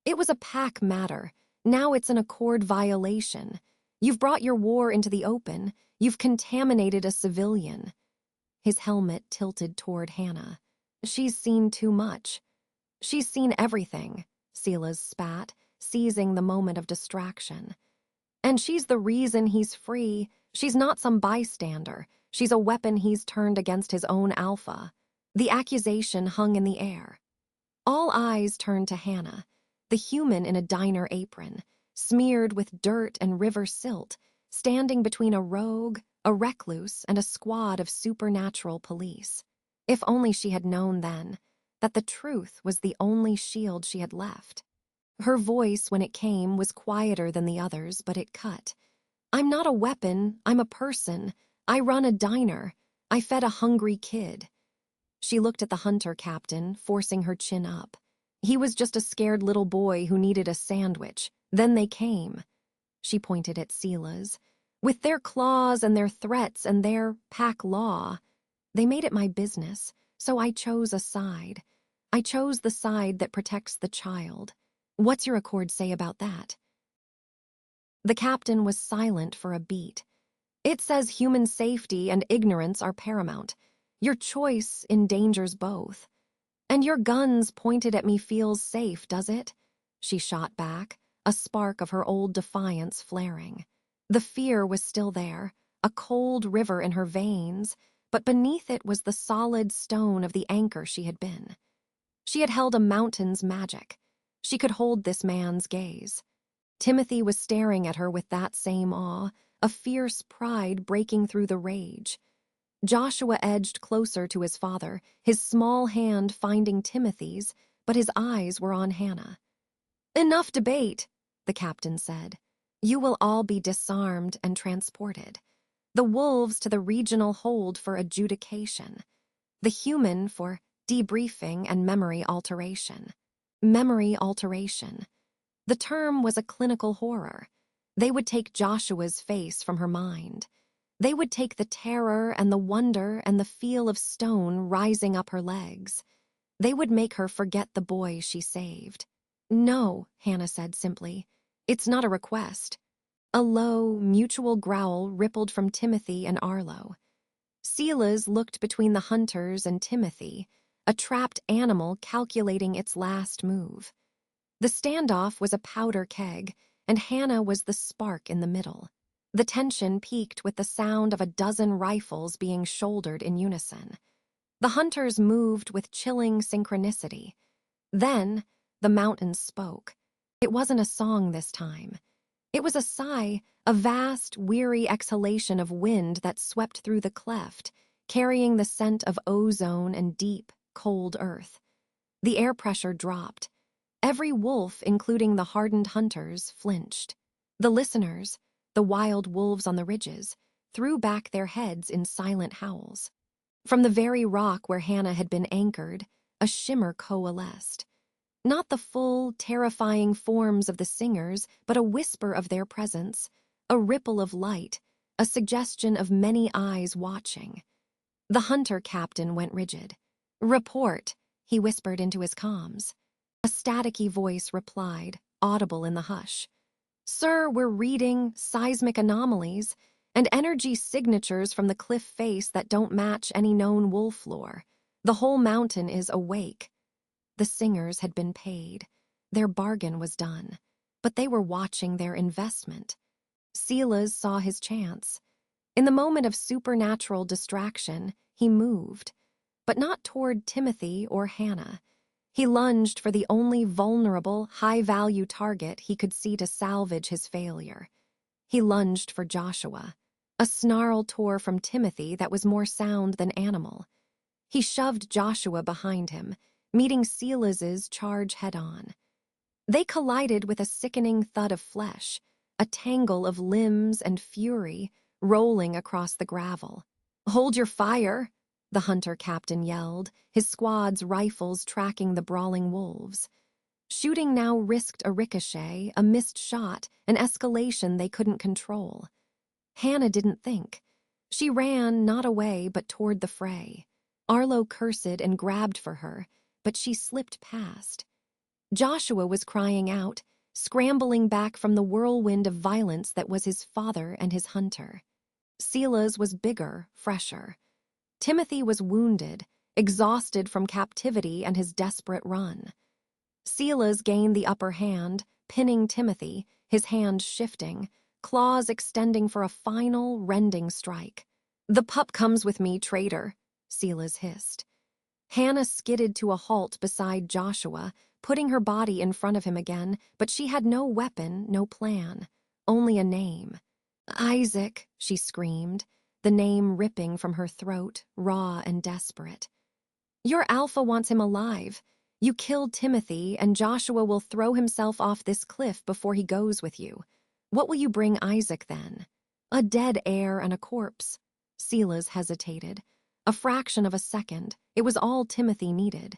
"It was a pack matter. Now it's an accord violation. You've brought your war into the open. You've contaminated a civilian." His helmet tilted toward Hannah. "She's seen too much." "She's seen everything," Silas spat, seizing the moment of distraction. "And she's the reason he's free. She's not some bystander. She's a weapon he's turned against his own alpha." The accusation hung in the air. All eyes turned to Hannah, the human in a diner apron, smeared with dirt and river silt, standing between a rogue, a recluse, and a squad of supernatural police. If only she had known then that the truth was the only shield she had left. Her voice, when it came, was quieter than the others, but it cut. "I'm not a weapon, I'm a person. I run a diner. I fed a hungry kid." She looked at the hunter captain, forcing her chin up. He was just a scared little boy who needed a sandwich. Then they came. She pointed at Sela's. With their claws and their threats and their pack law, they made it my business, so I chose a side. I chose the side that protects the child. What's your accord say about that? The captain was silent for a beat. It says human safety and ignorance are paramount. Your choice endangers both. And your guns pointed at me feels safe, does it? She shot back, a spark of her old defiance flaring. The fear was still there, a cold river in her veins, but beneath it was the solid stone of the anchor she had been. She had held a mountain's magic. She could hold this man's gaze. Timothy was staring at her with that same awe, a fierce pride breaking through the rage. Joshua edged closer to his father, his small hand finding Timothy's, but his eyes were on Hannah. "Enough debate," the captain said. "You will all be disarmed and transported. The wolves to the regional hold for adjudication. The human for debriefing and memory alteration." Memory alteration. The term was a clinical horror. They would take Joshua's face from her mind. They would take the terror and the wonder and the feel of stone rising up her legs. They would make her forget the boy she saved. "No," Hannah said simply. "It's not a request." A low, mutual growl rippled from Timothy and Arlo. Sela's looked between the hunters and Timothy, a trapped animal calculating its last move. The standoff was a powder keg, and Hannah was the spark in the middle. The tension peaked with the sound of a dozen rifles being shouldered in unison. The hunters moved with chilling synchronicity. Then, the mountains spoke. It wasn't a song this time. It was a sigh, a vast, weary exhalation of wind that swept through the cleft, carrying the scent of ozone and deep, cold earth. The air pressure dropped. Every wolf, including the hardened hunters, flinched. The listeners, the wild wolves on the ridges, threw back their heads in silent howls. From the very rock where Hannah had been anchored, a shimmer coalesced. Not the full, terrifying forms of the singers, but a whisper of their presence, a ripple of light, a suggestion of many eyes watching. The hunter captain went rigid. "Report," he whispered into his comms. A staticky voice replied, audible in the hush. "Sir, we're reading seismic anomalies and energy signatures from the cliff face that don't match any known wolf lore. The whole mountain is awake." The singers had been paid. Their bargain was done. But they were watching their investment. Sela's saw his chance. In the moment of supernatural distraction, he moved. But not toward Timothy or Hannah. He lunged for the only vulnerable, high-value target he could see to salvage his failure. He lunged for Joshua. A snarl tore from Timothy that was more sound than animal. He shoved Joshua behind him, meeting Sela's charge head-on. They collided with a sickening thud of flesh, a tangle of limbs and fury rolling across the gravel. "Hold your fire!" the hunter captain yelled, his squad's rifles tracking the brawling wolves. Shooting now risked a ricochet, a missed shot, an escalation they couldn't control. Hannah didn't think. She ran not away but toward the fray. Arlo cursed and grabbed for her, but she slipped past. Joshua was crying out, scrambling back from the whirlwind of violence that was his father and his hunter. Sela's was bigger, fresher. Timothy was wounded, exhausted from captivity and his desperate run. Sela's gained the upper hand, pinning Timothy, his hand shifting, claws extending for a final, rending strike. "The pup comes with me, traitor," Sela's hissed. Hannah skidded to a halt beside Joshua, putting her body in front of him again, but she had no weapon, no plan, only a name. "Isaac," she screamed, the name ripping from her throat, raw and desperate. Your alpha wants him alive. You killed Timothy, and Joshua will throw himself off this cliff before he goes with you. What will you bring Isaac then? A dead heir and a corpse. Silas hesitated. A fraction of a second. It was all Timothy needed.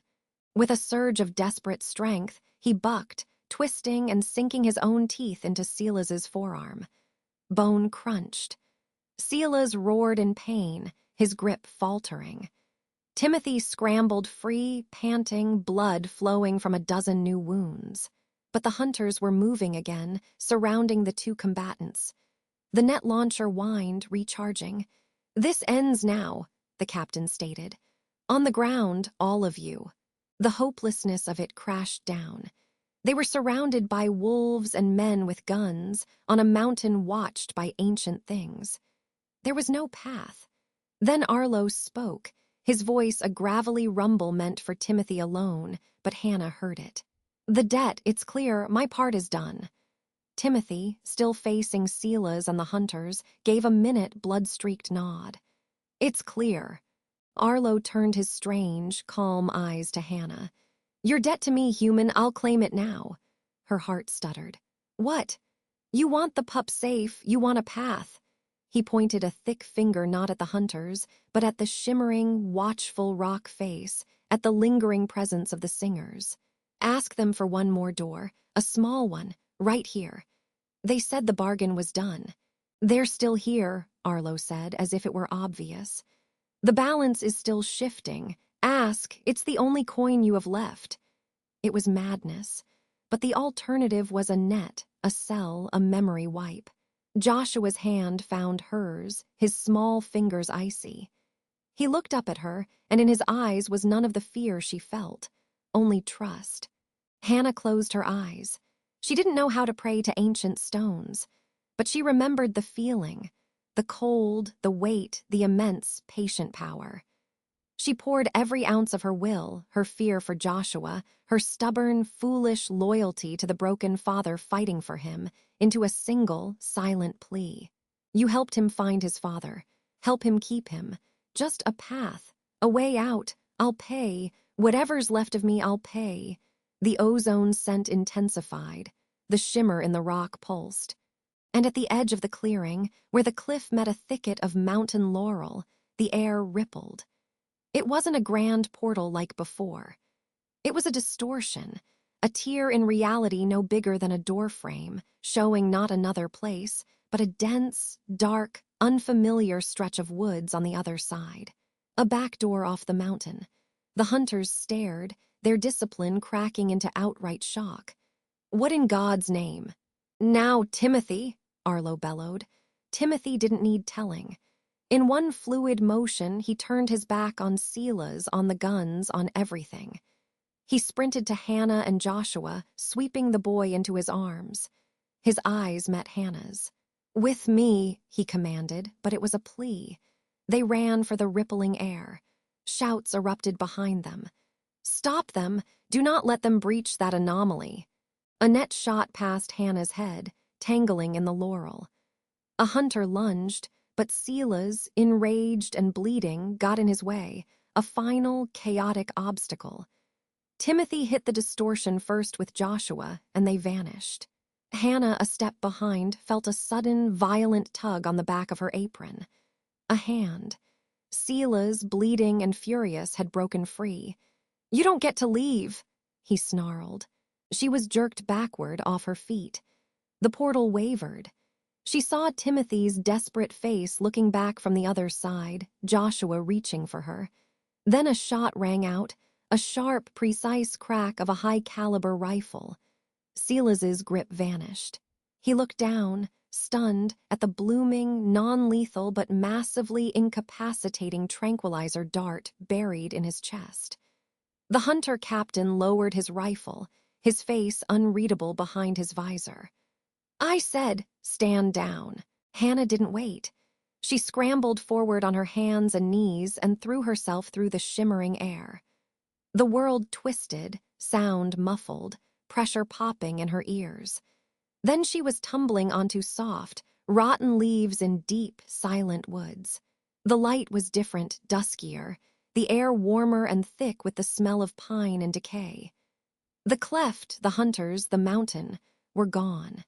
With a surge of desperate strength, he bucked, twisting and sinking his own teeth into Silas's forearm. Bone crunched. Silas roared in pain, his grip faltering. Timothy scrambled free, panting, blood flowing from a dozen new wounds. But the hunters were moving again, surrounding the two combatants. The net launcher whined, recharging. "This ends now," the captain stated. "On the ground, all of you." The hopelessness of it crashed down. They were surrounded by wolves and men with guns, on a mountain watched by ancient things. There was no path. Then Arlo spoke, his voice a gravelly rumble meant for Timothy alone, but Hannah heard it. "The debt, it's clear, my part is done." Timothy, still facing Silas and the hunters, gave a minute blood-streaked nod. "It's clear." Arlo turned his strange, calm eyes to Hannah. "Your debt to me, human, I'll claim it now." Her heart stuttered. "What?" "You want the pup safe, you want a path." He pointed a thick finger not at the hunters, but at the shimmering, watchful rock face, at the lingering presence of the singers. "Ask them for one more door, a small one, right here." They said the bargain was done. "They're still here," Arlo said, as if it were obvious. "The balance is still shifting. Ask, it's the only coin you have left." It was madness, but the alternative was a net, a cell, a memory wipe. Joshua's hand found hers, his small fingers icy. He looked up at her, and in his eyes was none of the fear she felt, only trust. Hannah closed her eyes. She didn't know how to pray to ancient stones, but she remembered the feeling, the cold, the weight, the immense, patient power. She poured every ounce of her will, her fear for Joshua, her stubborn, foolish loyalty to the broken father fighting for him, into a single, silent plea. "You helped him find his father. Help him keep him. Just a path, a way out. I'll pay. Whatever's left of me, I'll pay." The ozone scent intensified. The shimmer in the rock pulsed. And at the edge of the clearing, where the cliff met a thicket of mountain laurel, the air rippled. It wasn't a grand portal like before. It was a distortion, a tear in reality no bigger than a doorframe, showing not another place, but a dense, dark, unfamiliar stretch of woods on the other side. A back door off the mountain. The hunters stared, their discipline cracking into outright shock. "What in God's name?" "Now, Timothy," Arlo bellowed. Timothy didn't need telling. In one fluid motion, he turned his back on Silas, on the guns, on everything. He sprinted to Hannah and Joshua, sweeping the boy into his arms. His eyes met Hannah's. "With me," he commanded, but it was a plea. They ran for the rippling air. Shouts erupted behind them. "Stop them! Do not let them breach that anomaly." A net shot past Hannah's head, tangling in the laurel. A hunter lunged, but Silas, enraged and bleeding, got in his way, a final, chaotic obstacle. Timothy hit the distortion first with Joshua, and they vanished. Hannah, a step behind, felt a sudden, violent tug on the back of her apron. A hand. Silas, bleeding and furious, had broken free. "You don't get to leave," he snarled. She was jerked backward off her feet. The portal wavered. She saw Timothy's desperate face looking back from the other side, Joshua reaching for her. Then a shot rang out, a sharp, precise crack of a high-caliber rifle. Silas's grip vanished. He looked down, stunned, at the blooming, non-lethal but massively incapacitating tranquilizer dart buried in his chest. The hunter captain lowered his rifle, his face unreadable behind his visor. "I said, stand down." Hannah didn't wait. She scrambled forward on her hands and knees and threw herself through the shimmering air. The world twisted, sound muffled, pressure popping in her ears. Then she was tumbling onto soft, rotten leaves in deep, silent woods. The light was different, duskier. the air warmer and thick with the smell of pine and decay. The cleft, the hunters, the mountain, were gone.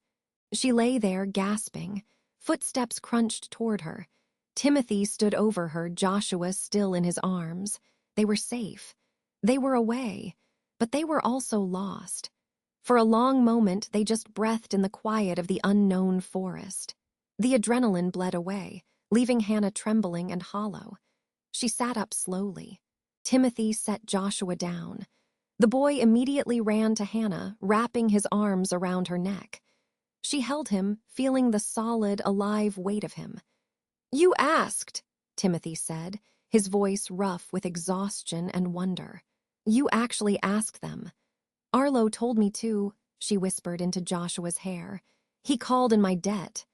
She lay there, gasping. Footsteps crunched toward her. Timothy stood over her, Joshua still in his arms. They were safe. They were away, but they were also lost. For a long moment, they just breathed in the quiet of the unknown forest. The adrenaline bled away, leaving Hannah trembling and hollow. She sat up slowly. Timothy set Joshua down. The boy immediately ran to Hannah, wrapping his arms around her neck. She held him, feeling the solid, alive weight of him. "You asked," Timothy said, his voice rough with exhaustion and wonder. "You actually asked them. Arlo told me to," she whispered into Joshua's hair. "He called in my debt."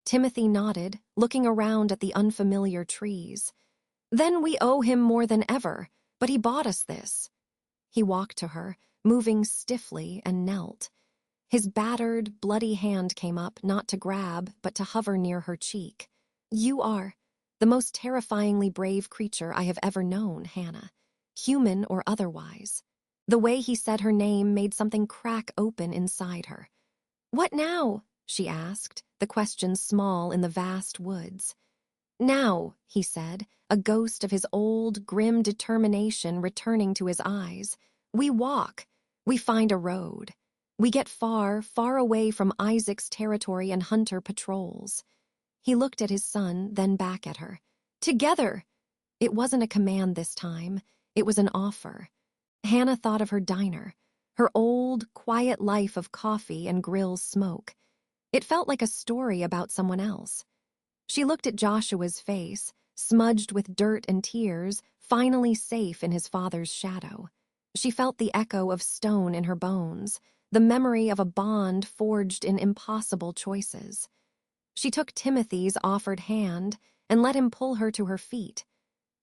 Timothy nodded, looking around at the unfamiliar trees. "Then we owe him more than ever, but he bought us this." He walked to her, moving stiffly, and knelt. His battered, bloody hand came up, not to grab, but to hover near her cheek. "You are the most terrifyingly brave creature I have ever known, Hannah, human or otherwise." The way he said her name made something crack open inside her. "What now?" she asked, the question small in the vast woods. "Now," he said, a ghost of his old, grim determination returning to his eyes. "We walk. We find a road. We get far, far away from Isaac's territory and hunter patrols." He looked at his son, then back at her. "Together!" It wasn't a command this time. It was an offer. Hannah thought of her diner, her old, quiet life of coffee and grill smoke. It felt like a story about someone else. She looked at Joshua's face, smudged with dirt and tears, finally safe in his father's shadow. She felt the echo of stone in her bones, the memory of a bond forged in impossible choices. She took Timothy's offered hand and let him pull her to her feet.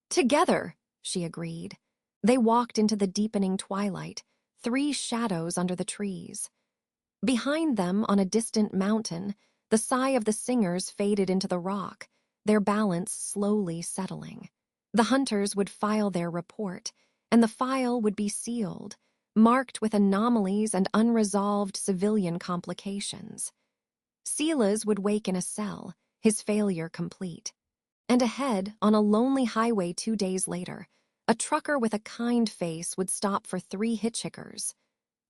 "Together," she agreed. They walked into the deepening twilight, 3 shadows under the trees. Behind them, on a distant mountain, the sigh of the singers faded into the rock, their balance slowly settling. The hunters would file their report, and the file would be sealed, marked with anomalies and unresolved civilian complications. Silas would wake in a cell, his failure complete. And ahead, on a lonely highway 2 days later, a trucker with a kind face would stop for 3 hitchhikers.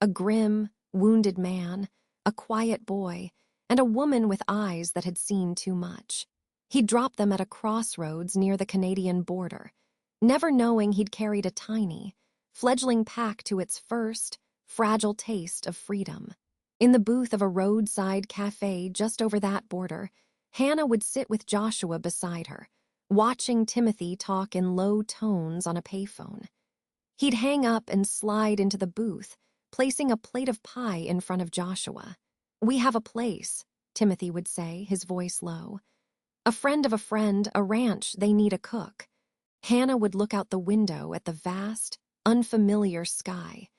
A grim, wounded man, a quiet boy, and a woman with eyes that had seen too much. He'd drop them at a crossroads near the Canadian border, never knowing he'd carried a tiny, fledgling pack to its first, fragile taste of freedom. In the booth of a roadside cafe just over that border, Hannah would sit with Joshua beside her, watching Timothy talk in low tones on a payphone. He'd hang up and slide into the booth, placing a plate of pie in front of Joshua. "We have a place," Timothy would say, his voice low. "A friend of a friend, a ranch, they need a cook." Hannah would look out the window at the vast, unfamiliar sky,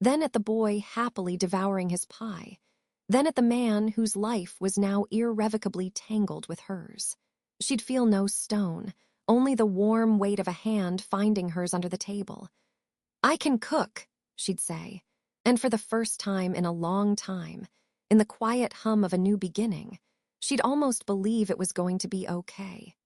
then at the boy happily devouring his pie, then at the man whose life was now irrevocably tangled with hers. She'd feel no stone, only the warm weight of a hand finding hers under the table. "I can cook," she'd say, and for the first time in a long time, in the quiet hum of a new beginning, she'd almost believe it was going to be okay.